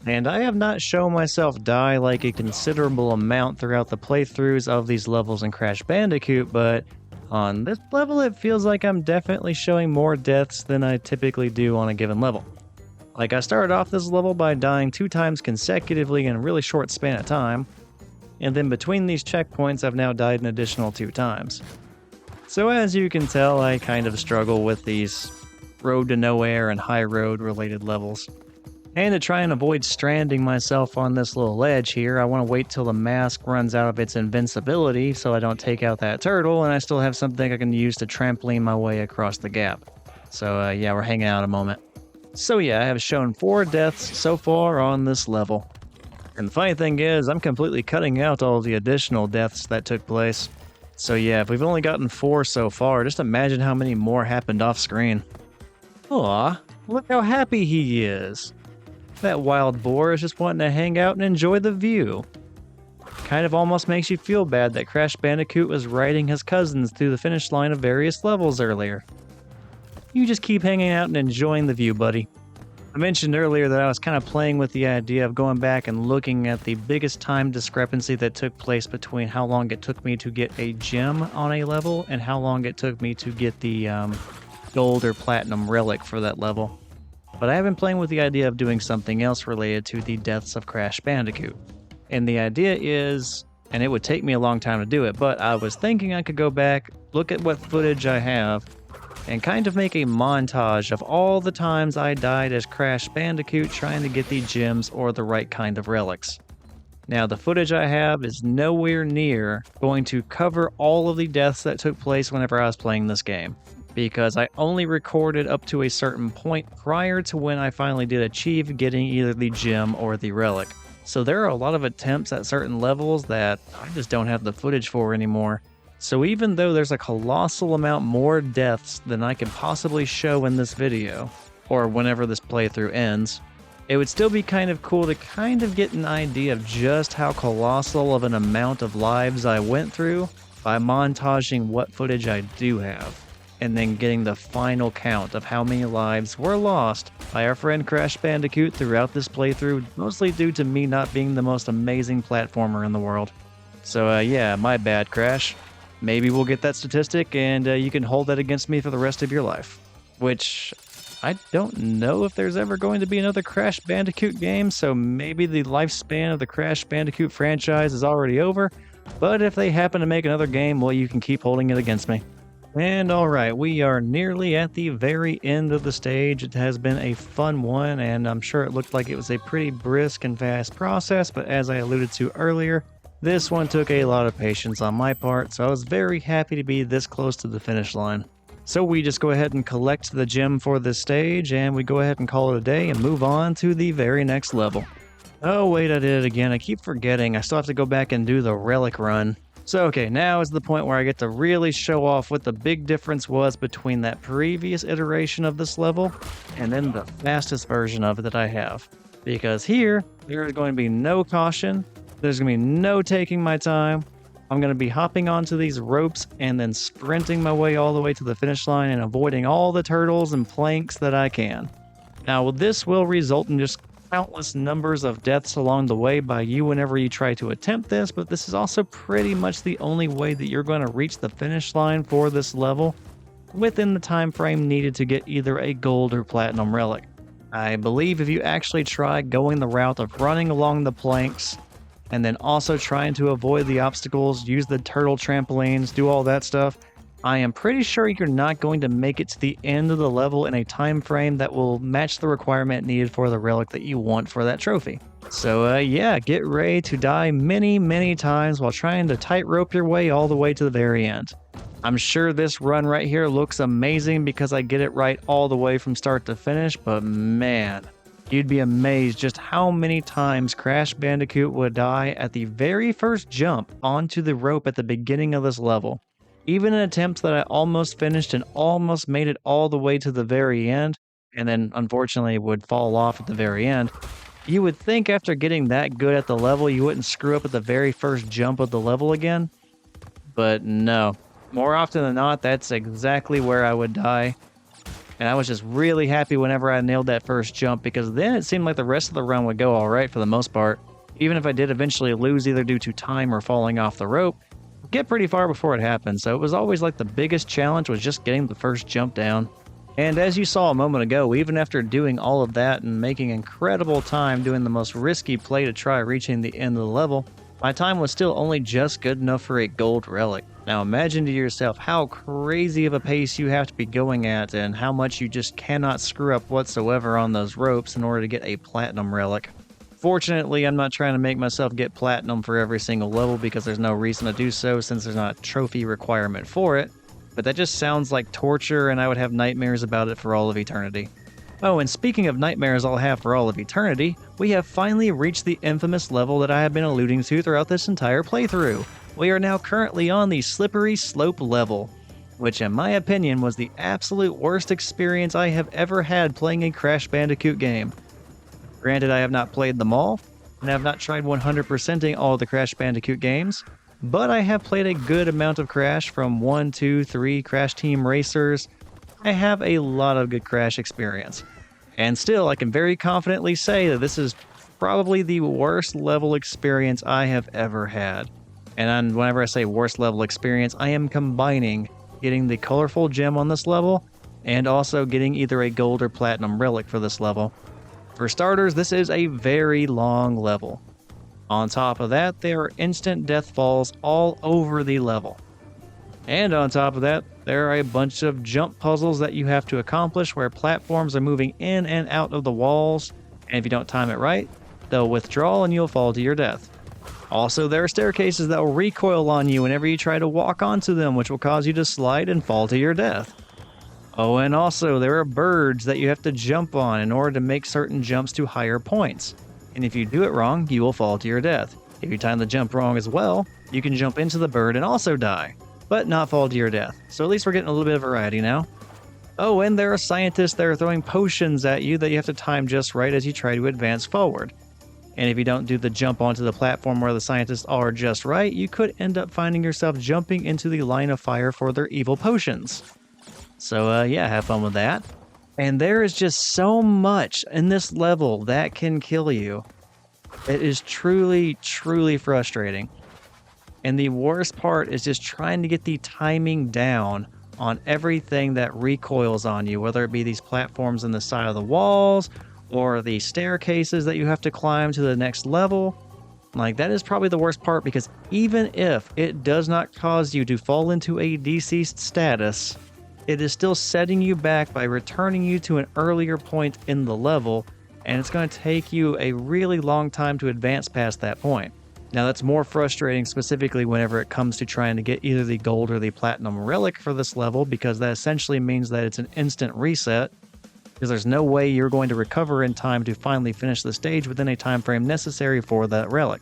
And I have not shown myself die like a considerable amount throughout the playthroughs of these levels in Crash Bandicoot, but on this level it feels like I'm definitely showing more deaths than I typically do on a given level. Like, I started off this level by dying 2 times consecutively in a really short span of time, and then between these checkpoints I've now died an additional 2 times. So as you can tell, I kind of struggle with these Road to Nowhere and High Road related levels. And to try and avoid stranding myself on this little ledge here, I want to wait till the mask runs out of its invincibility so I don't take out that turtle, and I still have something I can use to trampoline my way across the gap. So yeah, we're hanging out a moment. So yeah, I have shown 4 deaths so far on this level. And the funny thing is, I'm completely cutting out all the additional deaths that took place. So yeah, if we've only gotten 4 so far, just imagine how many more happened off screen. Aw, look how happy he is. That wild boar is just wanting to hang out and enjoy the view. Kind of almost makes you feel bad that Crash Bandicoot was riding his cousins through the finish line of various levels earlier. You just keep hanging out and enjoying the view, buddy. I mentioned earlier that I was kind of playing with the idea of going back and looking at the biggest time discrepancy that took place between how long it took me to get a gem on a level and how long it took me to get the gold or platinum relic for that level. But I have been playing with the idea of doing something else related to the deaths of Crash Bandicoot. And the idea is, and it would take me a long time to do it, but I was thinking I could go back, look at what footage I have, and kind of make a montage of all the times I died as Crash Bandicoot trying to get the gems or the right kind of relics. Now, the footage I have is nowhere near going to cover all of the deaths that took place whenever I was playing this game, because I only recorded up to a certain point prior to when I finally did achieve getting either the gem or the relic. So there are a lot of attempts at certain levels that I just don't have the footage for anymore. So even though there's a colossal amount more deaths than I could possibly show in this video, or whenever this playthrough ends, it would still be kind of cool to kind of get an idea of just how colossal of an amount of lives I went through by montaging what footage I do have, and then getting the final count of how many lives were lost by our friend Crash Bandicoot throughout this playthrough, mostly due to me not being the most amazing platformer in the world. So yeah, my bad, Crash. Maybe we'll get that statistic and you can hold that against me for the rest of your life. Which, I don't know if there's ever going to be another Crash Bandicoot game, so maybe the lifespan of the Crash Bandicoot franchise is already over. But if they happen to make another game, well, you can keep holding it against me. And alright, we are nearly at the very end of the stage. It has been a fun one, and I'm sure it looked like it was a pretty brisk and fast process, but as I alluded to earlier, this one took a lot of patience on my part, so I was very happy to be this close to the finish line. So we just go ahead and collect the gem for this stage, and we go ahead and call it a day and move on to the very next level. Oh wait, I did it again. I keep forgetting. I still have to go back and do the relic run. So okay, now is the point where I get to really show off what the big difference was between that previous iteration of this level and then the fastest version of it that I have. Because here, there is going to be no caution. There's going to be no taking my time. I'm going to be hopping onto these ropes and then sprinting my way all the way to the finish line and avoiding all the turtles and planks that I can. Now, this will result in just countless numbers of deaths along the way by you whenever you try to attempt this, but this is also pretty much the only way that you're going to reach the finish line for this level within the time frame needed to get either a gold or platinum relic. I believe if you actually try going the route of running along the planks, and then also trying to avoid the obstacles, use the turtle trampolines, do all that stuff, I am pretty sure you're not going to make it to the end of the level in a time frame that will match the requirement needed for the relic that you want for that trophy. So yeah, get ready to die many times while trying to tightrope your way all the way to the very end. I'm sure this run right here looks amazing because I get it right all the way from start to finish, but man, you'd be amazed just how many times Crash Bandicoot would die at the very first jump onto the rope at the beginning of this level. Even in attempts that I almost finished and almost made it all the way to the very end, and then unfortunately would fall off at the very end, you would think after getting that good at the level you wouldn't screw up at the very first jump of the level again. But no. More often than not, that's exactly where I would die. And I was just really happy whenever I nailed that first jump, because then it seemed like the rest of the run would go alright for the most part. Even if I did eventually lose either due to time or falling off the rope, I'd get pretty far before it happened, so it was always like the biggest challenge was just getting the first jump down. And as you saw a moment ago, even after doing all of that and making incredible time doing the most risky play to try reaching the end of the level, my time was still only just good enough for a gold relic. Now imagine to yourself how crazy of a pace you have to be going at and how much you just cannot screw up whatsoever on those ropes in order to get a platinum relic. Fortunately, I'm not trying to make myself get platinum for every single level because there's no reason to do so since there's not a trophy requirement for it, but that just sounds like torture and I would have nightmares about it for all of eternity. Oh, and speaking of nightmares I'll have for all of eternity, we have finally reached the infamous level that I have been alluding to throughout this entire playthrough. We are now currently on the Slippery Slope level, which in my opinion was the absolute worst experience I have ever had playing a Crash Bandicoot game. Granted, I have not played them all, and I have not tried 100%ing all the Crash Bandicoot games, but I have played a good amount of Crash from 1, 2, 3 Crash Team Racers. I have a lot of good Crash experience. And still, I can very confidently say that this is probably the worst level experience I have ever had. And whenever I say worst level experience, I am combining getting the colorful gem on this level and also getting either a gold or platinum relic for this level. For starters, this is a very long level. On top of that, there are instant death falls all over the level. And on top of that, there are a bunch of jump puzzles that you have to accomplish where platforms are moving in and out of the walls, and if you don't time it right, they'll withdraw and you'll fall to your death. Also, there are staircases that will recoil on you whenever you try to walk onto them, which will cause you to slide and fall to your death. Oh, and also, there are birds that you have to jump on in order to make certain jumps to higher points. And if you do it wrong, you will fall to your death. If you time the jump wrong as well, you can jump into the bird and also die, but not fall to your death. So at least we're getting a little bit of variety now. Oh, and there are scientists that are throwing potions at you that you have to time just right as you try to advance forward. And if you don't do the jump onto the platform where the scientists are just right, you could end up finding yourself jumping into the line of fire for their evil potions. So yeah, have fun with that. And there is just so much in this level that can kill you. It is truly, truly frustrating. And the worst part is just trying to get the timing down on everything that recoils on you, whether it be these platforms in the side of the walls or the staircases that you have to climb to the next level. Like, that is probably the worst part, because even if it does not cause you to fall into a deceased status, it is still setting you back by returning you to an earlier point in the level, and it's going to take you a really long time to advance past that point. Now, that's more frustrating specifically whenever it comes to trying to get either the gold or the platinum relic for this level, because that essentially means that it's an instant reset, because there's no way you're going to recover in time to finally finish the stage within a time frame necessary for that relic.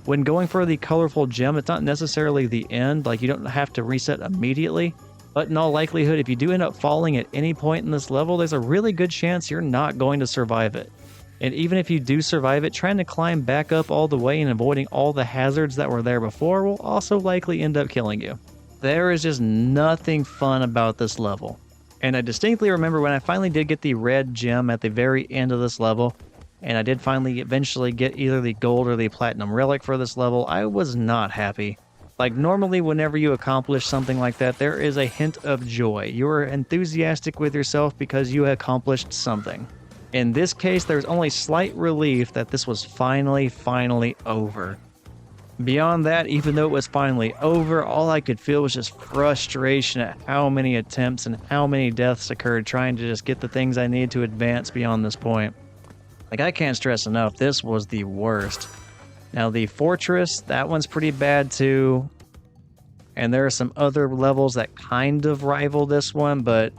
When going for the colorful gem, it's not necessarily the end, like you don't have to reset immediately, but in all likelihood, if you do end up falling at any point in this level, there's a really good chance you're not going to survive it. And even if you do survive it, trying to climb back up all the way and avoiding all the hazards that were there before will also likely end up killing you. There is just nothing fun about this level. And I distinctly remember when I finally did get the red gem at the very end of this level, and I did finally eventually get either the gold or the platinum relic for this level, I was not happy. Like, normally whenever you accomplish something like that, there is a hint of joy. You are enthusiastic with yourself because you accomplished something. In this case, there's only slight relief that this was finally over. Beyond that, even though it was finally over, all I could feel was just frustration at how many attempts and how many deaths occurred trying to just get the things I need to advance beyond this point. Like, I can't stress enough, this was the worst. Now, the fortress, that one's pretty bad too. And there are some other levels that kind of rival this one, but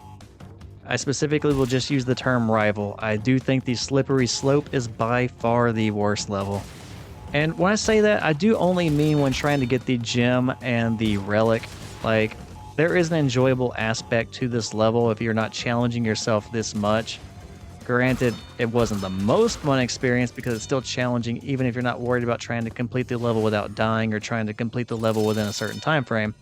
I specifically will just use the term rival. I do think the slippery slope is by far the worst level. And when I say that, I do only mean when trying to get the gem and the relic. Like, there is an enjoyable aspect to this level if you're not challenging yourself this much. Granted, it wasn't the most fun experience because it's still challenging even if you're not worried about trying to complete the level without dying or trying to complete the level within a certain time frame.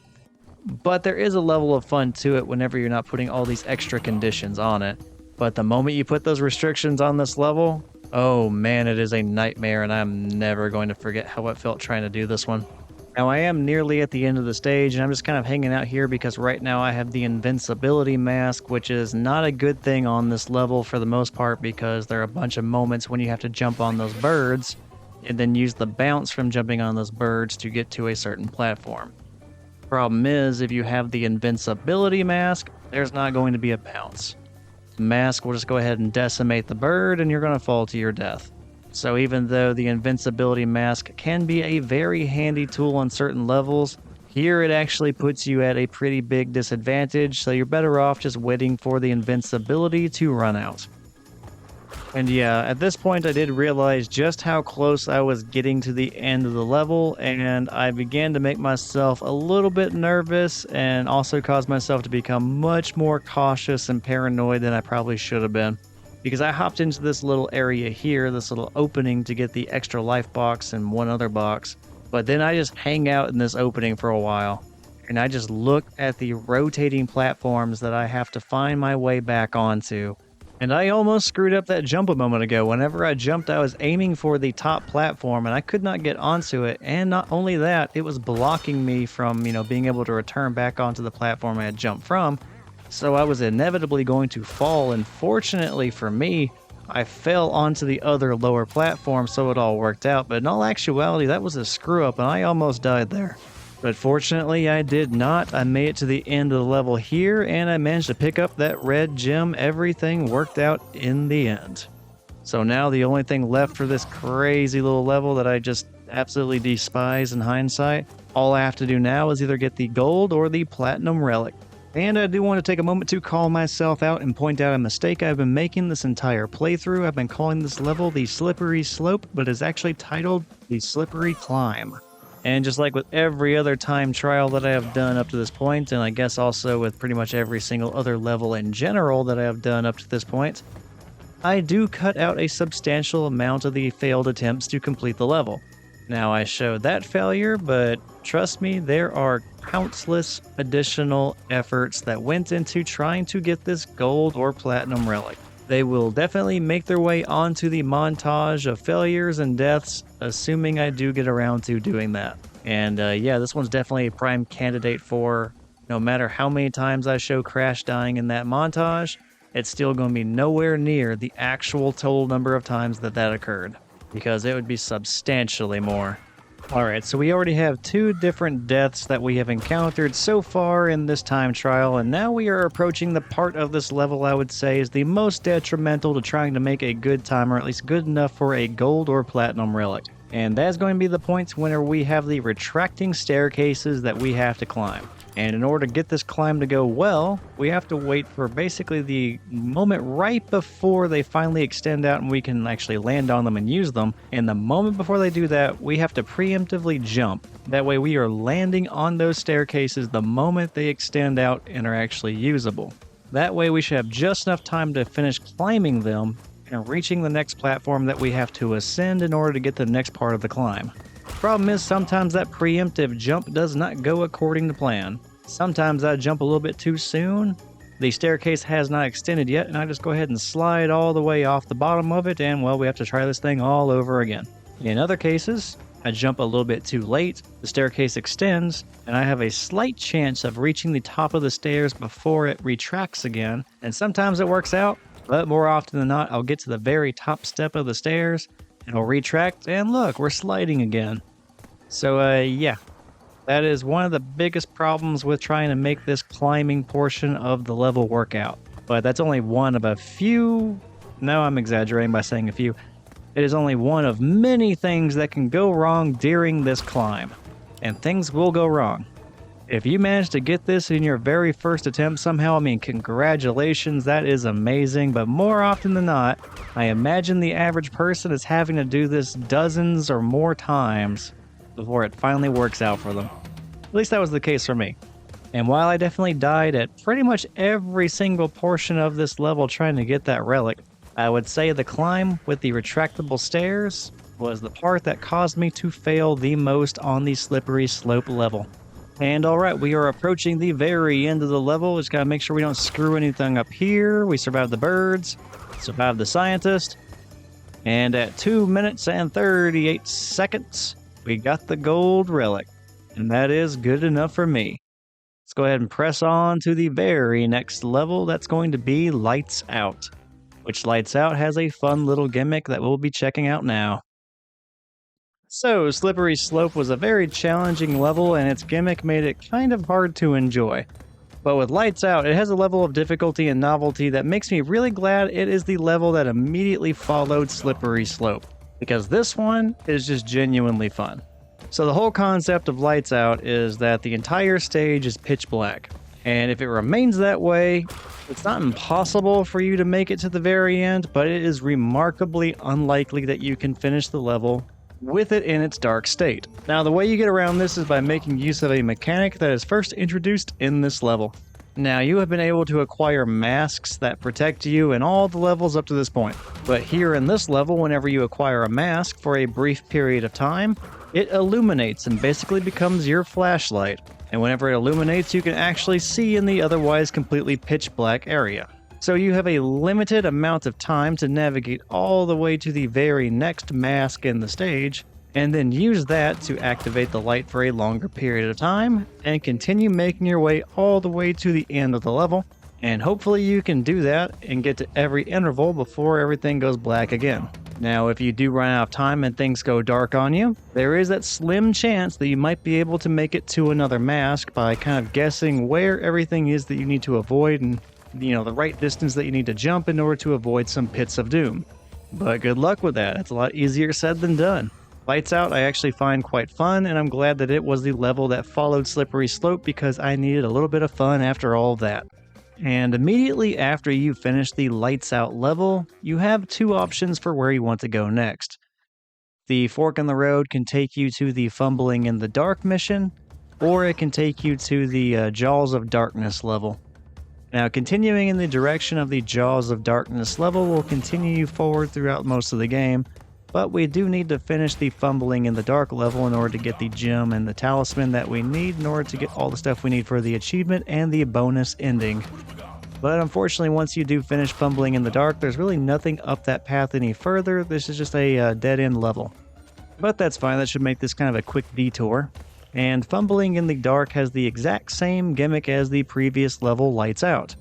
But there is a level of fun to it whenever you're not putting all these extra conditions on it. But the moment you put those restrictions on this level, oh man, it is a nightmare, and I'm never going to forget how it felt trying to do this one. Now, I am nearly at the end of the stage, and I'm just kind of hanging out here because right now I have the invincibility mask, which is not a good thing on this level for the most part because there are a bunch of moments when you have to jump on those birds and then use the bounce from jumping on those birds to get to a certain platform. Problem is, if you have the invincibility mask, there's not going to be a bounce. The mask will just go ahead and decimate the bird and you're going to fall to your death. So even though the invincibility mask can be a very handy tool on certain levels, here it actually puts you at a pretty big disadvantage, so you're better off just waiting for the invincibility to run out. And yeah, at this point I did realize just how close I was getting to the end of the level, and I began to make myself a little bit nervous and also caused myself to become much more cautious and paranoid than I probably should have been. Because I hopped into this little area here, this little opening to get the extra life box and one other box. But then I just hang out in this opening for a while. And I just look at the rotating platforms that I have to find my way back onto. And I almost screwed up that jump a moment ago. Whenever I jumped, I was aiming for the top platform and I could not get onto it. And not only that, it was blocking me from, being able to return back onto the platform I had jumped from. So I was inevitably going to fall. And fortunately for me, I fell onto the other lower platform, so it all worked out. But in all actuality, that was a screw up and I almost died there. But fortunately, I did not. I made it to the end of the level here, and I managed to pick up that red gem. Everything worked out in the end. So now the only thing left for this crazy little level that I just absolutely despise in hindsight, all I have to do now is either get the gold or the platinum relic. And I do want to take a moment to call myself out and point out a mistake I've been making this entire playthrough. I've been calling this level the Slippery Slope, but it's actually titled the Slippery Climb. And just like with every other time trial that I have done up to this point, and I guess also with pretty much every single other level in general that I have done up to this point, I do cut out a substantial amount of the failed attempts to complete the level. Now I showed that failure, but trust me, there are countless additional efforts that went into trying to get this gold or platinum relic. They will definitely make their way onto the montage of failures and deaths, assuming I do get around to doing that. And yeah, this one's definitely a prime candidate for no matter how many times I show Crash dying in that montage, it's still going to be nowhere near the actual total number of times that occurred, because it would be substantially more. Alright, so we already have 2 different deaths that we have encountered so far in this time trial, and now we are approaching the part of this level I would say is the most detrimental to trying to make a good time, or at least good enough for a gold or platinum relic. And that's going to be the points whenever we have the retracting staircases that we have to climb. And in order to get this climb to go well, we have to wait for basically the moment right before they finally extend out and we can actually land on them and use them. And the moment before they do that, we have to preemptively jump. That way we are landing on those staircases the moment they extend out and are actually usable. That way we should have just enough time to finish climbing them and reaching the next platform that we have to ascend in order to get to the next part of the climb. Problem is, sometimes that preemptive jump does not go according to plan. Sometimes I jump a little bit too soon, the staircase has not extended yet, and I just go ahead and slide all the way off the bottom of it, and well, we have to try this thing all over again. In other cases, I jump a little bit too late, the staircase extends, and I have a slight chance of reaching the top of the stairs before it retracts again, and sometimes it works out, but more often than not, I'll get to the very top step of the stairs, and it'll retract, and look, we're sliding again. So, yeah, that is one of the biggest problems with trying to make this climbing portion of the level work out. But that's only one of a few, no, I'm exaggerating by saying a few. It is only one of many things that can go wrong during this climb. And things will go wrong. If you manage to get this in your very first attempt somehow, I mean, congratulations, that is amazing. But more often than not, I imagine the average person is having to do this dozens or more times before it finally works out for them. At least that was the case for me. And while I definitely died at pretty much every single portion of this level trying to get that relic, I would say the climb with the retractable stairs was the part that caused me to fail the most on the slippery slope level. And alright, we are approaching the very end of the level. Just gotta make sure we don't screw anything up here. We survived the birds, survived the scientist, and at 2 minutes and 38 seconds, we got the gold relic, and that is good enough for me. Let's go ahead and press on to the very next level. That's going to be Lights Out, which Lights Out has a fun little gimmick that we'll be checking out now. So, Slippery Slope was a very challenging level, and its gimmick made it kind of hard to enjoy. But with Lights Out, it has a level of difficulty and novelty that makes me really glad it is the level that immediately followed Slippery Slope, because this one is just genuinely fun. So the whole concept of Lights Out is that the entire stage is pitch black, and if it remains that way, it's not impossible for you to make it to the very end, but it is remarkably unlikely that you can finish the level with it in its dark state. Now, the way you get around this is by making use of a mechanic that is first introduced in this level. Now, you have been able to acquire masks that protect you in all the levels up to this point, but here in this level, whenever you acquire a mask for a brief period of time, it illuminates and basically becomes your flashlight. And whenever it illuminates, you can actually see in the otherwise completely pitch black area. So you have a limited amount of time to navigate all the way to the very next mask in the stage, and then use that to activate the light for a longer period of time, and continue making your way all the way to the end of the level, and hopefully you can do that and get to every interval before everything goes black again. Now, if you do run out of time and things go dark on you, there is that slim chance that you might be able to make it to another mask by kind of guessing where everything is that you need to avoid and, the right distance that you need to jump in order to avoid some pits of doom. But good luck with that. It's a lot easier said than done. Lights Out I actually find quite fun, and I'm glad that it was the level that followed Slippery Slope because I needed a little bit of fun after all of that. And immediately after you finish the Lights Out level, you have two options for where you want to go next. The Fork in the Road can take you to the Fumbling in the Dark mission, or it can take you to the Jaws of Darkness level. Now, continuing in the direction of the Jaws of Darkness level will continue you forward throughout most of the game, but we do need to finish the Fumbling in the Dark level in order to get the gem and the talisman that we need in order to get all the stuff we need for the achievement and the bonus ending. But unfortunately, once you do finish Fumbling in the Dark, there's really nothing up that path any further. This is just a dead-end level. But that's fine, that should make this kind of a quick detour. And Fumbling in the Dark has the exact same gimmick as the previous level, Lights Out.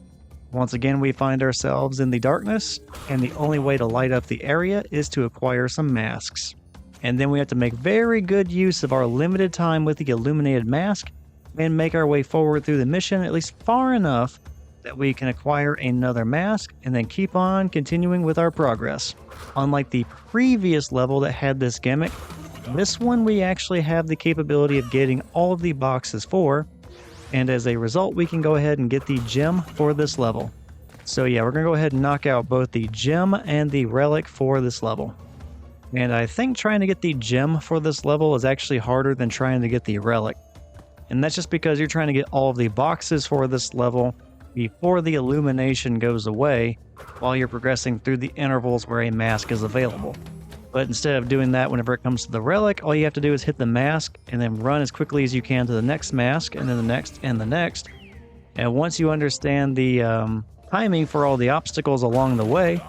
Once again, we find ourselves in the darkness, and the only way to light up the area is to acquire some masks. And then we have to make very good use of our limited time with the illuminated mask, and make our way forward through the mission at least far enough that we can acquire another mask, and then keep on continuing with our progress. Unlike the previous level that had this gimmick, this one we actually have the capability of getting all of the boxes for, and as a result, we can go ahead and get the gem for this level. So yeah, we're going to go ahead and knock out both the gem and the relic for this level. And I think trying to get the gem for this level is actually harder than trying to get the relic. And that's just because you're trying to get all of the boxes for this level before the illumination goes away while you're progressing through the intervals where a mask is available. But instead of doing that whenever it comes to the relic, all you have to do is hit the mask and then run as quickly as you can to the next mask, and then the next and the next. And once you understand the timing for all the obstacles along the way,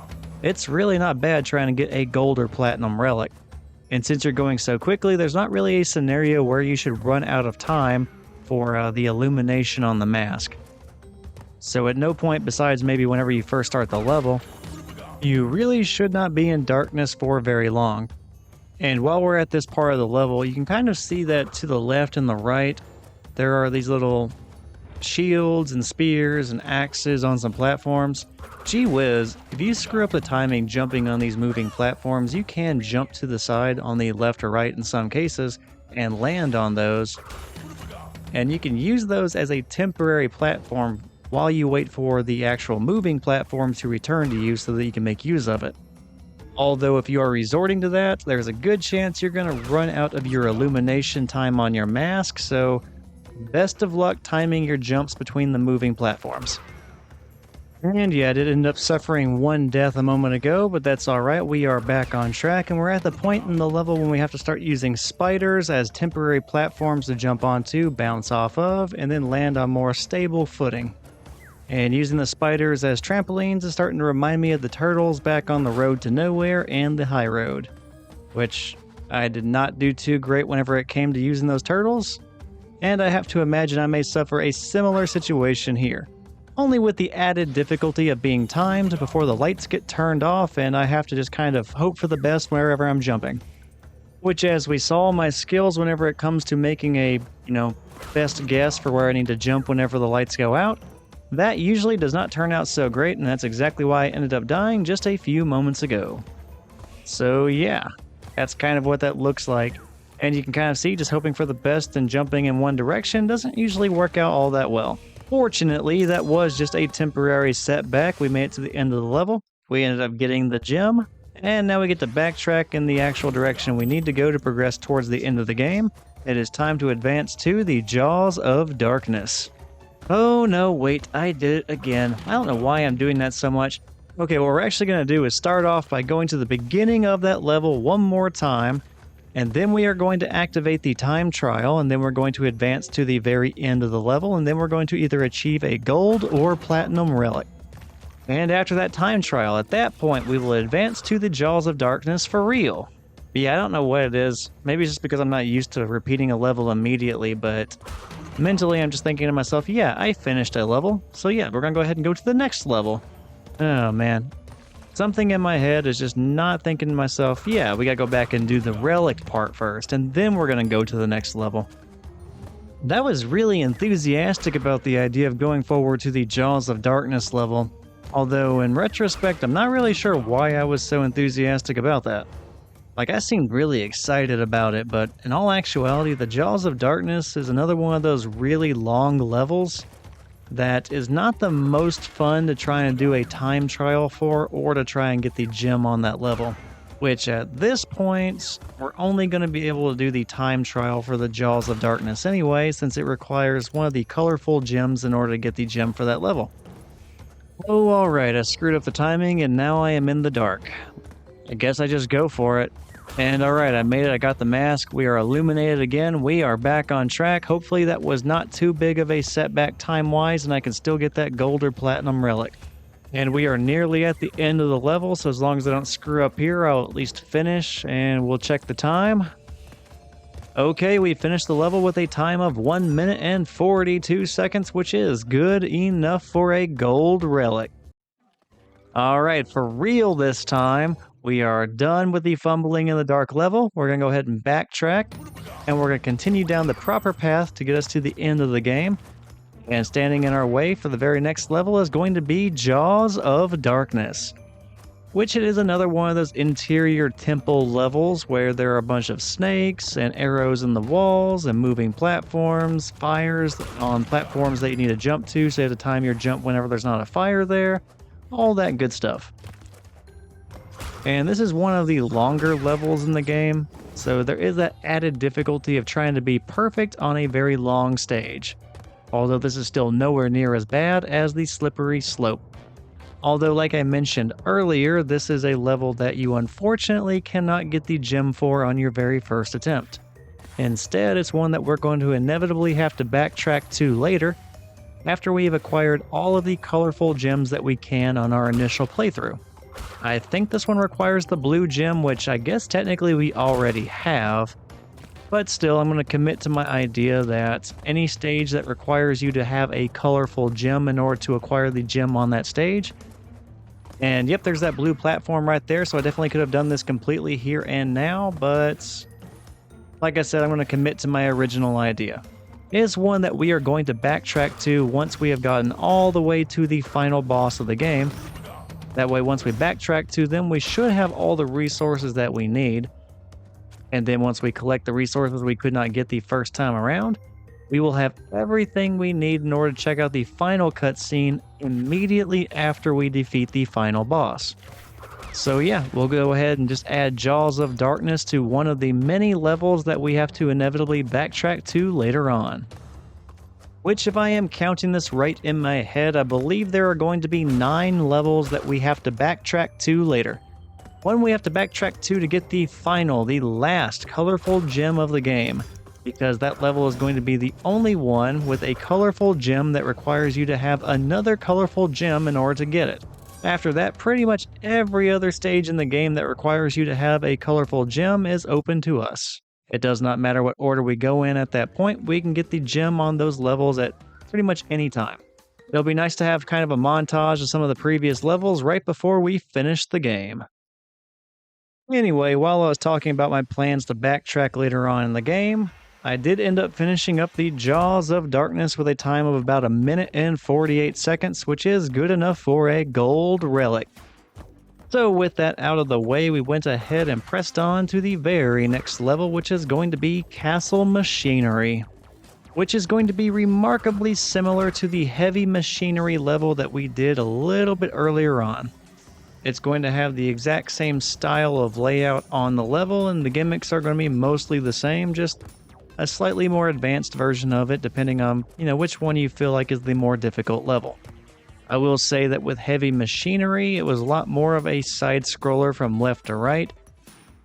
it's really not bad trying to get a gold or platinum relic. And since you're going so quickly, there's not really a scenario where you should run out of time for the illumination on the mask. So at no point besides maybe whenever you first start the level, you really should not be in darkness for very long. And while we're at this part of the level, you can kind of see that to the left and the right, there are these little shields and spears and axes on some platforms. Gee whiz, if you screw up the timing jumping on these moving platforms, you can jump to the side on the left or right in some cases and land on those. And you can use those as a temporary platform while you wait for the actual moving platform to return to you so that you can make use of it. Although if you are resorting to that, there's a good chance you're going to run out of your illumination time on your mask, so best of luck timing your jumps between the moving platforms. And yeah, I did end up suffering one death a moment ago, but that's alright, we are back on track, and we're at the point in the level when we have to start using spiders as temporary platforms to jump onto, bounce off of, and then land on more stable footing. And using the spiders as trampolines is starting to remind me of the turtles back on the road to nowhere and the high road, which I did not do too great whenever it came to using those turtles, and I have to imagine I may suffer a similar situation here, only with the added difficulty of being timed before the lights get turned off and I have to just kind of hope for the best wherever I'm jumping. Which, as we saw, my skills whenever it comes to making a, best guess for where I need to jump whenever the lights go out, that usually does not turn out so great, and that's exactly why I ended up dying just a few moments ago. So yeah, that's kind of what that looks like. And you can kind of see just hoping for the best and jumping in one direction doesn't usually work out all that well. Fortunately, that was just a temporary setback. We made it to the end of the level. We ended up getting the gem, and now we get to backtrack in the actual direction we need to go to progress towards the end of the game. It is time to advance to the Jaws of Darkness. Oh no, wait, I did it again. I don't know why I'm doing that so much. Okay, what we're actually going to do is start off by going to the beginning of that level one more time, and then we are going to activate the time trial, and then we're going to advance to the very end of the level, and then we're going to either achieve a gold or platinum relic. And after that time trial, at that point, we will advance to the Jaws of Darkness for real. But yeah, I don't know what it is. Maybe it's just because I'm not used to repeating a level immediately, but mentally I'm just thinking to myself, yeah, I finished a level, so yeah, we're gonna go ahead and go to the next level. Oh man. Something in my head is just not thinking to myself, yeah, we gotta go back and do the relic part first, and then we're gonna go to the next level. I was really enthusiastic about the idea of going forward to the Jaws of Darkness level, although in retrospect, I'm not really sure why I was so enthusiastic about that. Like, I seemed really excited about it, but in all actuality, the Jaws of Darkness is another one of those really long levels that is not the most fun to try and do a time trial for or to try and get the gem on that level. Which at this point, we're only going to be able to do the time trial for the Jaws of Darkness anyway, since it requires one of the colorful gems in order to get the gem for that level. Oh, alright, I screwed up the timing and now I am in the dark. I guess I just go for it. And alright, I made it, I got the mask, we are illuminated again, we are back on track. Hopefully that was not too big of a setback time-wise and I can still get that gold or platinum relic. And we are nearly at the end of the level, so as long as I don't screw up here, I'll at least finish, and we'll check the time. Okay, we finished the level with a time of 1 minute and 42 seconds, which is good enough for a gold relic. Alright, for real this time, we are done with the fumbling in the dark level. We're going to go ahead and backtrack, and we're going to continue down the proper path to get us to the end of the game. And standing in our way for the very next level is going to be Jaws of Darkness, which it is another one of those interior temple levels where there are a bunch of snakes and arrows in the walls and moving platforms, fires on platforms that you need to jump to, so you have to time your jump whenever there's not a fire there, all that good stuff. And this is one of the longer levels in the game, so there is that added difficulty of trying to be perfect on a very long stage. Although this is still nowhere near as bad as the slippery slope. Although, like I mentioned earlier, this is a level that you unfortunately cannot get the gem for on your very first attempt. Instead, it's one that we're going to inevitably have to backtrack to later, after we have acquired all of the colorful gems that we can on our initial playthrough. I think this one requires the blue gem, which I guess technically we already have, but still, I'm going to commit to my idea that any stage that requires you to have a colorful gem in order to acquire the gem on that stage. And yep, there's that blue platform right there, so I definitely could have done this completely here and now, but like I said, I'm going to commit to my original idea. It is one that we are going to backtrack to once we have gotten all the way to the final boss of the game. That way, once we backtrack to them, we should have all the resources that we need. And then once we collect the resources we could not get the first time around, we will have everything we need in order to check out the final cutscene immediately after we defeat the final boss. So yeah, we'll go ahead and just add Jaws of Darkness to one of the many levels that we have to inevitably backtrack to later on. Which, if I am counting this right in my head, I believe there are going to be 9 levels that we have to backtrack to later. One we have to backtrack to get the final, the last colorful gem of the game, because that level is going to be the only one with a colorful gem that requires you to have another colorful gem in order to get it. After that, pretty much every other stage in the game that requires you to have a colorful gem is open to us. It does not matter what order we go in at that point, we can get the gem on those levels at pretty much any time. It'll be nice to have kind of a montage of some of the previous levels right before we finish the game. Anyway, while I was talking about my plans to backtrack later on in the game, I did end up finishing up the Jaws of Darkness with a time of about 1 minute and 48 seconds, which is good enough for a gold relic. So with that out of the way, we went ahead and pressed on to the very next level, which is going to be Castle Machinery, which is going to be remarkably similar to the Heavy Machinery level that we did a little bit earlier on. It's going to have the exact same style of layout on the level, and the gimmicks are going to be mostly the same, just a slightly more advanced version of it, depending on, which one you feel like is the more difficult level. I will say that with Heavy Machinery, it was a lot more of a side-scroller from left to right,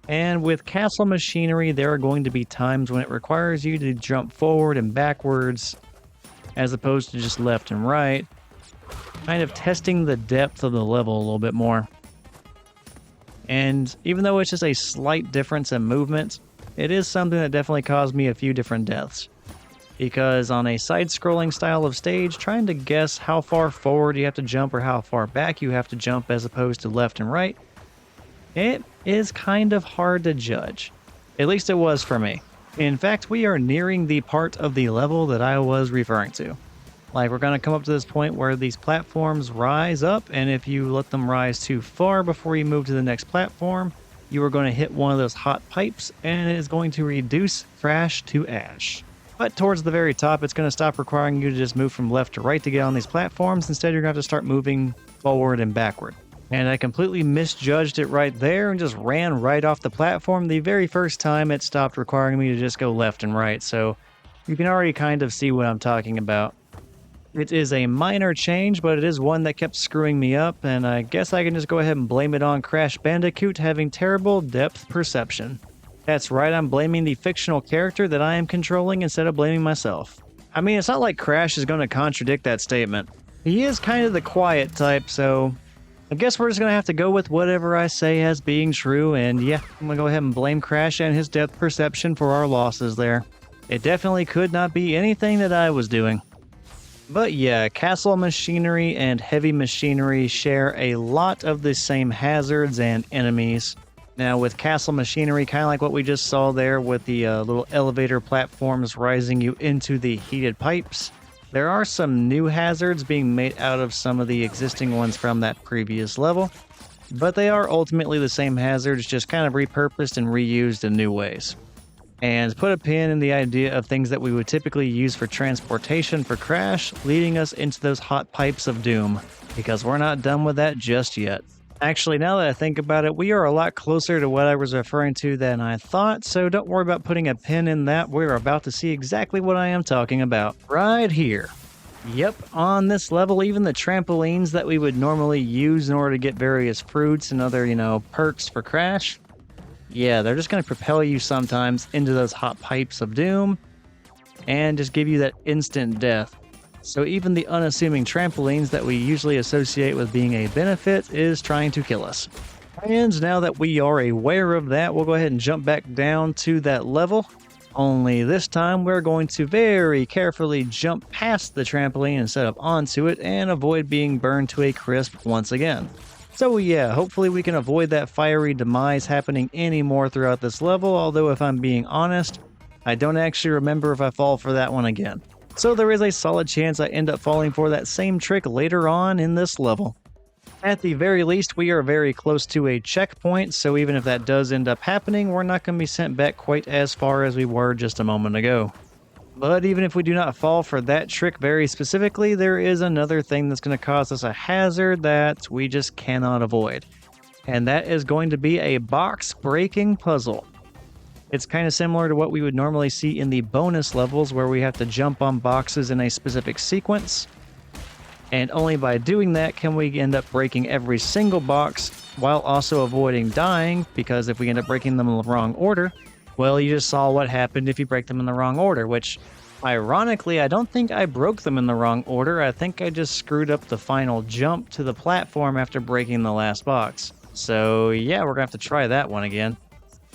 and with Castle Machinery, there are going to be times when it requires you to jump forward and backwards, as opposed to just left and right. kind of testing the depth of the level a little bit more. And even though it's just a slight difference in movement, it is something that definitely caused me a few different deaths. Because on a side-scrolling style of stage, trying to guess how far forward you have to jump or how far back you have to jump as opposed to left and right, it is kind of hard to judge. At least it was for me. In fact, we are nearing the part of the level that I was referring to. Like, we're going to come up to this point where these platforms rise up, and if you let them rise too far before you move to the next platform, you are going to hit one of those hot pipes, and it is going to reduce Crash to ash. But towards the very top, it's going to stop requiring you to just move from left to right to get on these platforms. Instead, you're going to have to start moving forward and backward. And I completely misjudged it right there and just ran right off the platform the very first time it stopped requiring me to just go left and right. So you can already kind of see what I'm talking about. It is a minor change, but it is one that kept screwing me up, and I guess I can just go ahead and blame it on Crash Bandicoot having terrible depth perception. That's right, I'm blaming the fictional character that I am controlling instead of blaming myself. I mean, it's not like Crash is going to contradict that statement. He is kind of the quiet type, so I guess we're just going to have to go with whatever I say as being true, and yeah, I'm going to go ahead and blame Crash and his depth perception for our losses there. It definitely could not be anything that I was doing. But yeah, castle machinery and heavy machinery share a lot of the same hazards and enemies. Now with castle machinery, kind of like what we just saw there with the little elevator platforms rising you into the heated pipes, there are some new hazards being made out of some of the existing ones from that previous level, but they are ultimately the same hazards, just kind of repurposed and reused in new ways. And put a pin in the idea of things that we would typically use for transportation for Crash, leading us into those hot pipes of doom, because we're not done with that just yet. Actually, now that I think about it, we are a lot closer to what I was referring to than I thought, so don't worry about putting a pin in that. We're about to see exactly what I am talking about right here. Yep, on this level, even the trampolines that we would normally use in order to get various fruits and other, perks for Crash, yeah, they're just going to propel you sometimes into those hot pipes of doom and just give you that instant death. So even the unassuming trampolines that we usually associate with being a benefit is trying to kill us. And now that we are aware of that, we'll go ahead and jump back down to that level. Only this time we're going to very carefully jump past the trampoline instead of onto it and avoid being burned to a crisp once again. So yeah, hopefully we can avoid that fiery demise happening anymore throughout this level, although if I'm being honest, I don't actually remember if I fall for that one again. So there is a solid chance I end up falling for that same trick later on in this level. At the very least, we are very close to a checkpoint, so even if that does end up happening, we're not going to be sent back quite as far as we were just a moment ago. But even if we do not fall for that trick very specifically, there is another thing that's going to cause us a hazard that we just cannot avoid. And that is going to be a box breaking puzzle. It's kind of similar to what we would normally see in the bonus levels where we have to jump on boxes in a specific sequence. And only by doing that can we end up breaking every single box while also avoiding dying, because if we end up breaking them in the wrong order, well, you just saw what happened if you break them in the wrong order, which, ironically, I don't think I broke them in the wrong order. I think I just screwed up the final jump to the platform after breaking the last box. So yeah, we're going to have to try that one again.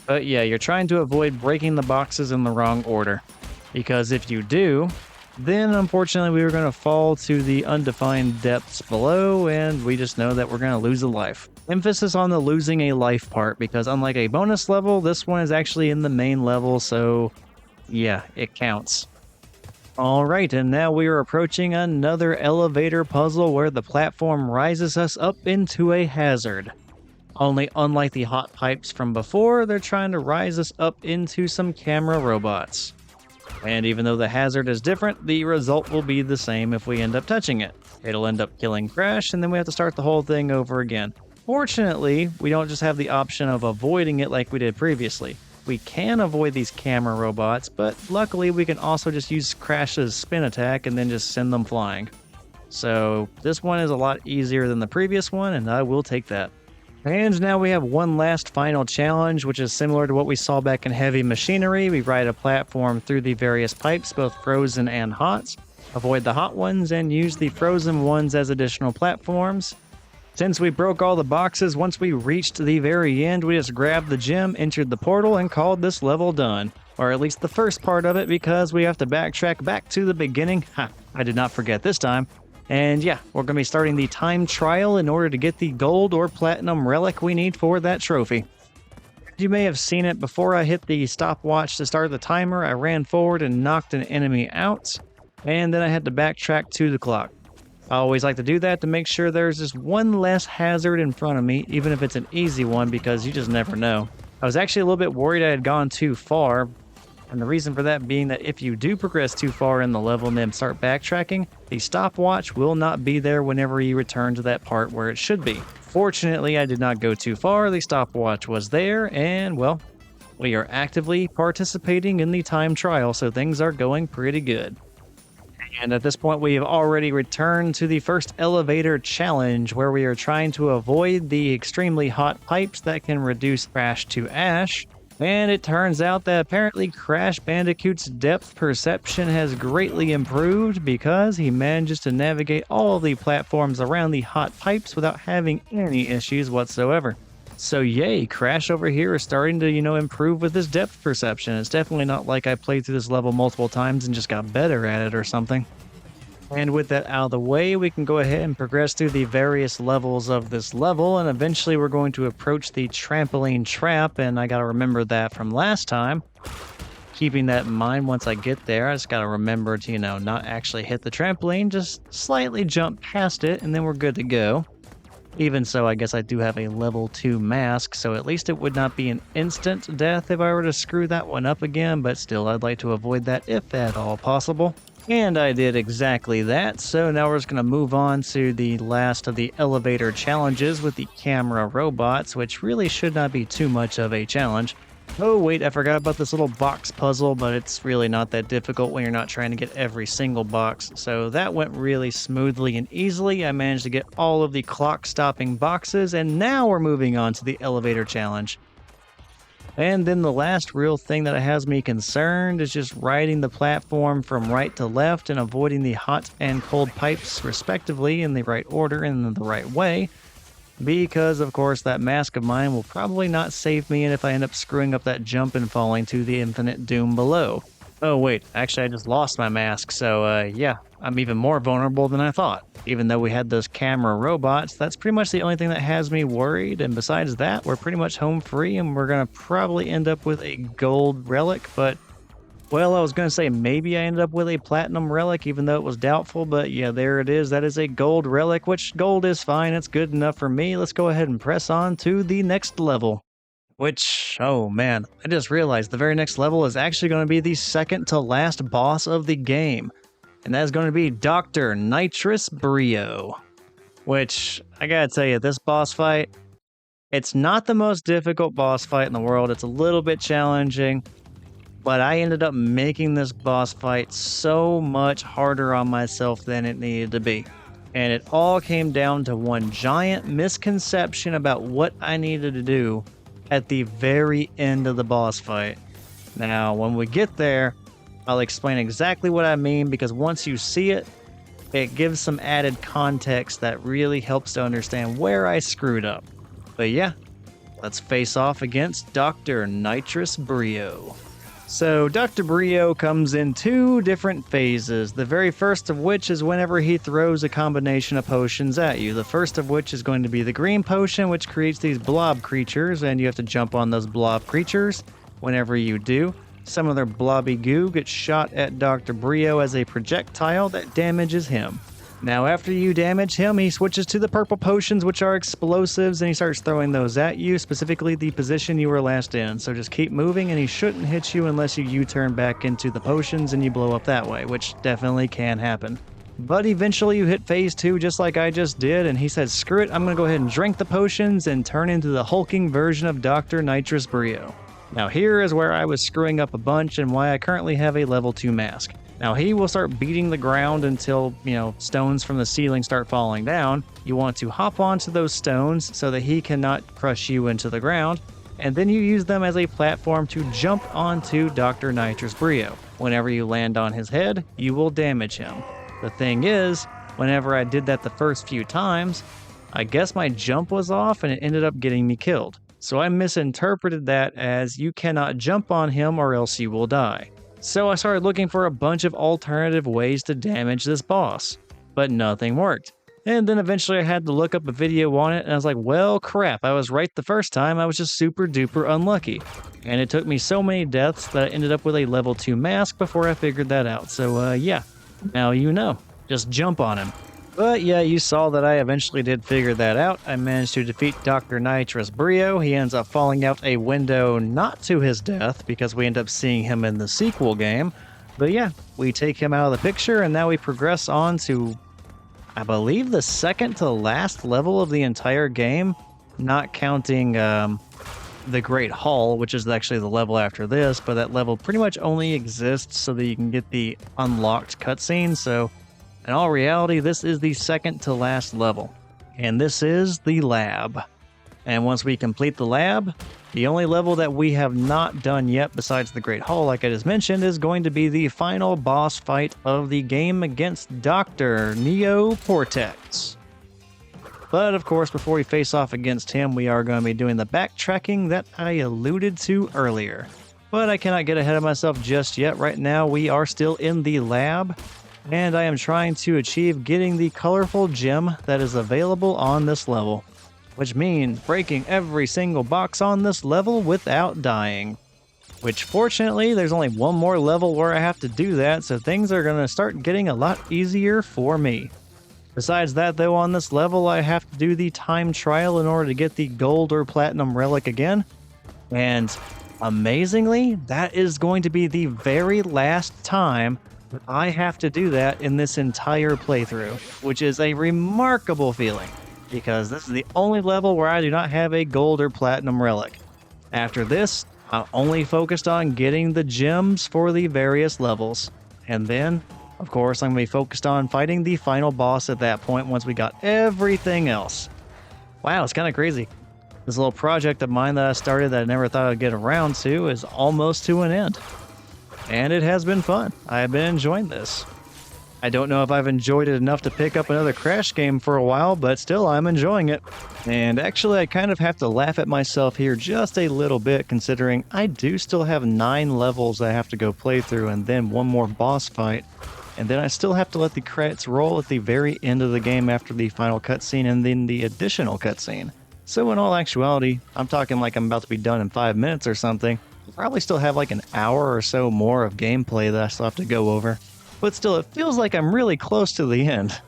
But yeah, you're trying to avoid breaking the boxes in the wrong order, because if you do, then unfortunately we were going to fall to the undefined depths below, and we just know that we're going to lose a life. Emphasis on the losing a life part, because unlike a bonus level, this one is actually in the main level, so yeah, it counts. Alright, and now we are approaching another elevator puzzle where the platform rises us up into a hazard. Only unlike the hot pipes from before, they're trying to rise us up into some camera robots. And even though the hazard is different, the result will be the same if we end up touching it. It'll end up killing Crash, and then we have to start the whole thing over again. Fortunately, we don't just have the option of avoiding it like we did previously. We can avoid these camera robots, but luckily we can also just use Crash's spin attack and then just send them flying. So this one is a lot easier than the previous one, and I will take that. And now we have one last final challenge, which is similar to what we saw back in Heavy Machinery. We ride a platform through the various pipes, both frozen and hot. Avoid the hot ones and use the frozen ones as additional platforms. Since we broke all the boxes, once we reached the very end, we just grabbed the gem, entered the portal, and called this level done. Or at least the first part of it, because we have to backtrack back to the beginning. Ha, I did not forget this time. And yeah, we're going to be starting the time trial in order to get the gold or platinum relic we need for that trophy. You may have seen it before I hit the stopwatch to start the timer. I ran forward and knocked an enemy out, and then I had to backtrack to the clock. I always like to do that to make sure there's just one less hazard in front of me, even if it's an easy one, because you just never know. I was actually a little bit worried I had gone too far, and the reason for that being that if you do progress too far in the level and then start backtracking, the stopwatch will not be there whenever you return to that part where it should be. Fortunately, I did not go too far, the stopwatch was there, and well, we are actively participating in the time trial, so things are going pretty good. And at this point, we have already returned to the first elevator challenge, where we are trying to avoid the extremely hot pipes that can reduce Crash to ash. And it turns out that apparently Crash Bandicoot's depth perception has greatly improved, because he manages to navigate all the platforms around the hot pipes without having any issues whatsoever. So yay, Crash over here is starting to, improve with his depth perception. It's definitely not like I played through this level multiple times and just got better at it or something. And with that out of the way, we can go ahead and progress through the various levels of this level, and eventually we're going to approach the trampoline trap, and I gotta remember that from last time. Keeping that in mind once I get there, I just gotta remember to, not actually hit the trampoline, just slightly jump past it, and then we're good to go. Even so, I guess I do have a level 2 mask, so at least it would not be an instant death if I were to screw that one up again, but still I'd like to avoid that if at all possible. And I did exactly that, so now we're just going to move on to the last of the elevator challenges with the camera robots, which really should not be too much of a challenge. Oh wait, I forgot about this little box puzzle, but it's really not that difficult when you're not trying to get every single box. So that went really smoothly and easily. I managed to get all of the clock stopping boxes, and now we're moving on to the elevator challenge. And then the last real thing that has me concerned is just riding the platform from right to left and avoiding the hot and cold pipes respectively in the right order and in the right way. Because, of course, that mask of mine will probably not save me if I end up screwing up that jump and falling to the infinite doom below. Oh wait, actually I just lost my mask, so yeah, I'm even more vulnerable than I thought. Even though we had those camera robots, that's pretty much the only thing that has me worried, and besides that, we're pretty much home free, and we're gonna probably end up with a gold relic, but, well, I was gonna say maybe I ended up with a platinum relic, even though it was doubtful, but yeah, there it is. That is a gold relic, which gold is fine, it's good enough for me. Let's go ahead and press on to the next level. Which, oh man, I just realized the very next level is actually going to be the second to last boss of the game. And that is going to be Dr. Nitrus Brio. Which, I gotta tell you, this boss fight, it's not the most difficult boss fight in the world. It's a little bit challenging. But I ended up making this boss fight so much harder on myself than it needed to be. And it all came down to one giant misconception about what I needed to do at the very end of the boss fight. Now, when we get there, I'll explain exactly what I mean, because once you see it, it gives some added context that really helps to understand where I screwed up. But yeah, let's face off against Dr. Nitrus Brio. So Dr. Brio comes in two different phases, the very first of which is whenever he throws a combination of potions at you. The first of which is going to be the green potion, which creates these blob creatures, and you have to jump on those blob creatures. Whenever you do, some of their blobby goo gets shot at Dr. Brio as a projectile that damages him. Now after you damage him, he switches to the purple potions, which are explosives, and he starts throwing those at you, specifically the position you were last in. So just keep moving, and he shouldn't hit you unless you U-turn back into the potions and you blow up that way, which definitely can happen. But eventually you hit phase 2 just like I just did, and he said, screw it, I'm gonna go ahead and drink the potions and turn into the hulking version of Dr. Nitrus Brio. Now here is where I was screwing up a bunch and why I currently have a level 2 mask. Now he will start beating the ground until, stones from the ceiling start falling down. You want to hop onto those stones so that he cannot crush you into the ground, and then you use them as a platform to jump onto Dr. Nitrus Brio. Whenever you land on his head, you will damage him. The thing is, whenever I did that the first few times, I guess my jump was off and it ended up getting me killed. So I misinterpreted that as you cannot jump on him or else you will die. So I started looking for a bunch of alternative ways to damage this boss, but nothing worked. And then eventually I had to look up a video on it and I was like, well, crap, I was right the first time. I was just super duper unlucky. And it took me so many deaths that I ended up with a level 2 mask before I figured that out. So yeah, now you know, just jump on him. But yeah, you saw that I eventually did figure that out. I managed to defeat Dr. Nitrus Brio. He ends up falling out a window, not to his death, because we end up seeing him in the sequel game. But yeah, we take him out of the picture, and now we progress on to, I believe, the second to last level of the entire game, not counting the Great Hall, which is actually the level after this, but that level pretty much only exists so that you can get the unlocked cutscene. So in all reality, this is the second to last level, and this is the lab. And once we complete the lab, the only level that we have not done yet besides the Great Hall, like I just mentioned, is going to be the final boss fight of the game against Dr. Neo Cortex. But of course, before we face off against him, we are going to be doing the backtracking that I alluded to earlier. But I cannot get ahead of myself just yet. Right now, we are still in the lab, and I am trying to achieve getting the colorful gem that is available on this level, which means breaking every single box on this level without dying. Which fortunately, there's only one more level where I have to do that, so things are going to start getting a lot easier for me. Besides that though, on this level I have to do the time trial in order to get the gold or platinum relic again, and amazingly, that is going to be the very last time that I have to do that in this entire playthrough, which is a remarkable feeling, because this is the only level where I do not have a gold or platinum relic. After this, I'm only focused on getting the gems for the various levels, and then, of course, I'm going to be focused on fighting the final boss at that point once we got everything else. Wow, it's kind of crazy. This little project of mine that I started that I never thought I'd get around to is almost to an end. And it has been fun. I have been enjoying this. I don't know if I've enjoyed it enough to pick up another Crash game for a while, but still, I'm enjoying it. And actually, I kind of have to laugh at myself here just a little bit, considering I do still have 9 levels I have to go play through, and then one more boss fight. And then I still have to let the credits roll at the very end of the game after the final cutscene and then the additional cutscene. So in all actuality, I'm talking like I'm about to be done in 5 minutes or something. I probably still have like an hour or so more of gameplay that I still have to go over. But still, it feels like I'm really close to the end.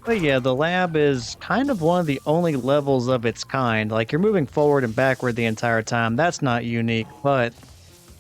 But yeah, the lab is kind of one of the only levels of its kind. Like, you're moving forward and backward the entire time. That's not unique, but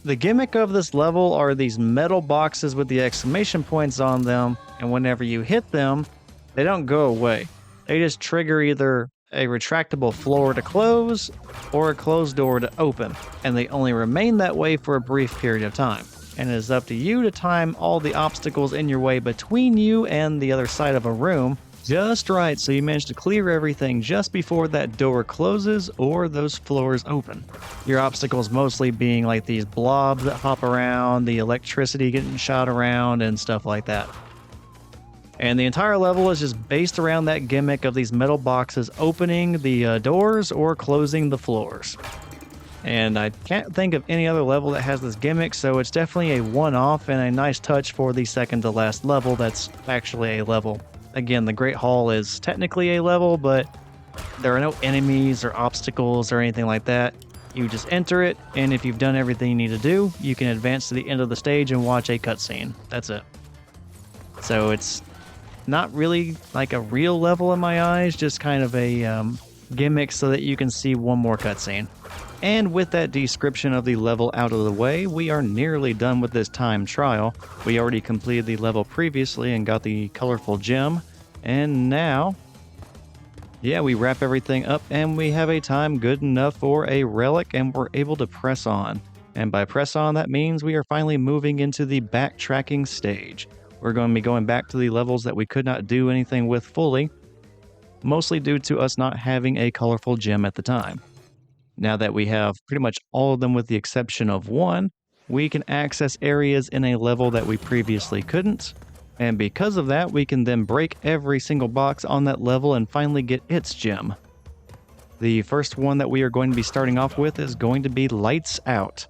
the gimmick of this level are these metal boxes with the exclamation points on them, and whenever you hit them, they don't go away. They just trigger either a retractable floor to close or a closed door to open, and they only remain that way for a brief period of time. And it is up to you to time all the obstacles in your way between you and the other side of a room just right, so you manage to clear everything just before that door closes or those floors open. Your obstacles mostly being like these blobs that hop around, the electricity getting shot around, and stuff like that. And the entire level is just based around that gimmick of these metal boxes opening the doors or closing the floors. And I can't think of any other level that has this gimmick, so it's definitely a one-off and a nice touch for the second to last level that's actually a level. Again, the Great Hall is technically a level, but there are no enemies or obstacles or anything like that. You just enter it, and if you've done everything you need to do, you can advance to the end of the stage and watch a cutscene. That's it. So it's not really like a real level in my eyes, just kind of a gimmick so that you can see one more cutscene. And with that description of the level out of the way, we are nearly done with this time trial. We already completed the level previously and got the colorful gem. And now, yeah, we wrap everything up and we have a time good enough for a relic and we're able to press on. And by press on, that means we are finally moving into the backtracking stage. We're going to be going back to the levels that we could not do anything with fully, mostly due to us not having a colorful gem at the time. Now that we have pretty much all of them with the exception of one, we can access areas in a level that we previously couldn't, and because of that, we can then break every single box on that level and finally get its gem. The first one that we are going to be starting off with is going to be Lights Out.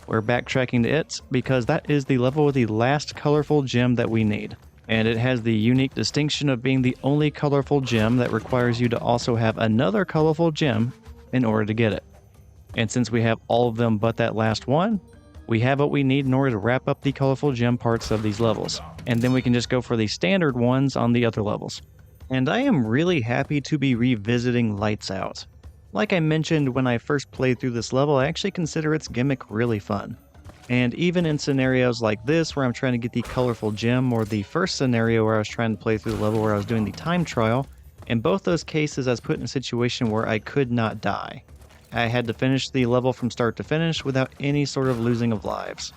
We're backtracking to it because that is the level with the last colorful gem that we need. And it has the unique distinction of being the only colorful gem that requires you to also have another colorful gem in order to get it. And since we have all of them but that last one, we have what we need in order to wrap up the colorful gem parts of these levels. And then we can just go for the standard ones on the other levels. And I am really happy to be revisiting Lights Out. Like I mentioned when I first played through this level, I actually consider its gimmick really fun. And even in scenarios like this where I'm trying to get the colorful gem, or the first scenario where I was trying to play through the level where I was doing the time trial, in both those cases I was put in a situation where I could not die. I had to finish the level from start to finish without any sort of losing of lives.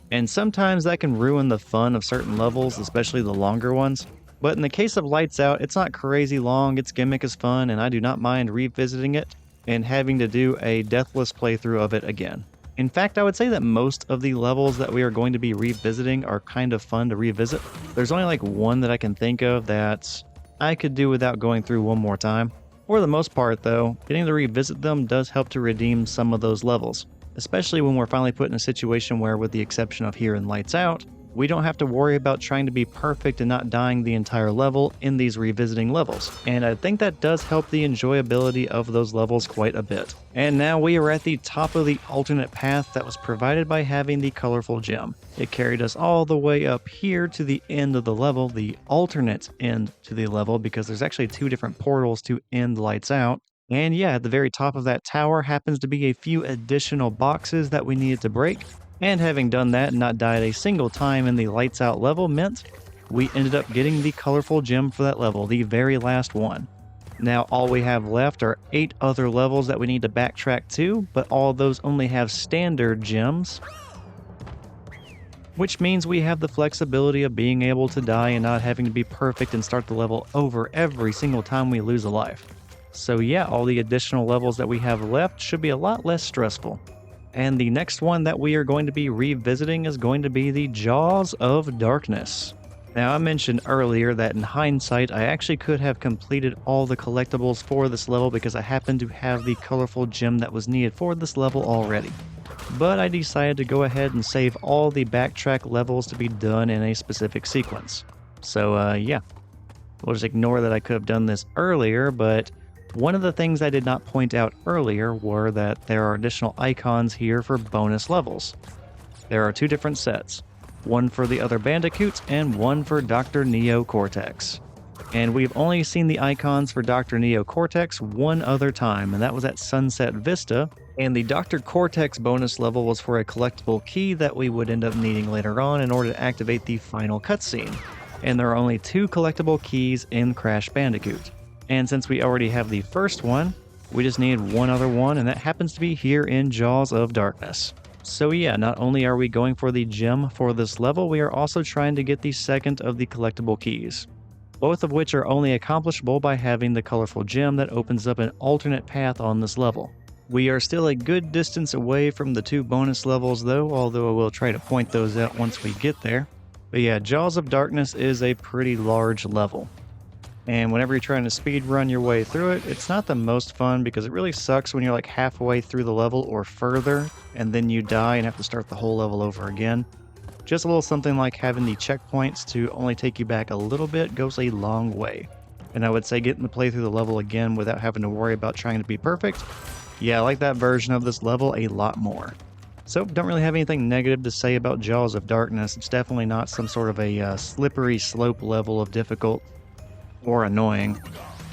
And sometimes that can ruin the fun of certain levels, especially the longer ones. But in the case of Lights Out, it's not crazy long, its gimmick is fun, and I do not mind revisiting it and having to do a deathless playthrough of it again. In fact, I would say that most of the levels that we are going to be revisiting are kind of fun to revisit. There's only like one that I can think of that I could do without going through one more time. For the most part though, getting to revisit them does help to redeem some of those levels, especially when we're finally put in a situation where, with the exception of here in Lights Out, we don't have to worry about trying to be perfect and not dying the entire level in these revisiting levels. And I think that does help the enjoyability of those levels quite a bit. And now we are at the top of the alternate path that was provided by having the colorful gem. It carried us all the way up here to the end of the level, the alternate end to the level, because there's actually two different portals to end Lights Out. And yeah, at the very top of that tower happens to be a few additional boxes that we needed to break. And having done that and not died a single time in the Lights Out level meant we ended up getting the colorful gem for that level, the very last one. Now all we have left are 8 other levels that we need to backtrack to, but all of those only have standard gems, which means we have the flexibility of being able to die and not having to be perfect and start the level over every single time we lose a life. So yeah, all the additional levels that we have left should be a lot less stressful. And the next one that we are going to be revisiting is going to be the Jaws of Darkness. Now, I mentioned earlier that in hindsight, I actually could have completed all the collectibles for this level because I happened to have the colorful gem that was needed for this level already. But I decided to go ahead and save all the backtrack levels to be done in a specific sequence. So yeah, we'll just ignore that I could have done this earlier, but one of the things I did not point out earlier were that there are additional icons here for bonus levels. There are 2 different sets, one for the other Bandicoots and one for Dr. Neo Cortex. And we've only seen the icons for Dr. Neo Cortex one other time, and that was at Sunset Vista. And the Dr. Cortex bonus level was for a collectible key that we would end up needing later on in order to activate the final cutscene. And there are only 2 collectible keys in Crash Bandicoot. And since we already have the first one, we just need one other one, and that happens to be here in Jaws of Darkness. So yeah, not only are we going for the gem for this level, we are also trying to get the second of the collectible keys, both of which are only accomplishable by having the colorful gem that opens up an alternate path on this level. We are still a good distance away from the 2 bonus levels though, although I will try to point those out once we get there. But yeah, Jaws of Darkness is a pretty large level. And whenever you're trying to speed run your way through it, it's not the most fun because it really sucks when you're like halfway through the level or further and then you die and have to start the whole level over again. Just a little something like having the checkpoints to only take you back a little bit goes a long way. And I would say getting to play through the level again without having to worry about trying to be perfect, yeah, I like that version of this level a lot more. So don't really have anything negative to say about Jaws of Darkness. It's definitely not some sort of a slippery slope level of difficult or annoying.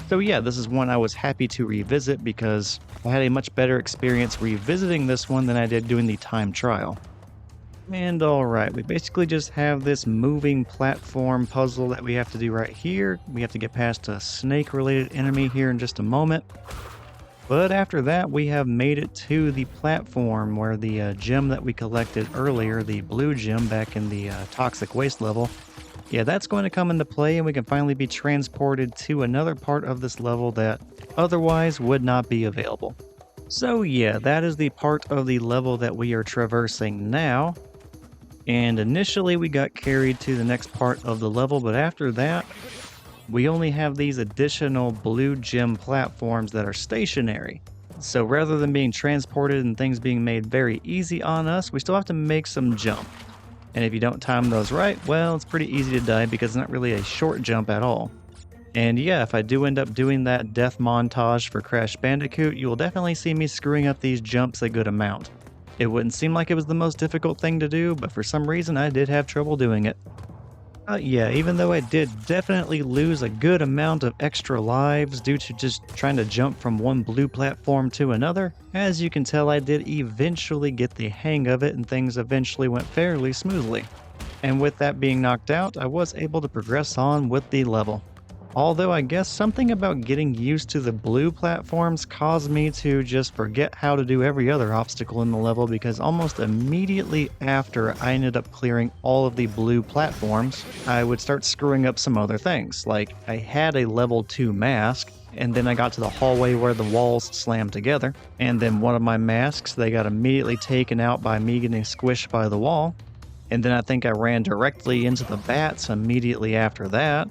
So yeah, this is one I was happy to revisit because I had a much better experience revisiting this one than I did doing the time trial. And alright, we basically just have this moving platform puzzle that we have to do right here. We have to get past a snake related enemy here in just a moment. But after that, we have made it to the platform where the gem that we collected earlier, the blue gem back in the toxic waste level, yeah, that's going to come into play and we can finally be transported to another part of this level that otherwise would not be available. So yeah, that is the part of the level that we are traversing now. And initially we got carried to the next part of the level, but after that, we only have these additional blue gem platforms that are stationary. So rather than being transported and things being made very easy on us, we still have to make some jump. And if you don't time those right, well, it's pretty easy to die because it's not really a short jump at all. And yeah, if I do end up doing that death montage for Crash Bandicoot, you will definitely see me screwing up these jumps a good amount. It wouldn't seem like it was the most difficult thing to do, but for some reason I did have trouble doing it. Yeah, even though I did definitely lose a good amount of extra lives due to just trying to jump from one blue platform to another, as you can tell I did eventually get the hang of it and things eventually went fairly smoothly. And with that being knocked out, I was able to progress on with the level. Although I guess something about getting used to the blue platforms caused me to just forget how to do every other obstacle in the level, because almost immediately after I ended up clearing all of the blue platforms, I would start screwing up some other things. Like I had a level 2 mask, and then I got to the hallway where the walls slammed together, and then one of my masks, they got immediately taken out by me getting squished by the wall. And then I think I ran directly into the bats immediately after that.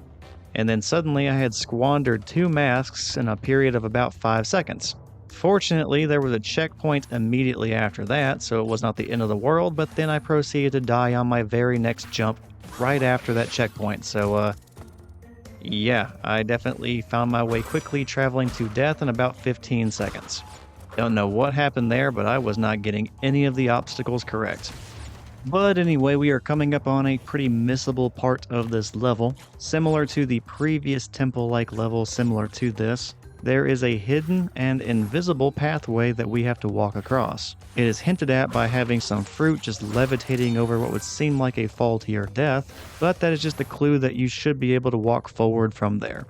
And then suddenly I had squandered 2 masks in a period of about 5 seconds. Fortunately, there was a checkpoint immediately after that, so it was not the end of the world, but then I proceeded to die on my very next jump right after that checkpoint. So, yeah, I definitely found my way quickly traveling to death in about 15 seconds. Don't know what happened there, but I was not getting any of the obstacles correct. But anyway, we are coming up on a pretty missable part of this level. Similar to the previous temple-like level similar to this, there is a hidden and invisible pathway that we have to walk across. It is hinted at by having some fruit just levitating over what would seem like a fall to your death, but that is just a clue that you should be able to walk forward from there.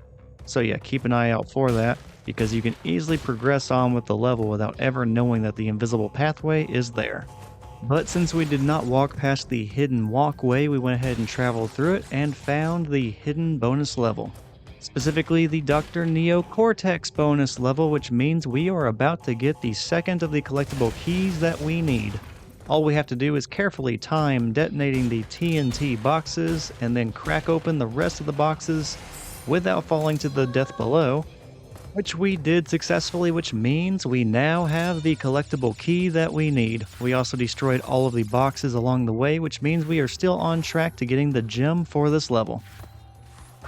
So yeah, keep an eye out for that, because you can easily progress on with the level without ever knowing that the invisible pathway is there. But since we did not walk past the hidden walkway, we went ahead and traveled through it and found the hidden bonus level. Specifically the Dr. Neo Cortex bonus level, which means we are about to get the second of the collectible keys that we need. All we have to do is carefully time detonating the TNT boxes and then crack open the rest of the boxes without falling to the death below, which we did successfully, which means we now have the collectible key that we need. We also destroyed all of the boxes along the way, which means we are still on track to getting the gem for this level.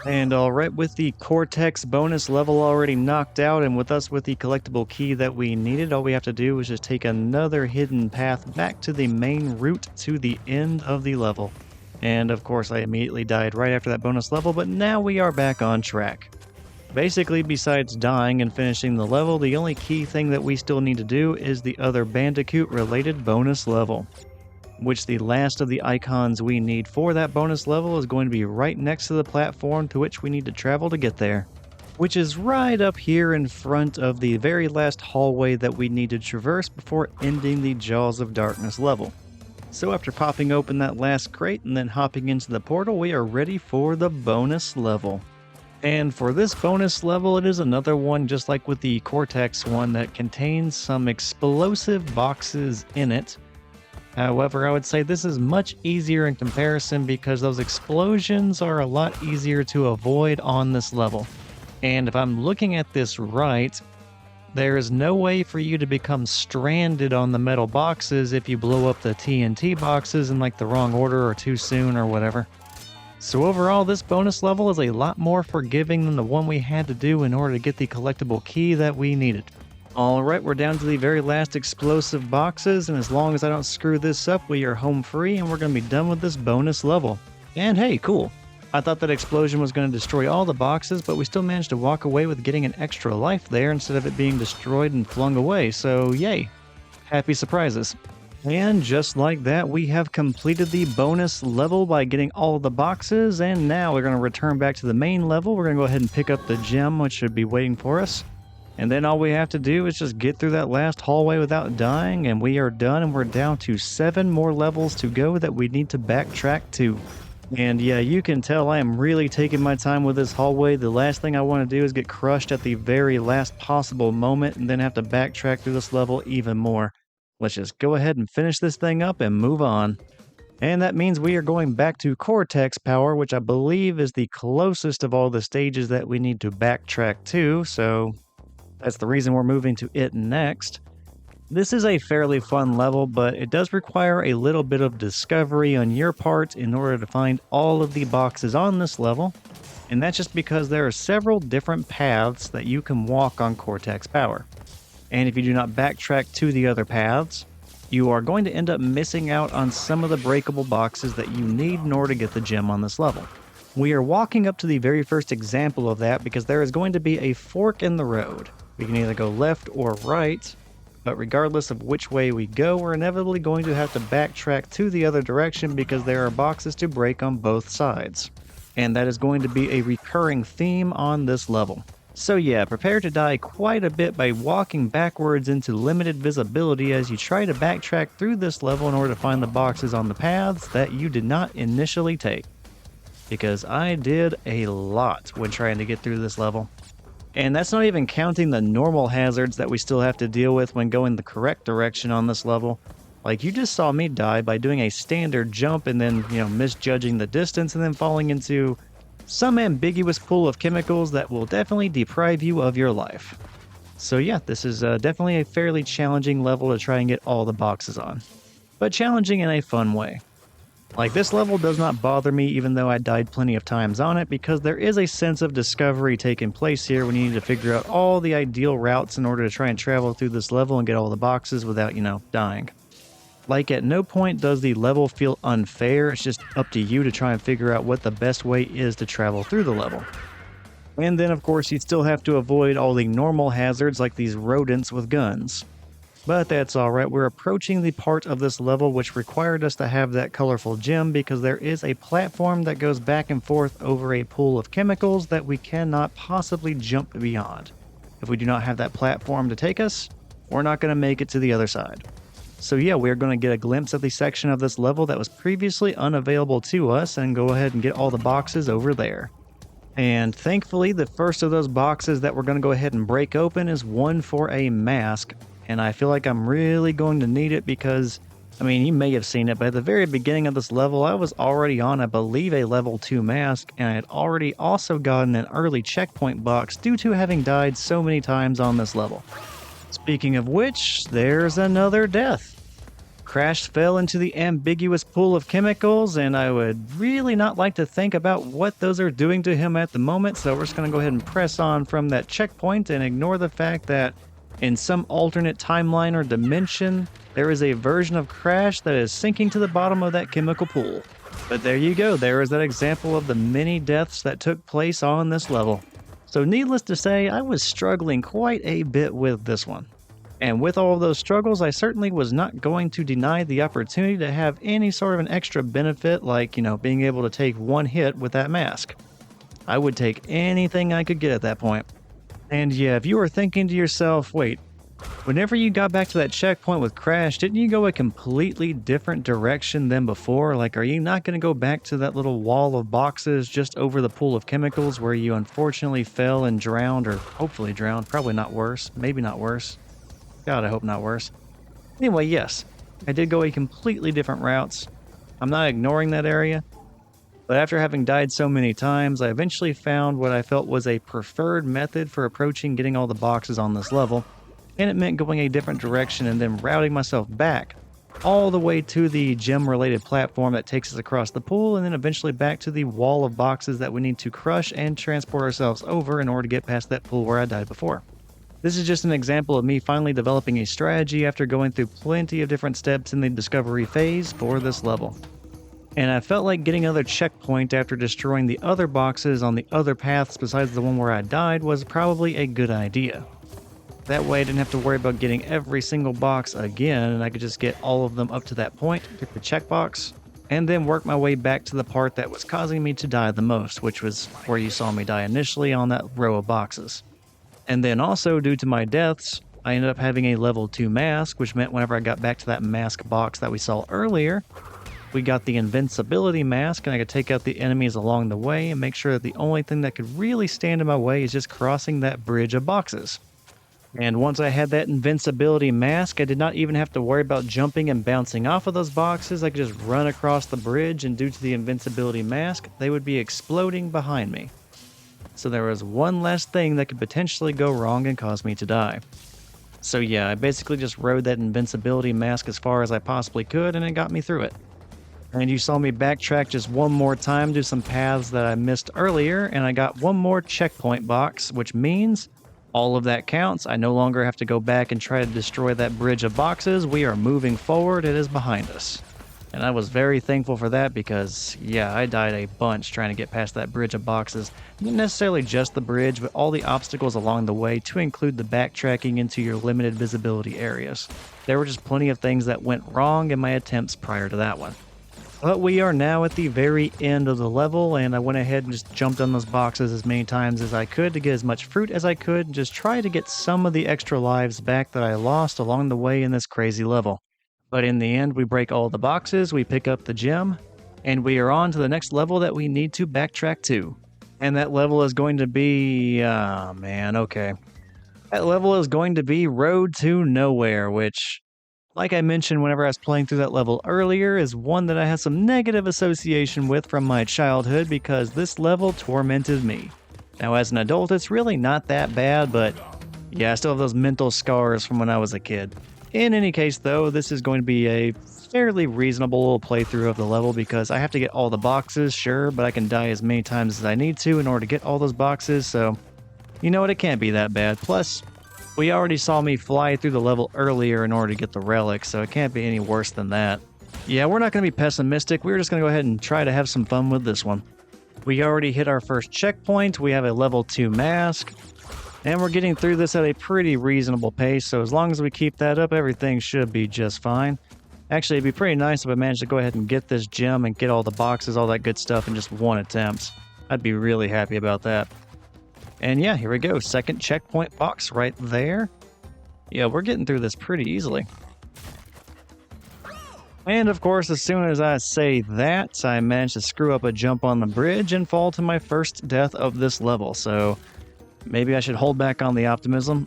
And alright, with the Cortex bonus level already knocked out, and with us with the collectible key that we needed, all we have to do is just take another hidden path back to the main route to the end of the level. And of course I immediately died right after that bonus level, but now we are back on track. Basically, besides dying and finishing the level, the only key thing that we still need to do is the other Bandicoot-related bonus level, which the last of the icons we need for that bonus level is going to be right next to the platform to which we need to travel to get there, which is right up here in front of the very last hallway that we need to traverse before ending the Jaws of Darkness level. So after popping open that last crate and then hopping into the portal, we are ready for the bonus level. And for this bonus level, it is another one just like with the Cortex one that contains some explosive boxes in it. However, I would say this is much easier in comparison because those explosions are a lot easier to avoid on this level. And if I'm looking at this right, there is no way for you to become stranded on the metal boxes if you blow up the TNT boxes in like the wrong order or too soon or whatever. So overall, this bonus level is a lot more forgiving than the one we had to do in order to get the collectible key that we needed. Alright, we're down to the very last explosive boxes, and as long as I don't screw this up, we are home free and we're going to be done with this bonus level. And hey, cool. I thought that explosion was going to destroy all the boxes, but we still managed to walk away with getting an extra life there instead of it being destroyed and flung away, so yay. Happy surprises. And just like that, we have completed the bonus level by getting all of the boxes, and now we're going to return back to the main level. We're going to go ahead and pick up the gem, which should be waiting for us. And then all we have to do is just get through that last hallway without dying, and we are done, and we're down to 7 more levels to go that we need to backtrack to. And yeah, you can tell I am really taking my time with this hallway. The last thing I want to do is get crushed at the very last possible moment and then have to backtrack through this level even more. Let's just go ahead and finish this thing up and move on. And that means we are going back to Cortex power, which I believe is the closest of all the stages that we need to backtrack to, so that's the reason we're moving to it next. This is a fairly fun level, but it does require a little bit of discovery on your part in order to find all of the boxes on this level, and that's just because there are several different paths that you can walk on Cortex power. And if you do not backtrack to the other paths, you are going to end up missing out on some of the breakable boxes that you need in order to get the gem on this level. We are walking up to the very first example of that because there is going to be a fork in the road. We can either go left or right, but regardless of which way we go, we're inevitably going to have to backtrack to the other direction because there are boxes to break on both sides. And that is going to be a recurring theme on this level. So yeah, prepare to die quite a bit by walking backwards into limited visibility as you try to backtrack through this level in order to find the boxes on the paths that you did not initially take. Because I did a lot when trying to get through this level. And that's not even counting the normal hazards that we still have to deal with when going the correct direction on this level. Like, you just saw me die by doing a standard jump and then, misjudging the distance and then falling into some ambiguous pool of chemicals that will definitely deprive you of your life. So yeah, this is definitely a fairly challenging level to try and get all the boxes on. But challenging in a fun way. Like, this level does not bother me even though I died plenty of times on it, because there is a sense of discovery taking place here when you need to figure out all the ideal routes in order to try and travel through this level and get all the boxes without, dying. Like, at no point does the level feel unfair, it's just up to you to try and figure out what the best way is to travel through the level. And then of course you still have to avoid all the normal hazards like these rodents with guns. But that's alright, we're approaching the part of this level which required us to have that colorful gem because there is a platform that goes back and forth over a pool of chemicals that we cannot possibly jump beyond. If we do not have that platform to take us, we're not going to make it to the other side. So yeah, we're going to get a glimpse of the section of this level that was previously unavailable to us and go ahead and get all the boxes over there. And thankfully, the first of those boxes that we're going to go ahead and break open is one for a mask. And I feel like I'm really going to need it because, you may have seen it, but at the very beginning of this level, I was already on, I believe, a level 2 mask, and I had already also gotten an early checkpoint box due to having died so many times on this level. Speaking of which, there's another death. Crash fell into the ambiguous pool of chemicals, and I would really not like to think about what those are doing to him at the moment, so we're just going to go ahead and press on from that checkpoint and ignore the fact that in some alternate timeline or dimension, there is a version of Crash that is sinking to the bottom of that chemical pool. But there you go, there is that example of the many deaths that took place on this level. So needless to say, I was struggling quite a bit with this one. And with all of those struggles, I certainly was not going to deny the opportunity to have any sort of an extra benefit like, being able to take one hit with that mask. I would take anything I could get at that point. And yeah, if you were thinking to yourself, wait, whenever you got back to that checkpoint with Crash, didn't you go a completely different direction than before? Like, are you not going to go back to that little wall of boxes just over the pool of chemicals where you unfortunately fell and drowned, or hopefully drowned, probably not worse, maybe not worse. God, I hope not worse. Anyway, yes, I did go a completely different routes. I'm not ignoring that area. But after having died so many times, I eventually found what I felt was a preferred method for approaching getting all the boxes on this level, and it meant going a different direction and then routing myself back all the way to the gem-related platform that takes us across the pool, and then eventually back to the wall of boxes that we need to crush and transport ourselves over in order to get past that pool where I died before. This is just an example of me finally developing a strategy after going through plenty of different steps in the discovery phase for this level. And I felt like getting another checkpoint after destroying the other boxes on the other paths besides the one where I died was probably a good idea. That way I didn't have to worry about getting every single box again, and I could just get all of them up to that point, pick the checkbox, and then work my way back to the part that was causing me to die the most, which was where you saw me die initially on that row of boxes. And then also, due to my deaths, I ended up having a level 2 mask, which meant whenever I got back to that mask box that we saw earlier, we got the invincibility mask, and I could take out the enemies along the way and make sure that the only thing that could really stand in my way is just crossing that bridge of boxes. And once I had that invincibility mask, I did not even have to worry about jumping and bouncing off of those boxes. I could just run across the bridge, and due to the invincibility mask, they would be exploding behind me. So there was one less thing that could potentially go wrong and cause me to die. So yeah, I basically just rode that invincibility mask as far as I possibly could, and it got me through it. And you saw me backtrack just one more time, do some paths that I missed earlier, and I got one more checkpoint box, which means all of that counts. I no longer have to go back and try to destroy that bridge of boxes. We are moving forward. It is behind us. And I was very thankful for that because, yeah, I died a bunch trying to get past that bridge of boxes. Not necessarily just the bridge, but all the obstacles along the way, to include the backtracking into your limited visibility areas. There were just plenty of things that went wrong in my attempts prior to that one. But we are now at the very end of the level, and I went ahead and just jumped on those boxes as many times as I could to get as much fruit as I could, and just try to get some of the extra lives back that I lost along the way in this crazy level. But in the end, we break all the boxes, we pick up the gem, and we are on to the next level that we need to backtrack to. And that level is going to be... okay. That level is going to be Road to Nowhere, which, like I mentioned whenever I was playing through that level earlier, is one that I have some negative association with from my childhood because this level tormented me. Now as an adult, it's really not that bad, but yeah, I still have those mental scars from when I was a kid. In any case though, this is going to be a fairly reasonable little playthrough of the level because I have to get all the boxes, sure, but I can die as many times as I need to in order to get all those boxes, so you know what, it can't be that bad. Plus, we already saw me fly through the level earlier in order to get the relic, so it can't be any worse than that. Yeah, we're not going to be pessimistic. We're just going to go ahead and try to have some fun with this one. We already hit our first checkpoint. We have a level 2 mask. And we're getting through this at a pretty reasonable pace, so as long as we keep that up, everything should be just fine. Actually, it'd be pretty nice if I managed to go ahead and get this gem and get all the boxes, all that good stuff in just one attempt. I'd be really happy about that. And yeah, here we go. Second checkpoint box right there. Yeah, we're getting through this pretty easily. And of course, as soon as I say that, I managed to screw up a jump on the bridge and fall to my first death of this level, so maybe I should hold back on the optimism.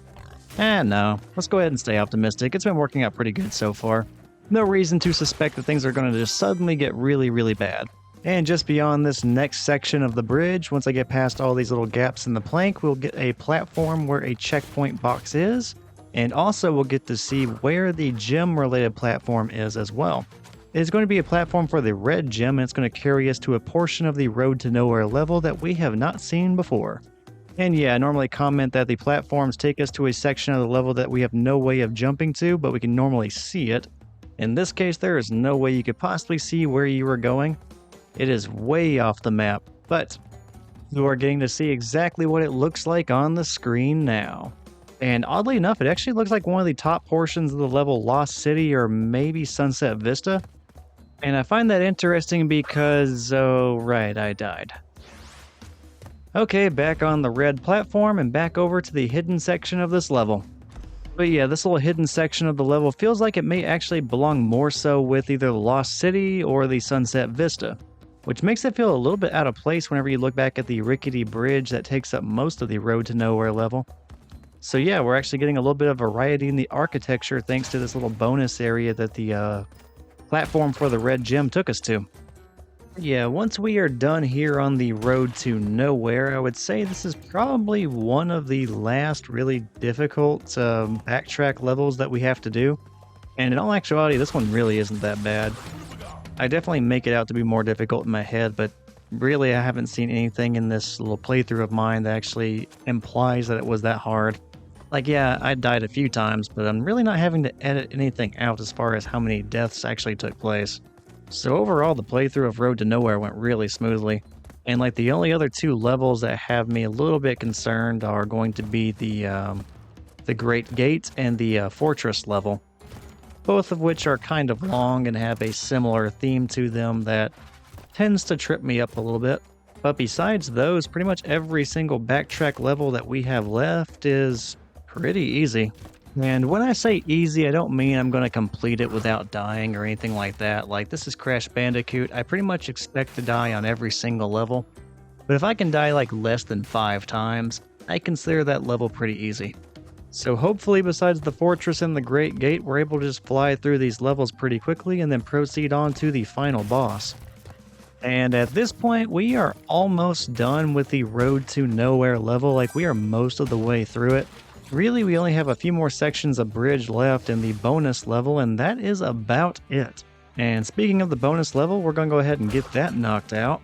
No, let's go ahead and stay optimistic. It's been working out pretty good so far. No reason to suspect that things are going to just suddenly get really, really bad. And just beyond this next section of the bridge, once I get past all these little gaps in the plank, we'll get a platform where a checkpoint box is, and also we'll get to see where the gem-related platform is as well. It's going to be a platform for the red gem, and it's going to carry us to a portion of the Road to Nowhere level that we have not seen before. And yeah, I normally comment that the platforms take us to a section of the level that we have no way of jumping to, but we can normally see it. In this case, there is no way you could possibly see where you were going. It is way off the map, but you are getting to see exactly what it looks like on the screen now. And oddly enough, it actually looks like one of the top portions of the level, Lost City or maybe Sunset Vista. And I find that interesting because, oh right, I died. Okay, back on the red platform and back over to the hidden section of this level. But yeah, this little hidden section of the level feels like it may actually belong more so with either the Lost City or the Sunset Vista, which makes it feel a little bit out of place whenever you look back at the rickety bridge that takes up most of the Road to Nowhere level. So yeah, we're actually getting a little bit of variety in the architecture thanks to this little bonus area that the platform for the red gem took us to. Yeah, once we are done here on the Road to Nowhere, I would say this is probably one of the last really difficult backtrack levels that we have to do. And in all actuality, this one really isn't that bad. I definitely make it out to be more difficult in my head, but really I haven't seen anything in this little playthrough of mine that actually implies that it was that hard. Like, yeah, I died a few times, but I'm really not having to edit anything out as far as how many deaths actually took place. So overall, the playthrough of Road to Nowhere went really smoothly. And like the only other two levels that have me a little bit concerned are going to be the Great Gate and the Fortress level. Both of which are kind of long and have a similar theme to them that tends to trip me up a little bit. But besides those, pretty much every single backtrack level that we have left is pretty easy. And when I say easy, I don't mean I'm going to complete it without dying or anything like that. Like, this is Crash Bandicoot. I pretty much expect to die on every single level. But if I can die like less than 5 times, I consider that level pretty easy. So hopefully, besides the fortress and the Great Gate, we're able to just fly through these levels pretty quickly and then proceed on to the final boss. And at this point, we are almost done with the Road to Nowhere level. Like, we are most of the way through it. Really, we only have a few more sections of bridge left in the bonus level, and that is about it. And speaking of the bonus level, we're going to go ahead and get that knocked out.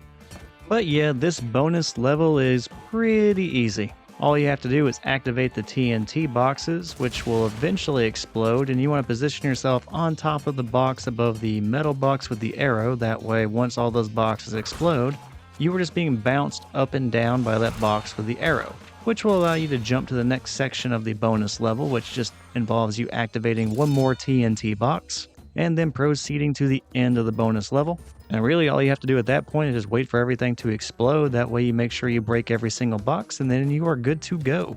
But yeah, this bonus level is pretty easy. All you have to do is activate the TNT boxes, which will eventually explode, and you want to position yourself on top of the box above the metal box with the arrow. That way, once all those boxes explode, you are just being bounced up and down by that box with the arrow, which will allow you to jump to the next section of the bonus level, which just involves you activating one more TNT box, and then proceeding to the end of the bonus level. And really all you have to do at that point is just wait for everything to explode. That way you make sure you break every single box, and then you are good to go.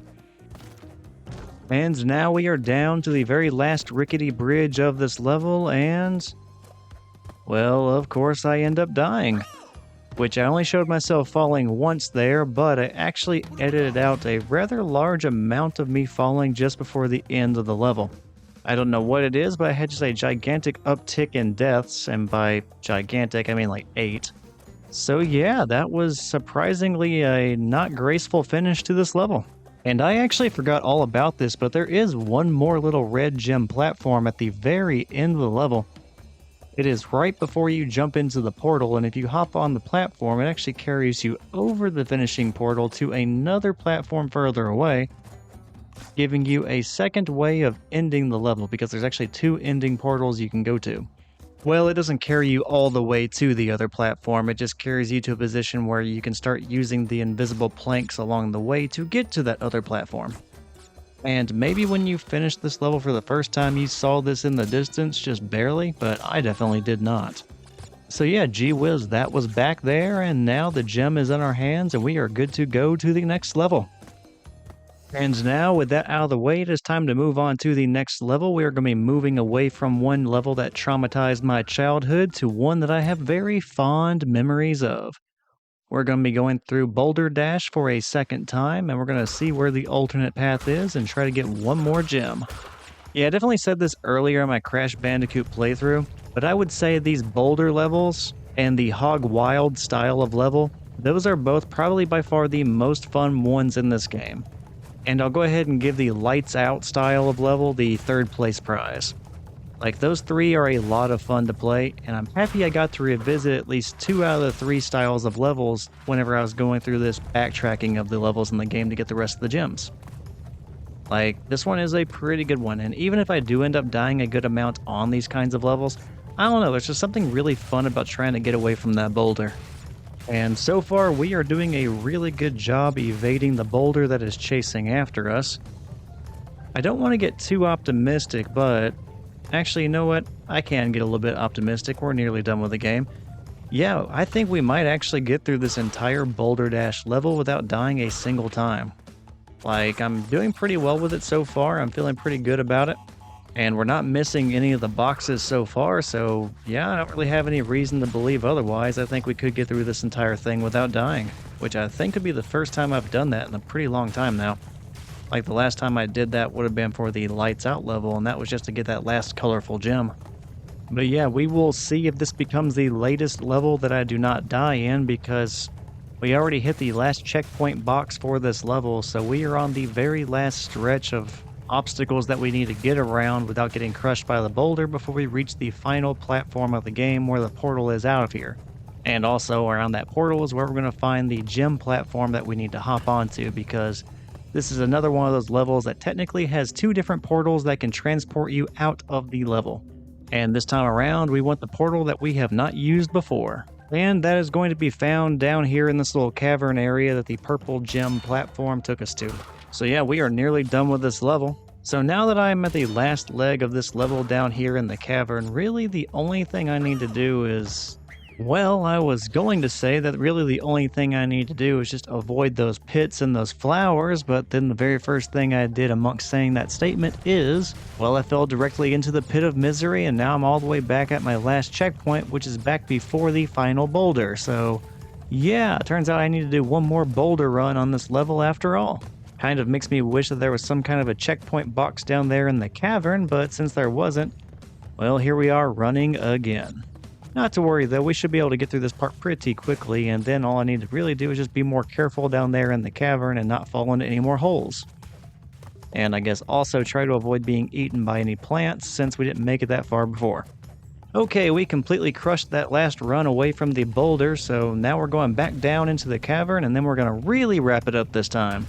And now we are down to the very last rickety bridge of this level, and well, of course I end up dying. Which I only showed myself falling once there, but I actually edited out a rather large amount of me falling just before the end of the level. I don't know what it is, but I had just a gigantic uptick in deaths, and by gigantic I mean like 8. So yeah, that was surprisingly a not graceful finish to this level. And I actually forgot all about this, but there is one more little red gem platform at the very end of the level. It is right before you jump into the portal, and if you hop on the platform, it actually carries you over the finishing portal to another platform further away, giving you a second way of ending the level, because there's actually 2 ending portals you can go to. Well, it doesn't carry you all the way to the other platform, it just carries you to a position where you can start using the invisible planks along the way to get to that other platform. And maybe when you finished this level for the first time you saw this in the distance, just barely, but I definitely did not. So yeah, gee whiz, that was back there, and now the gem is in our hands and we are good to go to the next level. And now with that out of the way, it is time to move on to the next level. We are going to be moving away from one level that traumatized my childhood to one that I have very fond memories of. We're going to be going through Boulder Dash for a second time, and we're going to see where the alternate path is and try to get one more gem. Yeah, I definitely said this earlier in my Crash Bandicoot playthrough, but I would say these Boulder levels and the Hog Wild style of level, those are both probably by far the most fun ones in this game. And I'll go ahead and give the Lights Out style of level the 3rd place prize. Like, those 3 are a lot of fun to play, and I'm happy I got to revisit at least 2 out of the 3 styles of levels whenever I was going through this backtracking of the levels in the game to get the rest of the gems. Like, this one is a pretty good one, and even if I do end up dying a good amount on these kinds of levels, I don't know, there's just something really fun about trying to get away from that boulder. And so far, we are doing a really good job evading the boulder that is chasing after us. I don't want to get too optimistic, but actually, you know what? I can get a little bit optimistic. We're nearly done with the game. Yeah, I think we might actually get through this entire Boulder Dash level without dying a single time. Like, I'm doing pretty well with it so far. I'm feeling pretty good about it. And we're not missing any of the boxes so far, so yeah, I don't really have any reason to believe otherwise. I think we could get through this entire thing without dying, which I think could be the first time I've done that in a pretty long time now. Like, the last time I did that would have been for the Lights Out level, and that was just to get that last colorful gem. But yeah, we will see if this becomes the latest level that I do not die in, because we already hit the last checkpoint box for this level, so we are on the very last stretch of obstacles that we need to get around without getting crushed by the boulder before we reach the final platform of the game where the portal is out of here. And also around that portal is where we're going to find the gem platform that we need to hop onto, because this is another one of those levels that technically has 2 different portals that can transport you out of the level. And this time around, we want the portal that we have not used before. And that is going to be found down here in this little cavern area that the purple gem platform took us to. So yeah, we are nearly done with this level. So now that I'm at the last leg of this level down here in the cavern, really the only thing I need to do is Well, I was going to say that really the only thing I need to do is just avoid those pits and those flowers, but then the very first thing I did amongst saying that statement is, well, I fell directly into the pit of misery, and now I'm all the way back at my last checkpoint, which is back before the final boulder. So, yeah, it turns out I need to do one more boulder run on this level after all. Kind of makes me wish that there was some kind of a checkpoint box down there in the cavern, but since there wasn't, well, here we are running again. Not to worry though, we should be able to get through this part pretty quickly, and then all I need to really do is just be more careful down there in the cavern and not fall into any more holes. And I guess also try to avoid being eaten by any plants since we didn't make it that far before. Okay, we completely crushed that last run away from the boulder, so now we're going back down into the cavern and then we're going to really wrap it up this time.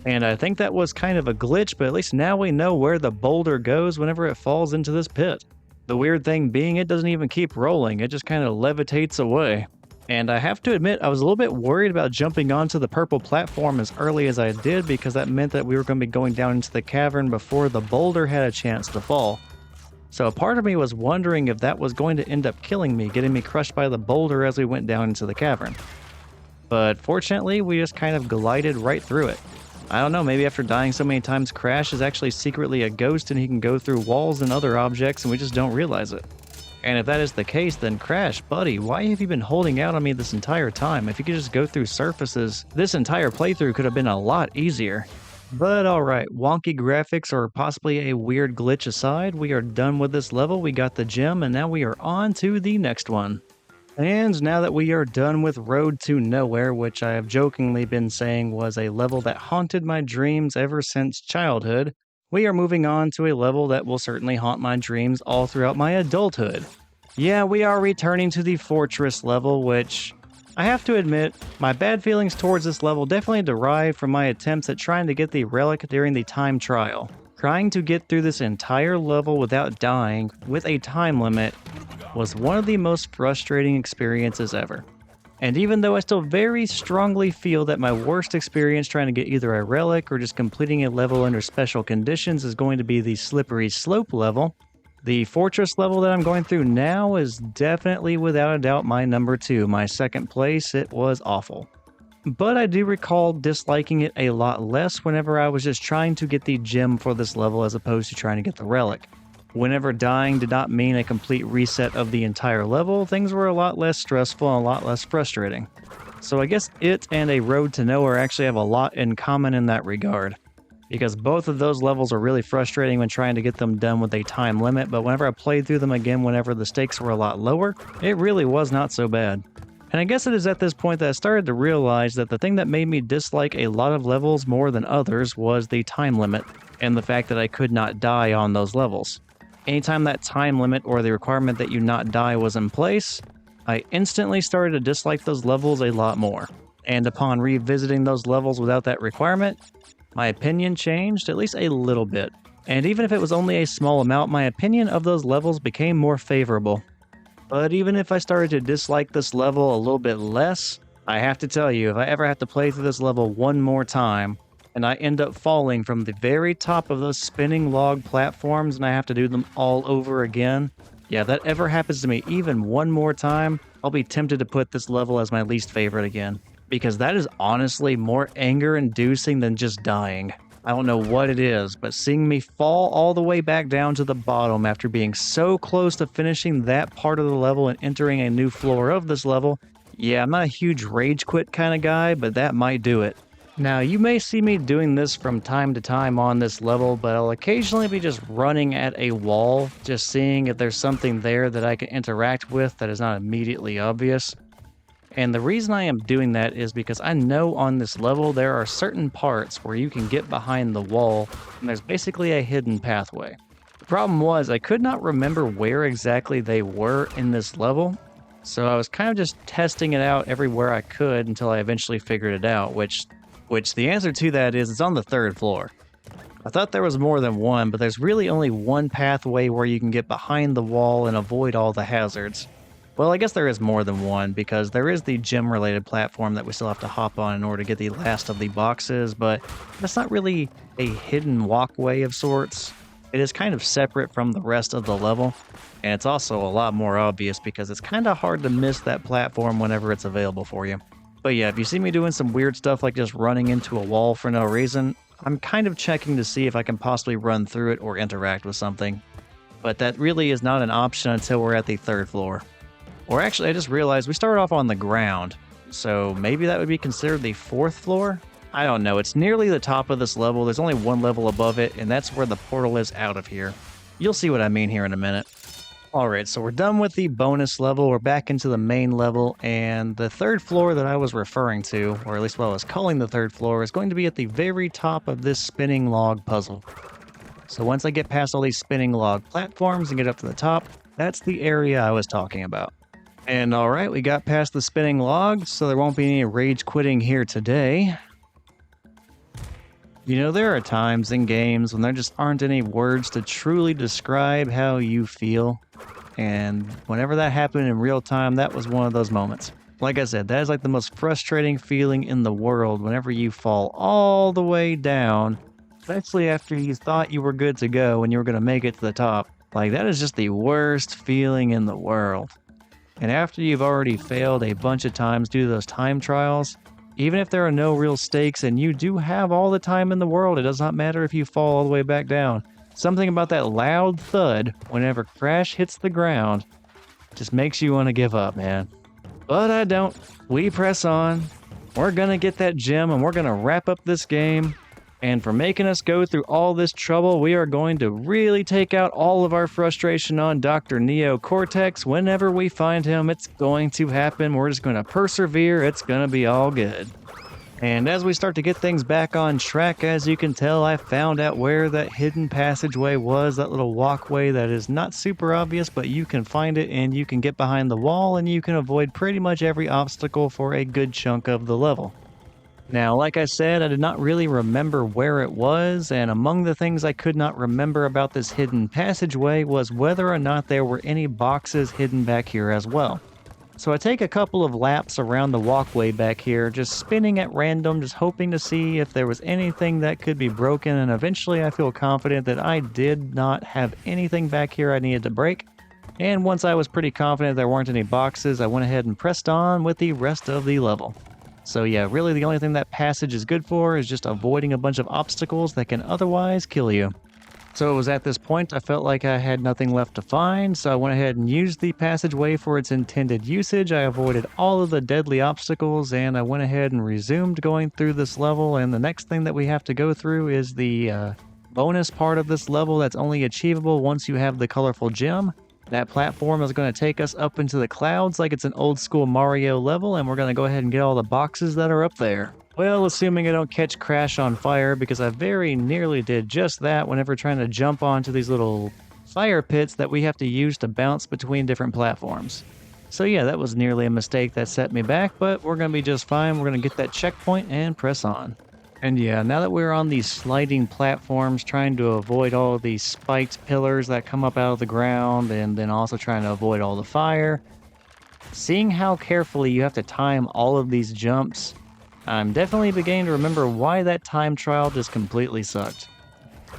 And I think that was kind of a glitch, but at least now we know where the boulder goes whenever it falls into this pit. The weird thing being it doesn't even keep rolling, it just kind of levitates away. And I have to admit, I was a little bit worried about jumping onto the purple platform as early as I did because that meant that we were going to be going down into the cavern before the boulder had a chance to fall. So a part of me was wondering if that was going to end up killing me, getting me crushed by the boulder as we went down into the cavern. But fortunately, we just kind of glided right through it. I don't know, maybe after dying so many times, Crash is actually secretly a ghost and he can go through walls and other objects and we just don't realize it. And if that is the case, then Crash, buddy, why have you been holding out on me this entire time? If you could just go through surfaces, this entire playthrough could have been a lot easier. But alright, wonky graphics or possibly a weird glitch aside, we are done with this level, we got the gem, and now we are on to the next one. And now that we are done with Road to Nowhere, which I have jokingly been saying was a level that haunted my dreams ever since childhood, we are moving on to a level that will certainly haunt my dreams all throughout my adulthood. Yeah, we are returning to the Fortress level, which, I have to admit, my bad feelings towards this level definitely derive from my attempts at trying to get the relic during the time trial. Trying to get through this entire level without dying, with a time limit, was one of the most frustrating experiences ever. And even though I still very strongly feel that my worst experience trying to get either a relic or just completing a level under special conditions is going to be the Slippery Slope level, the Fortress level that I'm going through now is definitely without a doubt my number 2, my second place. It was awful. But I do recall disliking it a lot less whenever I was just trying to get the gem for this level as opposed to trying to get the relic. Whenever dying did not mean a complete reset of the entire level, things were a lot less stressful and a lot less frustrating. So I guess it and A Road to Nowhere actually have a lot in common in that regard. Because both of those levels are really frustrating when trying to get them done with a time limit, but whenever I played through them again whenever the stakes were a lot lower, it really was not so bad. And I guess it is at this point that I started to realize that the thing that made me dislike a lot of levels more than others was the time limit, and the fact that I could not die on those levels. Anytime that time limit or the requirement that you not die was in place, I instantly started to dislike those levels a lot more. And upon revisiting those levels without that requirement, my opinion changed at least a little bit. And even if it was only a small amount, my opinion of those levels became more favorable. But even if I started to dislike this level a little bit less, I have to tell you, if I ever have to play through this level one more time, and I end up falling from the very top of those spinning log platforms and I have to do them all over again, yeah, if that ever happens to me even one more time, I'll be tempted to put this level as my least favorite again. Because that is honestly more anger-inducing than just dying. I don't know what it is, but seeing me fall all the way back down to the bottom after being so close to finishing that part of the level and entering a new floor of this level, yeah, I'm not a huge rage quit kind of guy, but that might do it. Now, you may see me doing this from time to time on this level, but I'll occasionally be just running at a wall, just seeing if there's something there that I can interact with that is not immediately obvious. And the reason I am doing that is because I know on this level there are certain parts where you can get behind the wall, and there's basically a hidden pathway. The problem was I could not remember where exactly they were in this level, so I was kind of just testing it out everywhere I could until I eventually figured it out, which the answer to that is it's on the 3rd floor. I thought there was more than one, but there's really only one pathway where you can get behind the wall and avoid all the hazards. Well, I guess there is more than one, because there is the gym-related platform that we still have to hop on in order to get the last of the boxes, but that's not really a hidden walkway of sorts. It is kind of separate from the rest of the level, and it's also a lot more obvious because it's kind of hard to miss that platform whenever it's available for you. But yeah, if you see me doing some weird stuff like just running into a wall for no reason, I'm kind of checking to see if I can possibly run through it or interact with something. But that really is not an option until we're at the 3rd floor. Or actually, I just realized we started off on the ground, so maybe that would be considered the 4th floor? I don't know, it's nearly the top of this level, there's only one level above it, and that's where the portal is out of here. You'll see what I mean here in a minute. Alright, so we're done with the bonus level, we're back into the main level, and the 3rd floor that I was referring to, or at least what I was calling the 3rd floor, is going to be at the very top of this spinning log puzzle. So once I get past all these spinning log platforms and get up to the top, that's the area I was talking about. And alright, we got past the spinning log, so there won't be any rage quitting here today. You know, there are times in games when there just aren't any words to truly describe how you feel. And whenever that happened in real time, that was one of those moments. Like I said, that is like the most frustrating feeling in the world whenever you fall all the way down, especially after you thought you were good to go and you were going to make it to the top. Like, that is just the worst feeling in the world. And after you've already failed a bunch of times due to those time trials, even if there are no real stakes and you do have all the time in the world, it does not matter if you fall all the way back down. Something about that loud thud whenever Crash hits the ground just makes you want to give up, man. But I don't. We press on. We're gonna get that gem and we're gonna wrap up this game. And for making us go through all this trouble, we are going to really take out all of our frustration on Dr. Neo Cortex. Whenever we find him, it's going to happen. We're just going to persevere. It's going to be all good. And as we start to get things back on track, as you can tell, I found out where that hidden passageway was, that little walkway that is not super obvious, but you can find it and you can get behind the wall and you can avoid pretty much every obstacle for a good chunk of the level. Now, like I said, I did not really remember where it was, and among the things I could not remember about this hidden passageway was whether or not there were any boxes hidden back here as well. So I take a couple of laps around the walkway back here, just spinning at random, just hoping to see if there was anything that could be broken, and eventually I feel confident that I did not have anything back here I needed to break. And once I was pretty confident there weren't any boxes, I went ahead and pressed on with the rest of the level. So yeah, really the only thing that passage is good for is just avoiding a bunch of obstacles that can otherwise kill you. So it was at this point I felt like I had nothing left to find, so I went ahead and used the passageway for its intended usage. I avoided all of the deadly obstacles and I went ahead and resumed going through this level, and the next thing that we have to go through is the bonus part of this level that's only achievable once you have the colorful gem. That platform is going to take us up into the clouds like it's an old school Mario level, and we're going to go ahead and get all the boxes that are up there. Well, assuming I don't catch Crash on fire, because I very nearly did just that whenever trying to jump onto these little fire pits that we have to use to bounce between different platforms. So yeah, that was nearly a mistake that set me back, but we're going to be just fine. We're going to get that checkpoint and press on. And yeah, now that we're on these sliding platforms, trying to avoid all of these spiked pillars that come up out of the ground, and then also trying to avoid all the fire, seeing how carefully you have to time all of these jumps, I'm definitely beginning to remember why that time trial just completely sucked.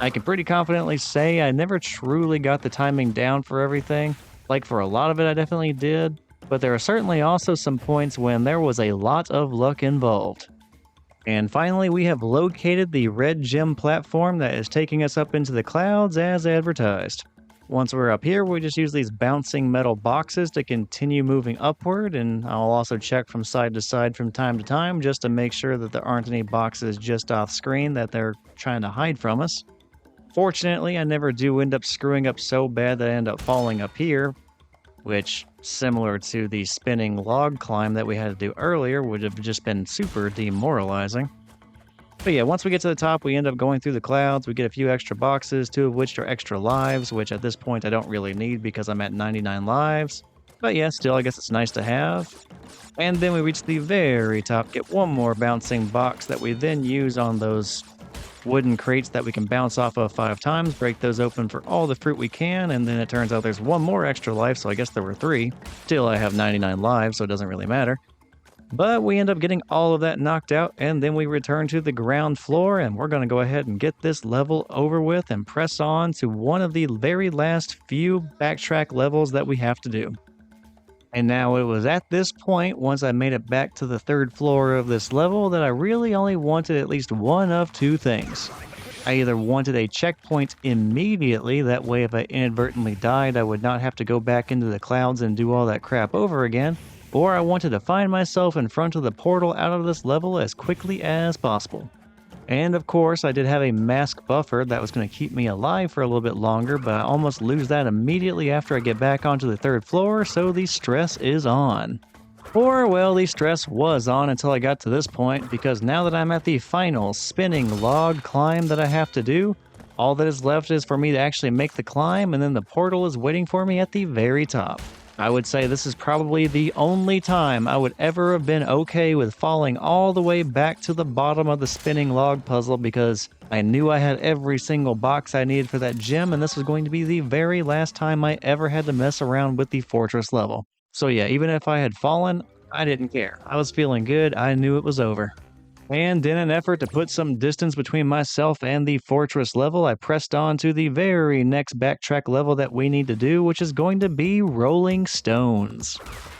I can pretty confidently say I never truly got the timing down for everything. Like, for a lot of it I definitely did, but there are certainly also some points when there was a lot of luck involved. And finally, we have located the red gem platform that is taking us up into the clouds as advertised. Once we're up here, we just use these bouncing metal boxes to continue moving upward, and I'll also check from side to side from time to time just to make sure that there aren't any boxes just off screen that they're trying to hide from us. Fortunately, I never do end up screwing up so bad that I end up falling up here, which, similar to the spinning log climb that we had to do earlier, would have just been super demoralizing. But yeah, once we get to the top, we end up going through the clouds. We get a few extra boxes, 2 of which are extra lives, which at this point I don't really need because I'm at 99 lives. But yeah, still, I guess it's nice to have. And then we reach the very top, get one more bouncing box that we then use on those wooden crates that we can bounce off of 5 times, break those open for all the fruit we can, and then it turns out there's one more extra life, so I guess there were 3. Still, I have 99 lives, so it doesn't really matter. But we end up getting all of that knocked out, and then we return to the ground floor, and we're going to go ahead and get this level over with and press on to one of the very last few backtrack levels that we have to do. And now it was at this point, once I made it back to the third floor of this level, that I really only wanted at least one of two things. I either wanted a checkpoint immediately, that way if I inadvertently died I would not have to go back into the clouds and do all that crap over again, or I wanted to find myself in front of the portal out of this level as quickly as possible. And of course, I did have a mask buffer that was going to keep me alive for a little bit longer, but I almost lose that immediately after I get back onto the third floor, so the stress is on. Or, well, the stress was on until I got to this point, because now that I'm at the final spinning log climb that I have to do, all that is left is for me to actually make the climb, and then the portal is waiting for me at the very top. I would say this is probably the only time I would ever have been okay with falling all the way back to the bottom of the spinning log puzzle, because I knew I had every single box I needed for that gem, and this was going to be the very last time I ever had to mess around with the fortress level. So yeah, even if I had fallen, I didn't care. I was feeling good, I knew it was over. And in an effort to put some distance between myself and the fortress level, I pressed on to the very next backtrack level that we need to do, which is going to be Rolling Stones.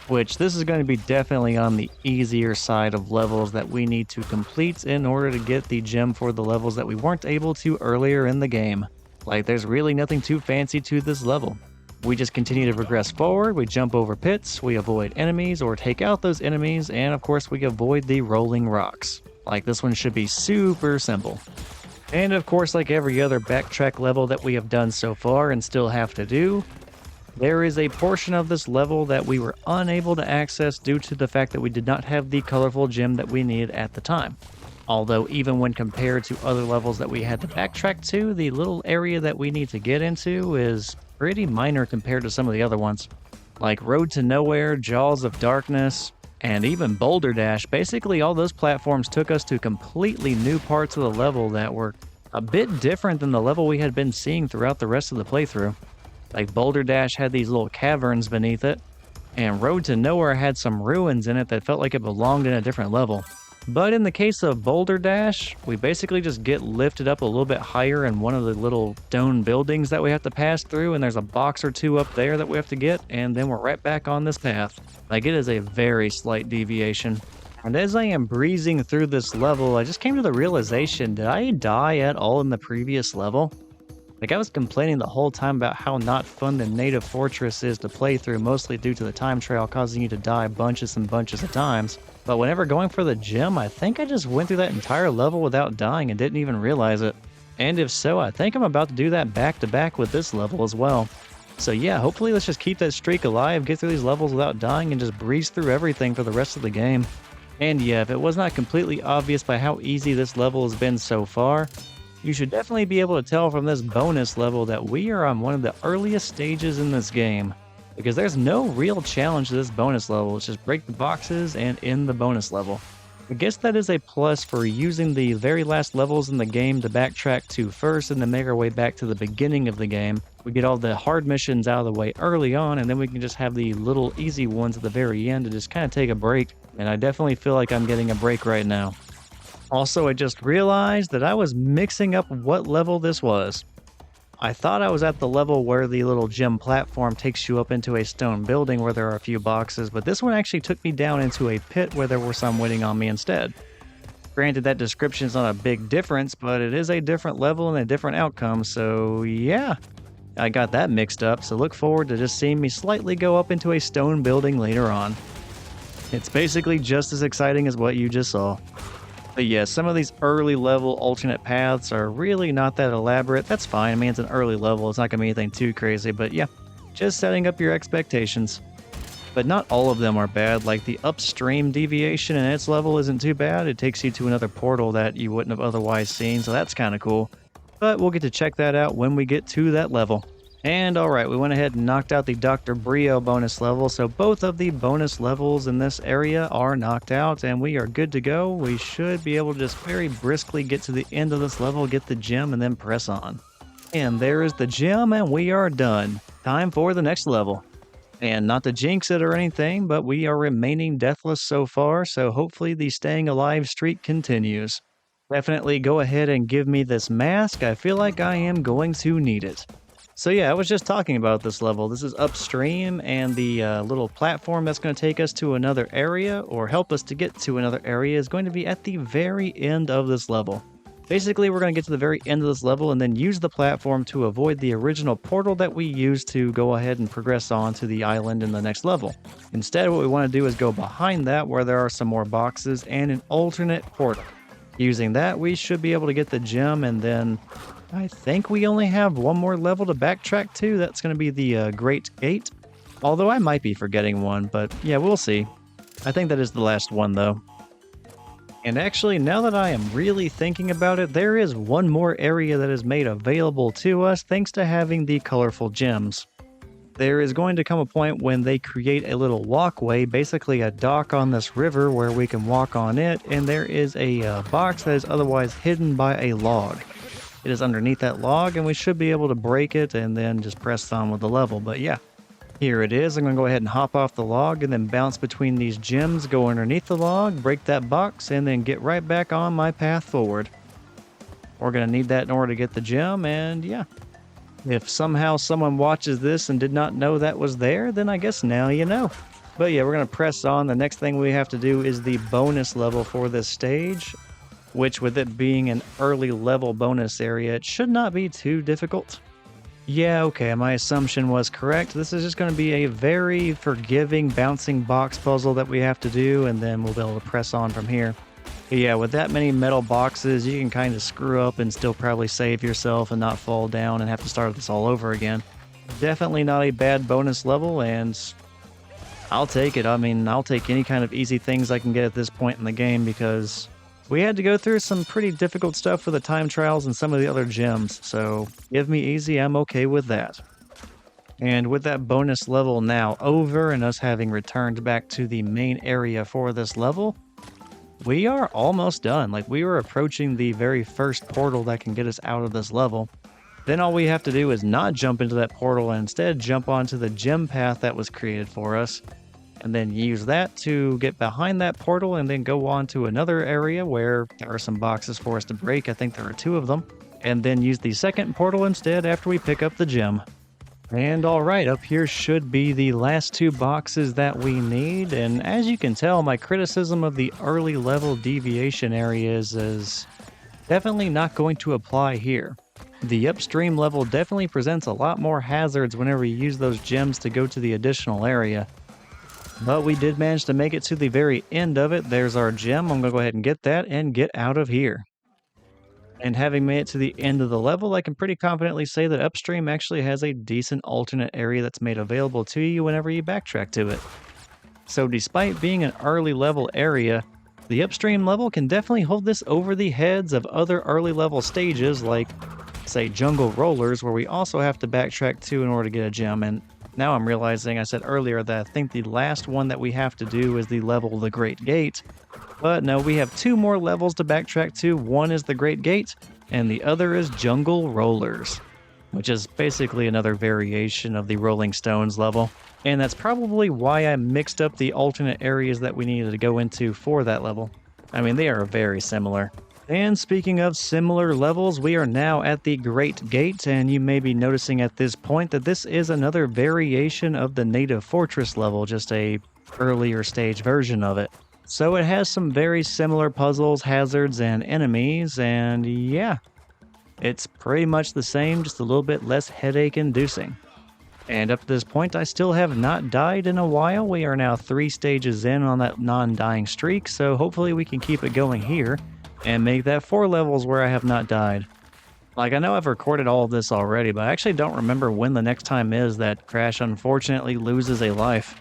Which this is going to be definitely on the easier side of levels that we need to complete in order to get the gem for the levels that we weren't able to earlier in the game. Like, there's really nothing too fancy to this level. We just continue to progress forward, we jump over pits, we avoid enemies or take out those enemies, and of course we avoid the rolling rocks. Like, this one should be super simple. And of course, like every other backtrack level that we have done so far and still have to do, there is a portion of this level that we were unable to access due to the fact that we did not have the colorful gem that we needed at the time. Although even when compared to other levels that we had to backtrack to, the little area that we need to get into is pretty minor compared to some of the other ones. Like Road to Nowhere, Jaws of Darkness, and even Boulder Dash. Basically all those platforms took us to completely new parts of the level that were a bit different than the level we had been seeing throughout the rest of the playthrough. Like Boulder Dash had these little caverns beneath it, and Road to Nowhere had some ruins in it that felt like it belonged in a different level. But in the case of Boulder Dash, we basically just get lifted up a little bit higher in one of the little stone buildings that we have to pass through, and there's a box or two up there that we have to get, and then we're right back on this path. Like, it is a very slight deviation. And as I am breezing through this level, I just came to the realization, did I die at all in the previous level? Like, I was complaining the whole time about how not fun the native fortress is to play through, mostly due to the time trial causing you to die bunches and bunches of times. But whenever going for the gem, I think I just went through that entire level without dying and didn't even realize it. And if so, I think I'm about to do that back to back with this level as well. So yeah, hopefully let's just keep that streak alive, get through these levels without dying, and just breeze through everything for the rest of the game. And yeah, if it was not completely obvious by how easy this level has been so far, you should definitely be able to tell from this bonus level that we are on one of the earliest stages in this game. Because there's no real challenge to this bonus level, it's just break the boxes and end the bonus level. I guess that is a plus for using the very last levels in the game to backtrack to first and then make our way back to the beginning of the game. We get all the hard missions out of the way early on, and then we can just have the little easy ones at the very end to just kind of take a break. And I definitely feel like I'm getting a break right now. Also, I just realized that I was mixing up what level this was. I thought I was at the level where the little gem platform takes you up into a stone building where there are a few boxes, but this one actually took me down into a pit where there were some waiting on me instead. Granted, that description is not a big difference, but it is a different level and a different outcome, so yeah. I got that mixed up, so look forward to just seeing me slightly go up into a stone building later on. It's basically just as exciting as what you just saw. But yeah, some of these early level alternate paths are really not that elaborate. That's fine. I mean, it's an early level. It's not going to be anything too crazy. But yeah, just setting up your expectations. But not all of them are bad. Like the Upstream deviation in its level isn't too bad. It takes you to another portal that you wouldn't have otherwise seen. So that's kind of cool. But we'll get to check that out when we get to that level. And alright, we went ahead and knocked out the Dr. Brio bonus level, so both of the bonus levels in this area are knocked out, and we are good to go. We should be able to just very briskly get to the end of this level, get the gem, and then press on. And there is the gem, and we are done. Time for the next level. And not to jinx it or anything, but we are remaining deathless so far, so hopefully the staying alive streak continues. Definitely go ahead and give me this mask. I feel like I am going to need it. So yeah, I was just talking about this level. This is Upstream, and the little platform that's going to take us to another area, or help us to get to another area, is going to be at the very end of this level. Basically, we're going to get to the very end of this level and then use the platform to avoid the original portal that we used to go ahead and progress on to the island in the next level. Instead, what we want to do is go behind that where there are some more boxes and an alternate portal. Using that, we should be able to get the gem, and then I think we only have one more level to backtrack to. That's going to be the Great Gate. Although I might be forgetting one, but yeah, we'll see. I think that is the last one though. And actually, now that I am really thinking about it, there is one more area that is made available to us thanks to having the colorful gems. There is going to come a point when they create a little walkway, basically a dock on this river where we can walk on it, and there is a box that is otherwise hidden by a log. It is underneath that log, and we should be able to break it and then just press on with the level. But yeah, here it is. I'm going to go ahead and hop off the log and then bounce between these gems, go underneath the log, break that box, and then get right back on my path forward. We're going to need that in order to get the gem, and yeah. If somehow someone watches this and did not know that was there, then I guess now you know. But yeah, we're going to press on. The next thing we have to do is the bonus level for this stage, which with it being an early level bonus area, it should not be too difficult. Yeah, okay, my assumption was correct. This is just going to be a very forgiving bouncing box puzzle that we have to do, and then we'll be able to press on from here. But yeah, with that many metal boxes, you can kind of screw up and still probably save yourself and not fall down and have to start this all over again. Definitely not a bad bonus level, and I'll take it. I mean, I'll take any kind of easy things I can get at this point in the game, because we had to go through some pretty difficult stuff for the time trials and some of the other gems, so give me easy, I'm okay with that. And with that bonus level now over and us having returned back to the main area for this level, we are almost done. Like, we were approaching the very first portal that can get us out of this level. Then all we have to do is not jump into that portal and instead jump onto the gem path that was created for us, and then use that to get behind that portal and then go on to another area where there are some boxes for us to break. I think there are 2 of them. And then use the second portal instead after we pick up the gem. And alright, up here should be the last 2 boxes that we need, and as you can tell, my criticism of the early level deviation areas is definitely not going to apply here. The Upstream level definitely presents a lot more hazards whenever you use those gems to go to the additional area. But we did manage to make it to the very end of it. There's our gem. I'm going to go ahead and get that and get out of here. And having made it to the end of the level, I can pretty confidently say that Upstream actually has a decent alternate area that's made available to you whenever you backtrack to it. So despite being an early level area, the Upstream level can definitely hold this over the heads of other early level stages like, say, Jungle Rollers, where we also have to backtrack to in order to get a gem. And now I'm realizing I said earlier that I think the last one that we have to do is the level The Great Gate. But no, we have 2 more levels to backtrack to. One is the Great Gate, and the other is Jungle Rollers, which is basically another variation of the Rolling Stones level. And that's probably why I mixed up the alternate areas that we needed to go into for that level. I mean, they are very similar. And speaking of similar levels, we are now at the Great Gate, and you may be noticing at this point that this is another variation of the Native Fortress level, just a earlier stage version of it. So it has some very similar puzzles, hazards, and enemies, and yeah, it's pretty much the same, just a little bit less headache-inducing. And up to this point, I still have not died in a while. We are now 3 stages in on that non-dying streak, so hopefully we can keep it going here and make that 4 levels where I have not died. Like, I know I've recorded all of this already, but I actually don't remember when the next time is that Crash unfortunately loses a life.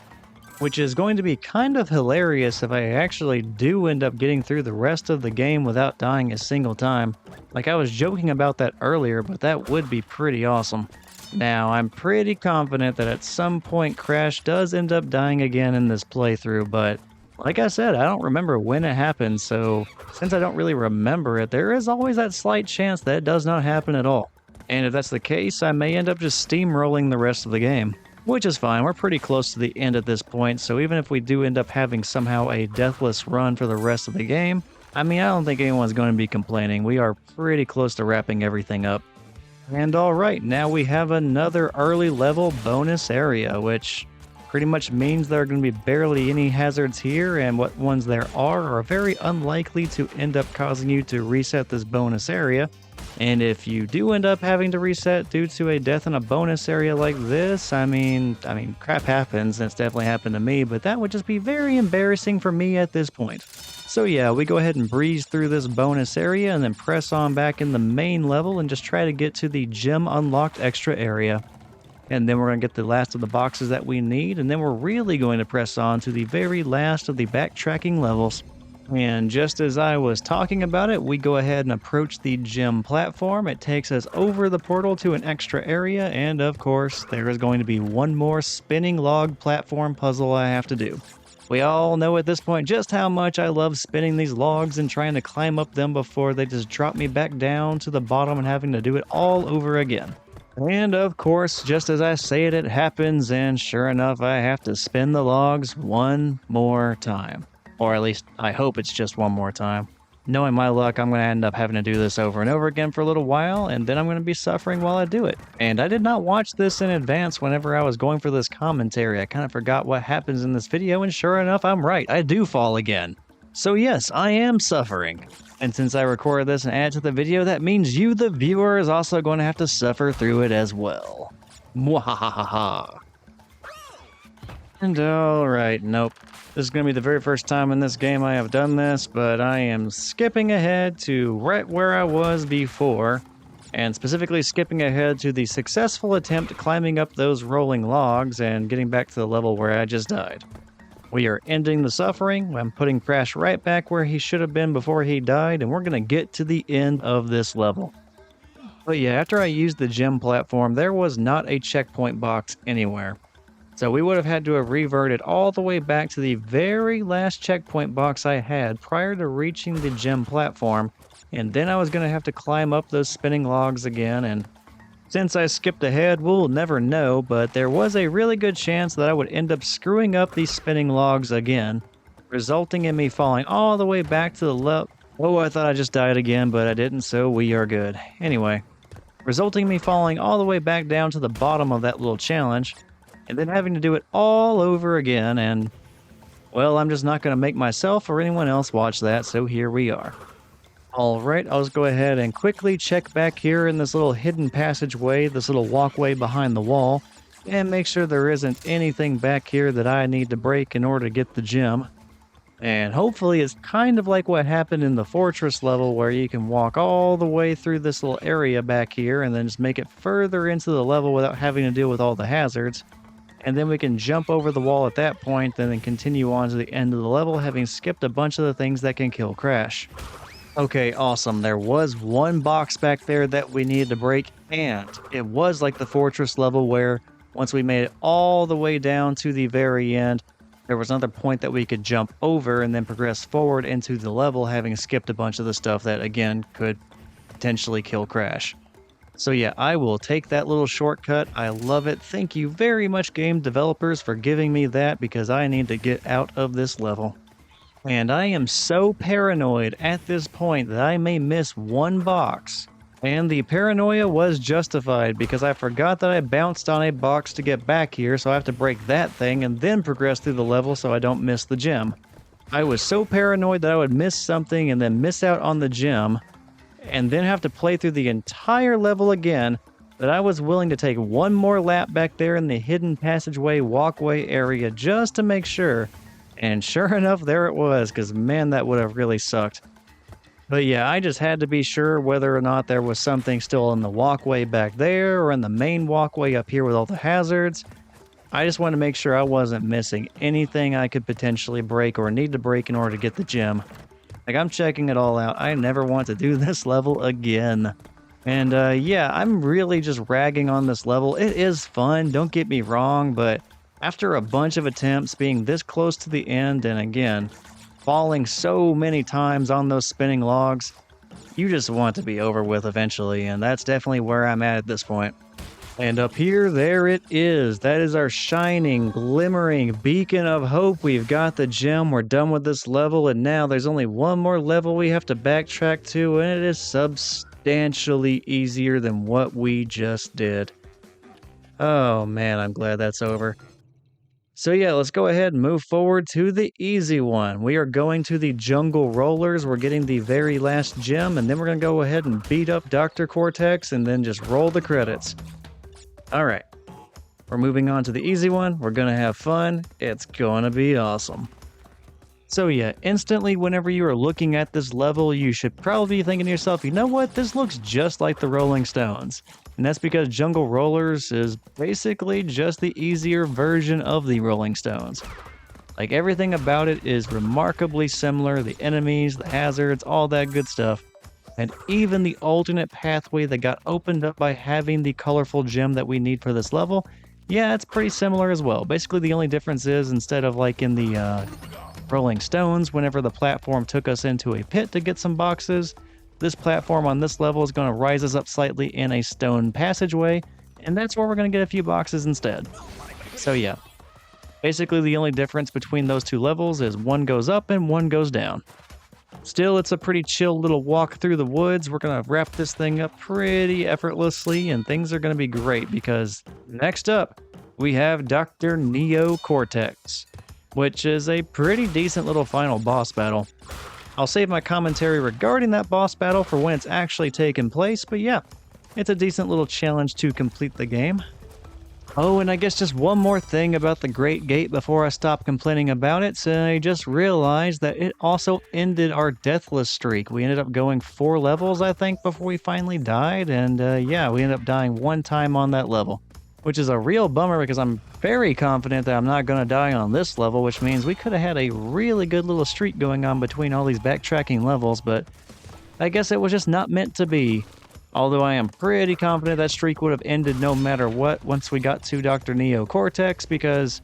Which is going to be kind of hilarious if I actually do end up getting through the rest of the game without dying a single time. Like, I was joking about that earlier, but that would be pretty awesome. Now, I'm pretty confident that at some point Crash does end up dying again in this playthrough, but like I said, I don't remember when it happened, so since I don't really remember it, there is always that slight chance that it does not happen at all. And if that's the case, I may end up just steamrolling the rest of the game. which is fine. We're pretty close to the end at this point, so even if we do end up having somehow a deathless run for the rest of the game, I mean, I don't think anyone's going to be complaining. We are pretty close to wrapping everything up. And alright, now we have another early level bonus area, which pretty much means there are going to be barely any hazards here, and what ones there are very unlikely to end up causing you to reset this bonus area. And if you do end up having to reset due to a death in a bonus area like this, I mean, crap happens, and it's definitely happened to me, but that would just be very embarrassing for me at this point. So yeah, we go ahead and breeze through this bonus area and then press on back in the main level and just try to get to the gem unlocked extra area. And then we're going to get the last of the boxes that we need, and then we're really going to press on to the very last of the backtracking levels. And just as I was talking about it, we go ahead and approach the gem platform. It takes us over the portal to an extra area, and of course, there is going to be one more spinning log platform puzzle I have to do. We all know at this point just how much I love spinning these logs and trying to climb up them before they just drop me back down to the bottom and having to do it all over again. And of course, just as I say it, it happens, and sure enough, I have to spin the logs one more time. Or at least, I hope it's just one more time. Knowing my luck, I'm going to end up having to do this over and over again for a little while, and then I'm going to be suffering while I do it. And I did not watch this in advance whenever I was going for this commentary. I kind of forgot what happens in this video, and sure enough, I'm right. I do fall again. So yes, I am suffering. And since I recorded this and added to the video, that means you, the viewer, is also going to have to suffer through it as well. Mwahahaha. And alright, nope. This is going to be the very first time in this game I have done this, but I am skipping ahead to right where I was before, and specifically skipping ahead to the successful attempt climbing up those rolling logs and getting back to the level where I just died. We are ending the suffering. I'm putting Crash right back where he should have been before he died, and we're going to get to the end of this level. But yeah, after I used the gem platform, there was not a checkpoint box anywhere. So we would have had to have reverted all the way back to the very last checkpoint box I had prior to reaching the gem platform, and then I was going to have to climb up those spinning logs again, and since I skipped ahead, we'll never know, but there was a really good chance that I would end up screwing up these spinning logs again, resulting in me falling all the way back to the left. Oh, I thought I just died again, but I didn't, so we are good. Anyway, resulting in me falling all the way back down to the bottom of that little challenge, and then having to do it all over again, and, well, I'm just not going to make myself or anyone else watch that, so here we are. Alright, I'll just go ahead and quickly check back here in this little hidden passageway, this little walkway behind the wall, and make sure there isn't anything back here that I need to break in order to get the gem. And hopefully it's kind of like what happened in the fortress level, where you can walk all the way through this little area back here and then just make it further into the level without having to deal with all the hazards. And then we can jump over the wall at that point and then continue on to the end of the level, having skipped a bunch of the things that can kill Crash. Okay, awesome. There was one box back there that we needed to break, and it was like the fortress level where once we made it all the way down to the very end, there was another point that we could jump over and then progress forward into the level, having skipped a bunch of the stuff that, again, could potentially kill Crash. So yeah, I will take that little shortcut. I love it. Thank you very much, game developers, for giving me that, because I need to get out of this level. And I am so paranoid at this point that I may miss one box. And the paranoia was justified, because I forgot that I bounced on a box to get back here, so I have to break that thing and then progress through the level so I don't miss the gem. I was so paranoid that I would miss something and then miss out on the gem, and then have to play through the entire level again, that I was willing to take one more lap back there in the hidden passageway walkway area just to make sure. And sure enough, there it was, because man, that would have really sucked. But yeah, I just had to be sure whether or not there was something still in the walkway back there or in the main walkway up here with all the hazards. I just wanted to make sure I wasn't missing anything I could potentially break or need to break in order to get the gem. Like, I'm checking it all out. I never want to do this level again. And yeah, I'm really just ragging on this level. It is fun, don't get me wrong, but after a bunch of attempts, being this close to the end, and again, falling so many times on those spinning logs, you just want it to be over with eventually, and that's definitely where I'm at this point. And up here, there it is. That is our shining, glimmering beacon of hope. We've got the gem. We're done with this level. And now there's only one more level we have to backtrack to. And it is substantially easier than what we just did. Oh man, I'm glad that's over. So yeah, let's go ahead and move forward to the easy one. We are going to the jungle rollers. We're getting the very last gem. And then we're going to go ahead and beat up Dr. Cortex and then just roll the credits. Alright, we're moving on to the easy one. We're gonna have fun. It's gonna be awesome. So yeah, instantly whenever you are looking at this level, you should probably be thinking to yourself, you know what, this looks just like the Rolling Stones. And that's because Jungle Rollers is basically just the easier version of the Rolling Stones. Like everything about it is remarkably similar, the enemies, the hazards, all that good stuff. And even the alternate pathway that got opened up by having the colorful gem that we need for this level, yeah, it's pretty similar as well. Basically, the only difference is instead of like in the Rolling Stones, whenever the platform took us into a pit to get some boxes, this platform on this level is going to rise us up slightly in a stone passageway, and that's where we're going to get a few boxes instead. So yeah, basically the only difference between those two levels is one goes up and one goes down. Still, it's a pretty chill little walk through the woods. We're going to wrap this thing up pretty effortlessly, and things are going to be great because next up, we have Dr. Neo Cortex, which is a pretty decent little final boss battle. I'll save my commentary regarding that boss battle for when it's actually taken place, but yeah, it's a decent little challenge to complete the game. Oh, and I guess just one more thing about the Great Gate before I stop complaining about it. So I just realized that it also ended our deathless streak. We ended up going 4 levels, I think, before we finally died. And yeah, we ended up dying 1 time on that level, which is a real bummer because I'm very confident that I'm not going to die on this level, which means we could have had a really good little streak going on between all these backtracking levels, but I guess it was just not meant to be. Although I am pretty confident that streak would have ended no matter what once we got to Dr. Neo Cortex, because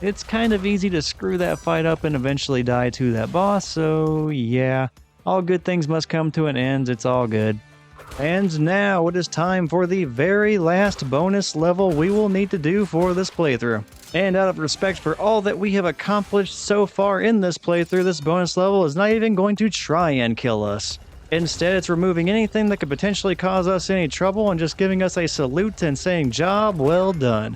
it's kind of easy to screw that fight up and eventually die to that boss, so yeah, all good things must come to an end, it's all good. And now it is time for the very last bonus level we will need to do for this playthrough. And out of respect for all that we have accomplished so far in this playthrough, this bonus level is not even going to try and kill us. Instead, it's removing anything that could potentially cause us any trouble and just giving us a salute and saying, job well done.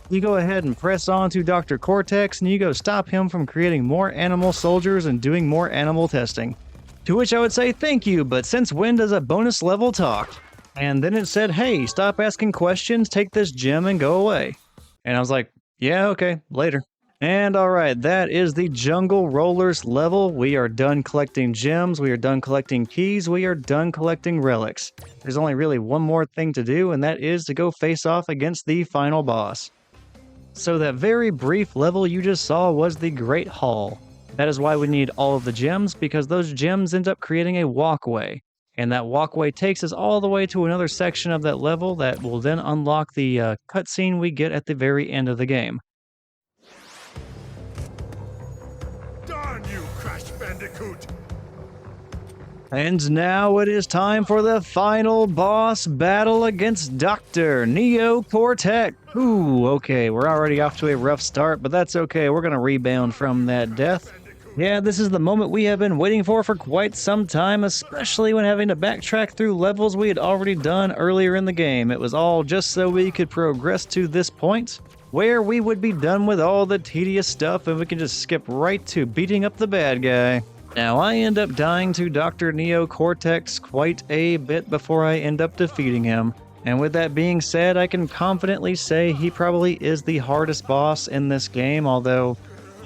You go ahead and press on to Dr. Cortex and you go stop him from creating more animal soldiers and doing more animal testing. To which I would say thank you, but since when does a bonus level talk? And then it said, hey, stop asking questions, take this gem and go away. And I was like, yeah, okay, later. And alright, that is the Jungle Rollers level. We are done collecting gems, we are done collecting keys, we are done collecting relics. There's only really one more thing to do, and that is to go face off against the final boss. So that very brief level you just saw was the Great Hall. That is why we need all of the gems, because those gems end up creating a walkway. And that walkway takes us all the way to another section of that level that will then unlock the cutscene we get at the very end of the game. Darn you, Crash Bandicoot! And now it is time for the final boss battle against Dr. Neo Cortex. Ooh, okay, we're already off to a rough start, but that's okay. We're going to rebound from that death. Yeah, this is the moment we have been waiting for quite some time, especially when having to backtrack through levels we had already done earlier in the game. It was all just so we could progress to this point, where we would be done with all the tedious stuff and we can just skip right to beating up the bad guy. Now, I end up dying to Dr. Neo Cortex quite a bit before I end up defeating him. And with that being said, I can confidently say he probably is the hardest boss in this game, although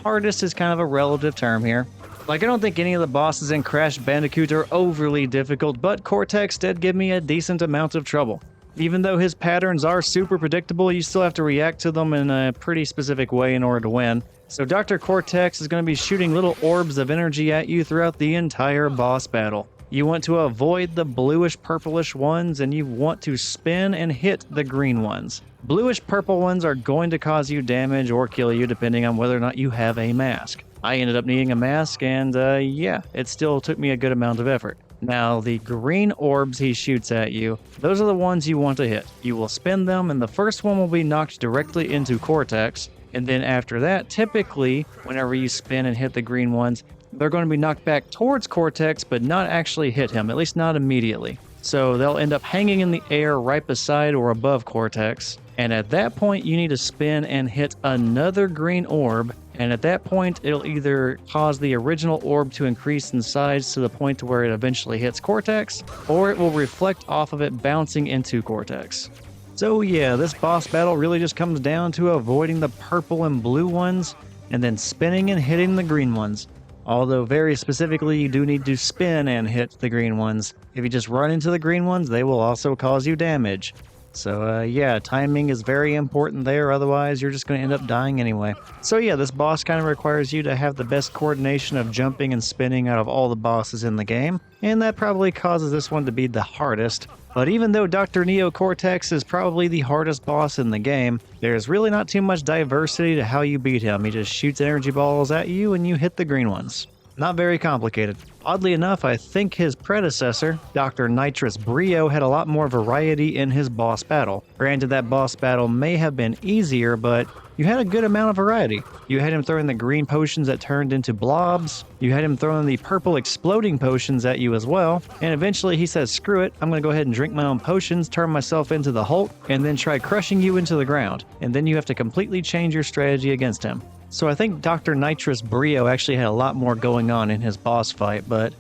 hardest is kind of a relative term here. Like, I don't think any of the bosses in Crash Bandicoot are overly difficult, but Cortex did give me a decent amount of trouble. Even though his patterns are super predictable, you still have to react to them in a pretty specific way in order to win. So Dr. Cortex is going to be shooting little orbs of energy at you throughout the entire boss battle. You want to avoid the bluish-purplish ones, and you want to spin and hit the green ones. Bluish-purple ones are going to cause you damage or kill you depending on whether or not you have a mask. I ended up needing a mask, and yeah, it still took me a good amount of effort. Now, the green orbs he shoots at you, those are the ones you want to hit. You will spin them, and the first one will be knocked directly into Cortex. And then after that, typically, whenever you spin and hit the green ones, they're going to be knocked back towards Cortex, but not actually hit him, at least not immediately. So they'll end up hanging in the air right beside or above Cortex. And at that point, you need to spin and hit another green orb. And at that point, it'll either cause the original orb to increase in size to the point to where it eventually hits Cortex, or it will reflect off of it bouncing into Cortex. So yeah, this boss battle really just comes down to avoiding the purple and blue ones, and then spinning and hitting the green ones. Although very specifically, you do need to spin and hit the green ones. If you just run into the green ones, they will also cause you damage. So yeah, timing is very important there, otherwise you're just going to end up dying anyway. So yeah, this boss kind of requires you to have the best coordination of jumping and spinning out of all the bosses in the game, and that probably causes this one to be the hardest. But even though Dr. Neo Cortex is probably the hardest boss in the game, there's really not too much diversity to how you beat him. He just shoots energy balls at you and you hit the green ones. Not very complicated. Oddly enough, I think his predecessor, Dr. Nitrus Brio, had a lot more variety in his boss battle. Granted, that boss battle may have been easier, but you had a good amount of variety. You had him throwing the green potions that turned into blobs, you had him throwing the purple exploding potions at you as well, and eventually he says, screw it, I'm gonna go ahead and drink my own potions, turn myself into the Hulk, and then try crushing you into the ground. And then you have to completely change your strategy against him. So I think Dr. Nitrus Brio actually had a lot more going on in his boss fight, but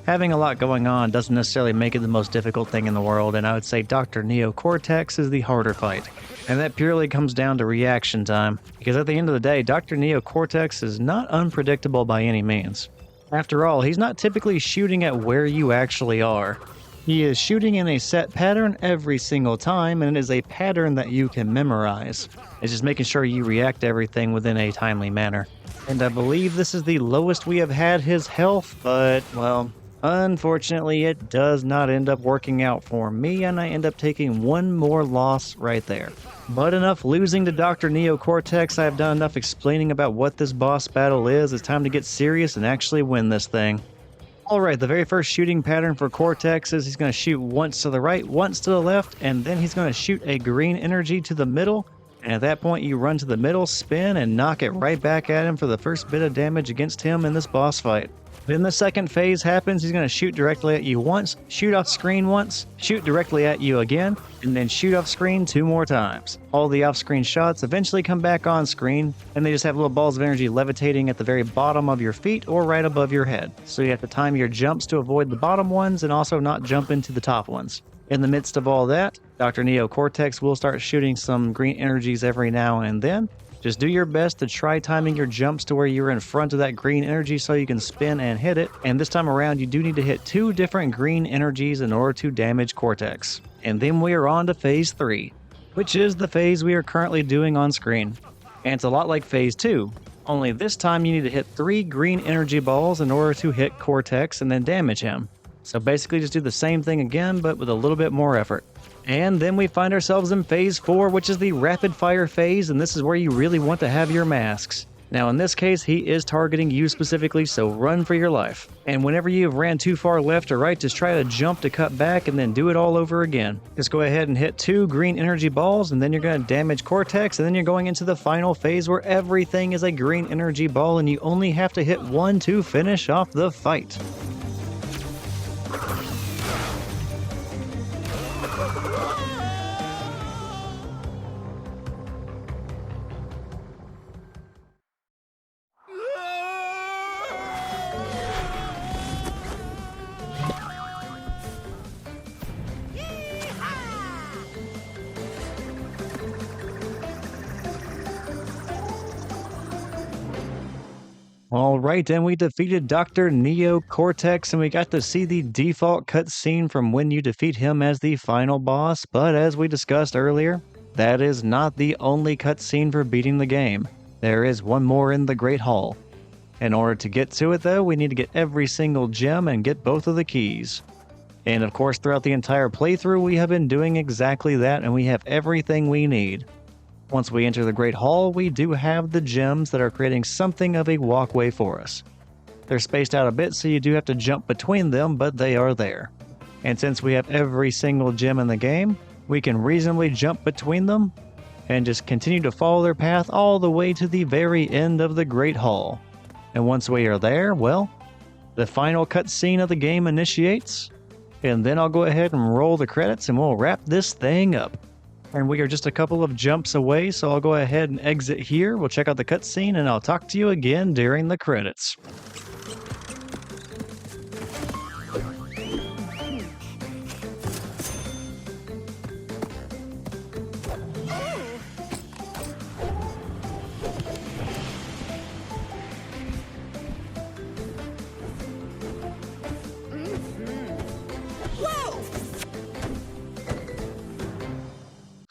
having a lot going on doesn't necessarily make it the most difficult thing in the world, and I would say Dr. Neo Cortex is the harder fight. And that purely comes down to reaction time, because at the end of the day, Dr. Neo Cortex is not unpredictable by any means. After all, he's not typically shooting at where you actually are. He is shooting in a set pattern every single time, and it is a pattern that you can memorize. It's just making sure you react to everything within a timely manner. And I believe this is the lowest we have had his health, but, well, unfortunately it does not end up working out for me, and I end up taking one more loss right there. But enough losing to Dr. Neo Cortex. I have done enough explaining about what this boss battle is. It's time to get serious and actually win this thing. Alright, the very first shooting pattern for Cortex is he's going to shoot once to the right, once to the left, and then he's going to shoot a green energy to the middle. And at that point, you run to the middle, spin, and knock it right back at him for the first bit of damage against him in this boss fight. Then the second phase happens. He's going to shoot directly at you once, shoot off screen once, shoot directly at you again, and then shoot off screen 2 more times. All the off-screen shots eventually come back on screen, and they just have little balls of energy levitating at the very bottom of your feet or right above your head. So you have to time your jumps to avoid the bottom ones and also not jump into the top ones. In the midst of all that, Dr. Neo Cortex will start shooting some green energies every now and then. Just do your best to try timing your jumps to where you're in front of that green energy so you can spin and hit it. And this time around, you do need to hit 2 different green energies in order to damage Cortex. And then we are on to Phase 3, which is the phase we are currently doing on screen. And it's a lot like Phase 2, only this time you need to hit 3 green energy balls in order to hit Cortex and then damage him. So basically just do the same thing again, but with a little bit more effort. And then we find ourselves in Phase 4, which is the rapid fire phase, and this is where you really want to have your masks. Now in this case, he is targeting you specifically, so run for your life. And whenever you have ran too far left or right, just try to jump to cut back and then do it all over again. Just go ahead and hit 2 green energy balls, and then you're going to damage Cortex, and then you're going into the final phase where everything is a green energy ball, and you only have to hit 1 to finish off the fight. Alright, and we defeated Dr. Neo Cortex, and we got to see the default cutscene from when you defeat him as the final boss, but as we discussed earlier, that is not the only cutscene for beating the game. There is one more in the Great Hall. In order to get to it though, we need to get every single gem and get both of the keys. And of course, throughout the entire playthrough, we have been doing exactly that, and we have everything we need. Once we enter the Great Hall, we do have the gems that are creating something of a walkway for us. They're spaced out a bit, so you do have to jump between them, but they are there. And since we have every single gem in the game, we can reasonably jump between them and just continue to follow their path all the way to the very end of the Great Hall. And once we are there, well, the final cutscene of the game initiates, and then I'll go ahead and roll the credits and we'll wrap this thing up. And we are just a couple of jumps away, so I'll go ahead and exit here. We'll check out the cutscene and I'll talk to you again during the credits.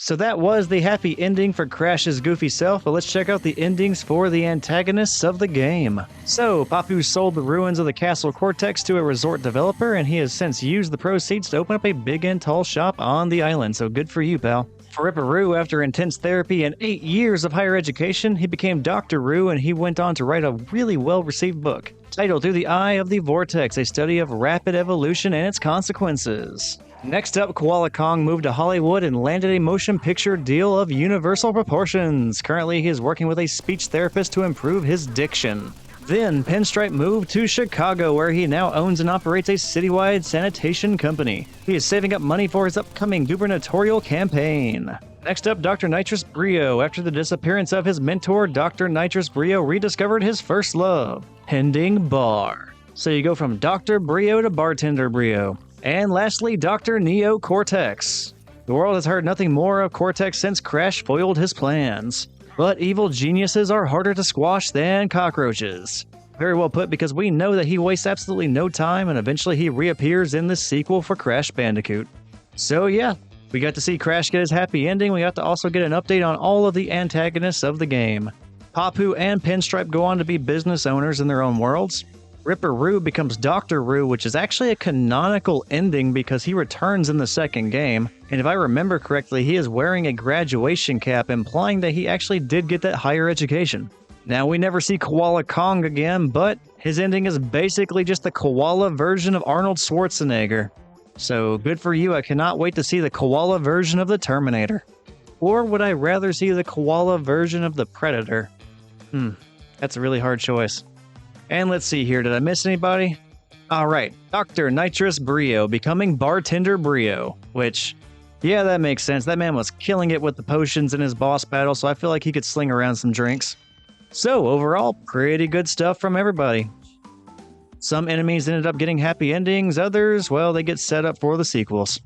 So that was the happy ending for Crash's goofy self, but let's check out the endings for the antagonists of the game. So, Papu sold the ruins of the castle Cortex to a resort developer, and he has since used the proceeds to open up a big and tall shop on the island, so good for you, pal. For Ripperoo, after intense therapy and 8 years of higher education, he became Dr. Roo, and he went on to write a really well-received book, titled Through the Eye of the Vortex, a study of rapid evolution and its consequences. Next up, Koala Kong moved to Hollywood and landed a motion picture deal of universal proportions. Currently, he is working with a speech therapist to improve his diction. Then, Pinstripe moved to Chicago, where he now owns and operates a citywide sanitation company. He is saving up money for his upcoming gubernatorial campaign. Next up, Dr. Nitrus Brio. After the disappearance of his mentor, Dr. Nitrus Brio rediscovered his first love, Pending Bar. So you go from Dr. Brio to Bartender Brio. And lastly, Dr. Neo Cortex. The world has heard nothing more of Cortex since Crash foiled his plans. But evil geniuses are harder to squash than cockroaches. Very well put, because we know that he wastes absolutely no time and eventually he reappears in the sequel for Crash Bandicoot. So yeah, we got to see Crash get his happy ending. We got to also get an update on all of the antagonists of the game. Papu and Pinstripe go on to be business owners in their own worlds. Ripperoo becomes Dr. Roo, which is actually a canonical ending because he returns in the second game, and if I remember correctly, he is wearing a graduation cap, implying that he actually did get that higher education. Now, we never see Koala Kong again, but his ending is basically just the koala version of Arnold Schwarzenegger. So, good for you, I cannot wait to see the koala version of the Terminator. Or would I rather see the koala version of the Predator? That's a really hard choice. And let's see here, did I miss anybody? Alright, Dr. Nitrus Brio becoming Bartender Brio, which, yeah, that makes sense. That man was killing it with the potions in his boss battle, so I feel like he could sling around some drinks. So, overall, pretty good stuff from everybody. Some enemies ended up getting happy endings, others, well, they get set up for the sequels.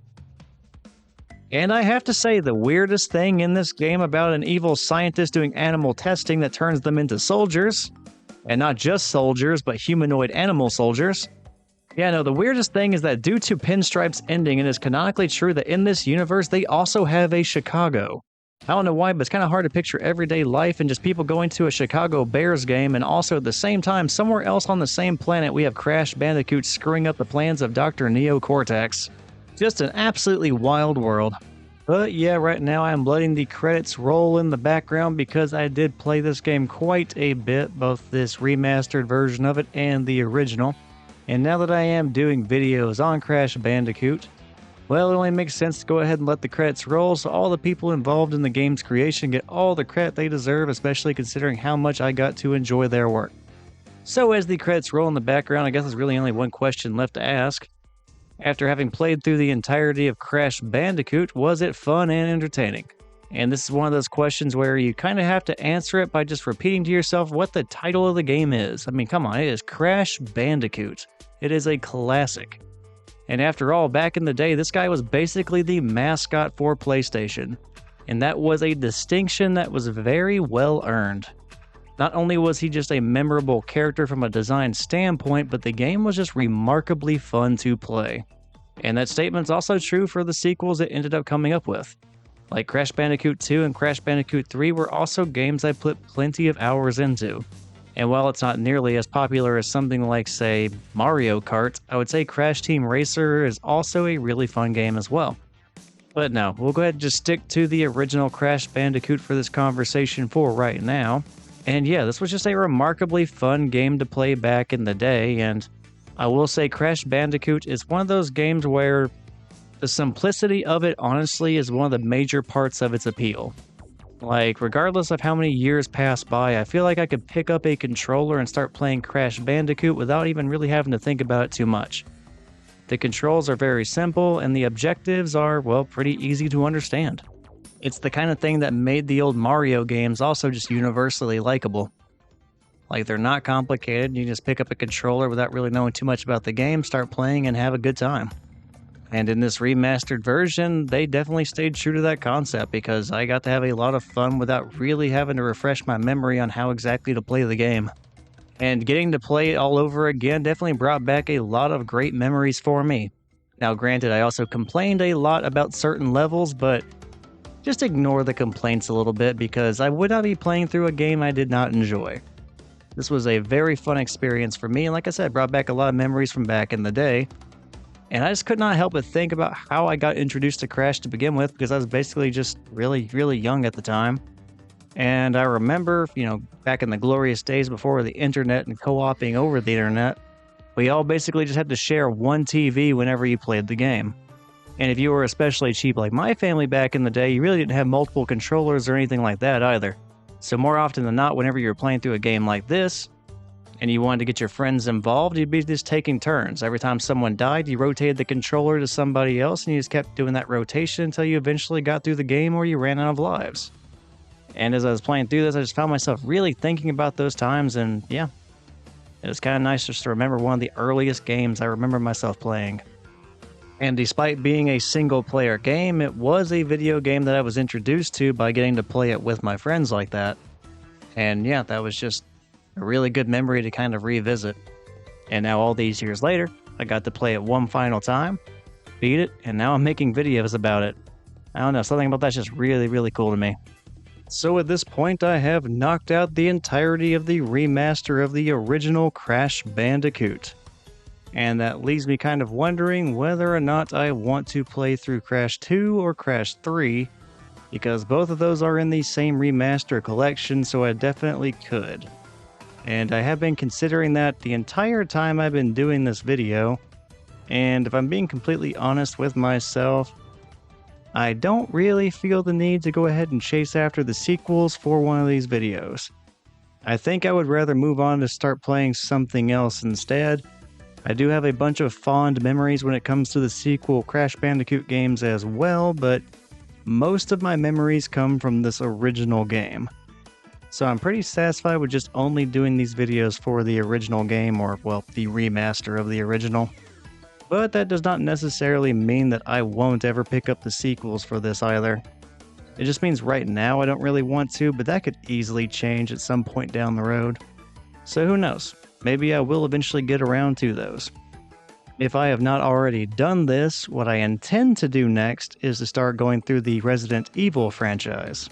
And I have to say, the weirdest thing in this game about an evil scientist doing animal testing that turns them into soldiers, and not just soldiers, but humanoid animal soldiers. Yeah, no, the weirdest thing is that due to Pinstripe's ending, it is canonically true that in this universe, they also have a Chicago. I don't know why, but it's kind of hard to picture everyday life and just people going to a Chicago Bears game, and also at the same time, somewhere else on the same planet, we have Crash Bandicoot screwing up the plans of Dr. Neo Cortex. Just an absolutely wild world. But yeah, right now I'm letting the credits roll in the background because I did play this game quite a bit, both this remastered version of it and the original. And now that I am doing videos on Crash Bandicoot, well, it only makes sense to go ahead and let the credits roll so all the people involved in the game's creation get all the credit they deserve, especially considering how much I got to enjoy their work. So as the credits roll in the background, I guess there's really only one question left to ask. After having played through the entirety of Crash Bandicoot, was it fun and entertaining? And this is one of those questions where you kind of have to answer it by just repeating to yourself what the title of the game is. I mean, come on, it is Crash Bandicoot. It is a classic. And after all, back in the day, this guy was basically the mascot for PlayStation. And that was a distinction that was very well earned. Not only was he just a memorable character from a design standpoint, but the game was just remarkably fun to play. And that statement's also true for the sequels it ended up coming up with. Like Crash Bandicoot 2 and Crash Bandicoot 3 were also games I put plenty of hours into. And while it's not nearly as popular as something like, say, Mario Kart, I would say Crash Team Racer is also a really fun game as well. But no, we'll go ahead and just stick to the original Crash Bandicoot for this conversation for right now. And yeah, this was just a remarkably fun game to play back in the day, and I will say Crash Bandicoot is one of those games where the simplicity of it honestly is one of the major parts of its appeal. Like, regardless of how many years pass by, I feel like I could pick up a controller and start playing Crash Bandicoot without even really having to think about it too much. The controls are very simple, and the objectives are, well, pretty easy to understand. It's the kind of thing that made the old Mario games also just universally likable. Like, they're not complicated, you just pick up a controller without really knowing too much about the game, start playing, and have a good time. And in this remastered version, they definitely stayed true to that concept because I got to have a lot of fun without really having to refresh my memory on how exactly to play the game. And getting to play it all over again definitely brought back a lot of great memories for me. Now granted, I also complained a lot about certain levels, but just ignore the complaints a little bit because I would not be playing through a game I did not enjoy. This was a very fun experience for me, and like I said, brought back a lot of memories from back in the day. And I just could not help but think about how I got introduced to Crash to begin with, because I was basically just really, really young at the time. And I remember, back in the glorious days before the internet and co-oping over the internet, we all basically just had to share one TV whenever you played the game. And if you were especially cheap like my family back in the day, you really didn't have multiple controllers or anything like that either. So more often than not, whenever you were playing through a game like this, and you wanted to get your friends involved, you'd be just taking turns. Every time someone died, you rotated the controller to somebody else, and you just kept doing that rotation until you eventually got through the game or you ran out of lives. And as I was playing through this, I just found myself really thinking about those times, and yeah, it was kind of nice just to remember one of the earliest games I remember myself playing. And despite being a single-player game, it was a video game that I was introduced to by getting to play it with my friends like that. And yeah, that was just a really good memory to kind of revisit. And now all these years later, I got to play it one final time, beat it, and now I'm making videos about it. I don't know, something about that's just really, really cool to me. So at this point, I have knocked out the entirety of the remaster of the original Crash Bandicoot. And that leaves me kind of wondering whether or not I want to play through Crash 2 or Crash 3, because both of those are in the same remaster collection, so I definitely could. And I have been considering that the entire time I've been doing this video, and if I'm being completely honest with myself, I don't really feel the need to go ahead and chase after the sequels for one of these videos. I think I would rather move on to start playing something else instead. I do have a bunch of fond memories when it comes to the sequel Crash Bandicoot games as well, but most of my memories come from this original game. So I'm pretty satisfied with just only doing these videos for the original game, or, well, the remaster of the original. But that does not necessarily mean that I won't ever pick up the sequels for this either. It just means right now I don't really want to, but that could easily change at some point down the road. So who knows, maybe I will eventually get around to those. If I have not already done this, what I intend to do next is to start going through the Resident Evil franchise.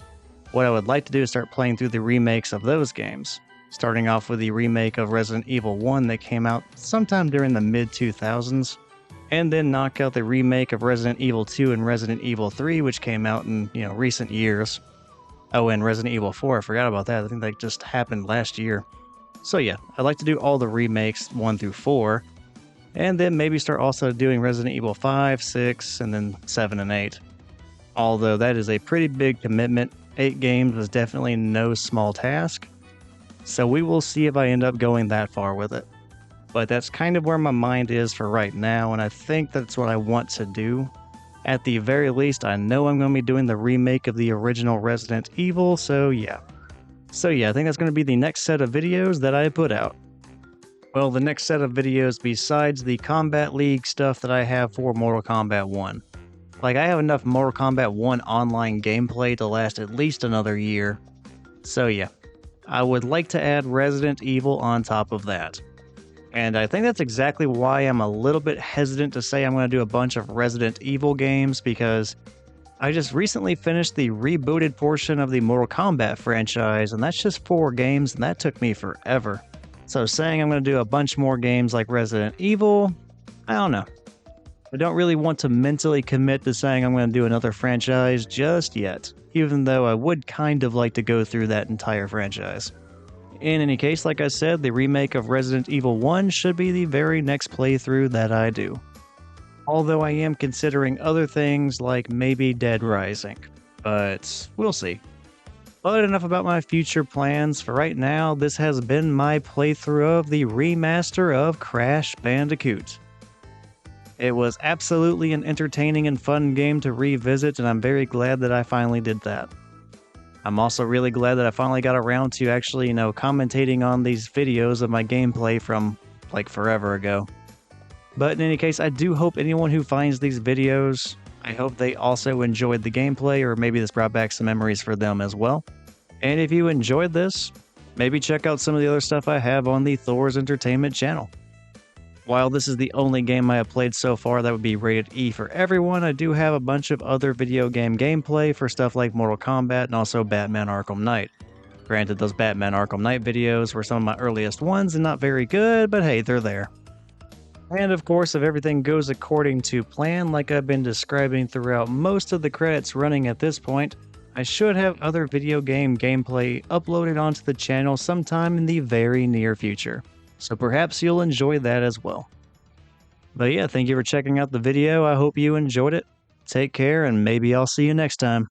What I would like to do is start playing through the remakes of those games, starting off with the remake of Resident Evil 1 that came out sometime during the mid-2000s, and then knock out the remake of Resident Evil 2 and Resident Evil 3, which came out in, recent years. Oh, and Resident Evil 4, I forgot about that. I think that just happened last year. So yeah, I'd like to do all the remakes 1 through 4, and then maybe start also doing Resident Evil 5, 6, and then 7 and 8. Although that is a pretty big commitment. 8 games was definitely no small task, so we will see if I end up going that far with it. But that's kind of where my mind is for right now, and I think that's what I want to do. At the very least, I know I'm going to be doing the remake of the original Resident Evil, so yeah. I think that's going to be the next set of videos that I put out. Well, the next set of videos besides the Combat League stuff that I have for Mortal Kombat 1. Like, I have enough Mortal Kombat 1 online gameplay to last at least another year. So yeah, I would like to add Resident Evil on top of that. And I think that's exactly why I'm a little bit hesitant to say I'm going to do a bunch of Resident Evil games, because I just recently finished the rebooted portion of the Mortal Kombat franchise, and that's just 4 games, and that took me forever. So saying I'm going to do a bunch more games like Resident Evil, I don't know. I don't really want to mentally commit to saying I'm going to do another franchise just yet, even though I would kind of like to go through that entire franchise. In any case, like I said, the remake of Resident Evil 1 should be the very next playthrough that I do. Although I am considering other things like maybe Dead Rising, but we'll see. But enough about my future plans. For right now, this has been my playthrough of the remaster of Crash Bandicoot. It was absolutely an entertaining and fun game to revisit, and I'm very glad that I finally did that. I'm also really glad that I finally got around to actually, commentating on these videos of my gameplay from, like, forever ago. But in any case, I do hope anyone who finds these videos, I hope they also enjoyed the gameplay, or maybe this brought back some memories for them as well. And if you enjoyed this, maybe check out some of the other stuff I have on the Thor's Entertainment channel. While this is the only game I have played so far that would be rated E for everyone, I do have a bunch of other video game gameplay for stuff like Mortal Kombat and also Batman Arkham Knight. Granted, those Batman Arkham Knight videos were some of my earliest ones and not very good, but hey, they're there. And of course, if everything goes according to plan, like I've been describing throughout most of the credits running at this point, I should have other video game gameplay uploaded onto the channel sometime in the very near future. So perhaps you'll enjoy that as well. But yeah, thank you for checking out the video. I hope you enjoyed it. Take care, and maybe I'll see you next time.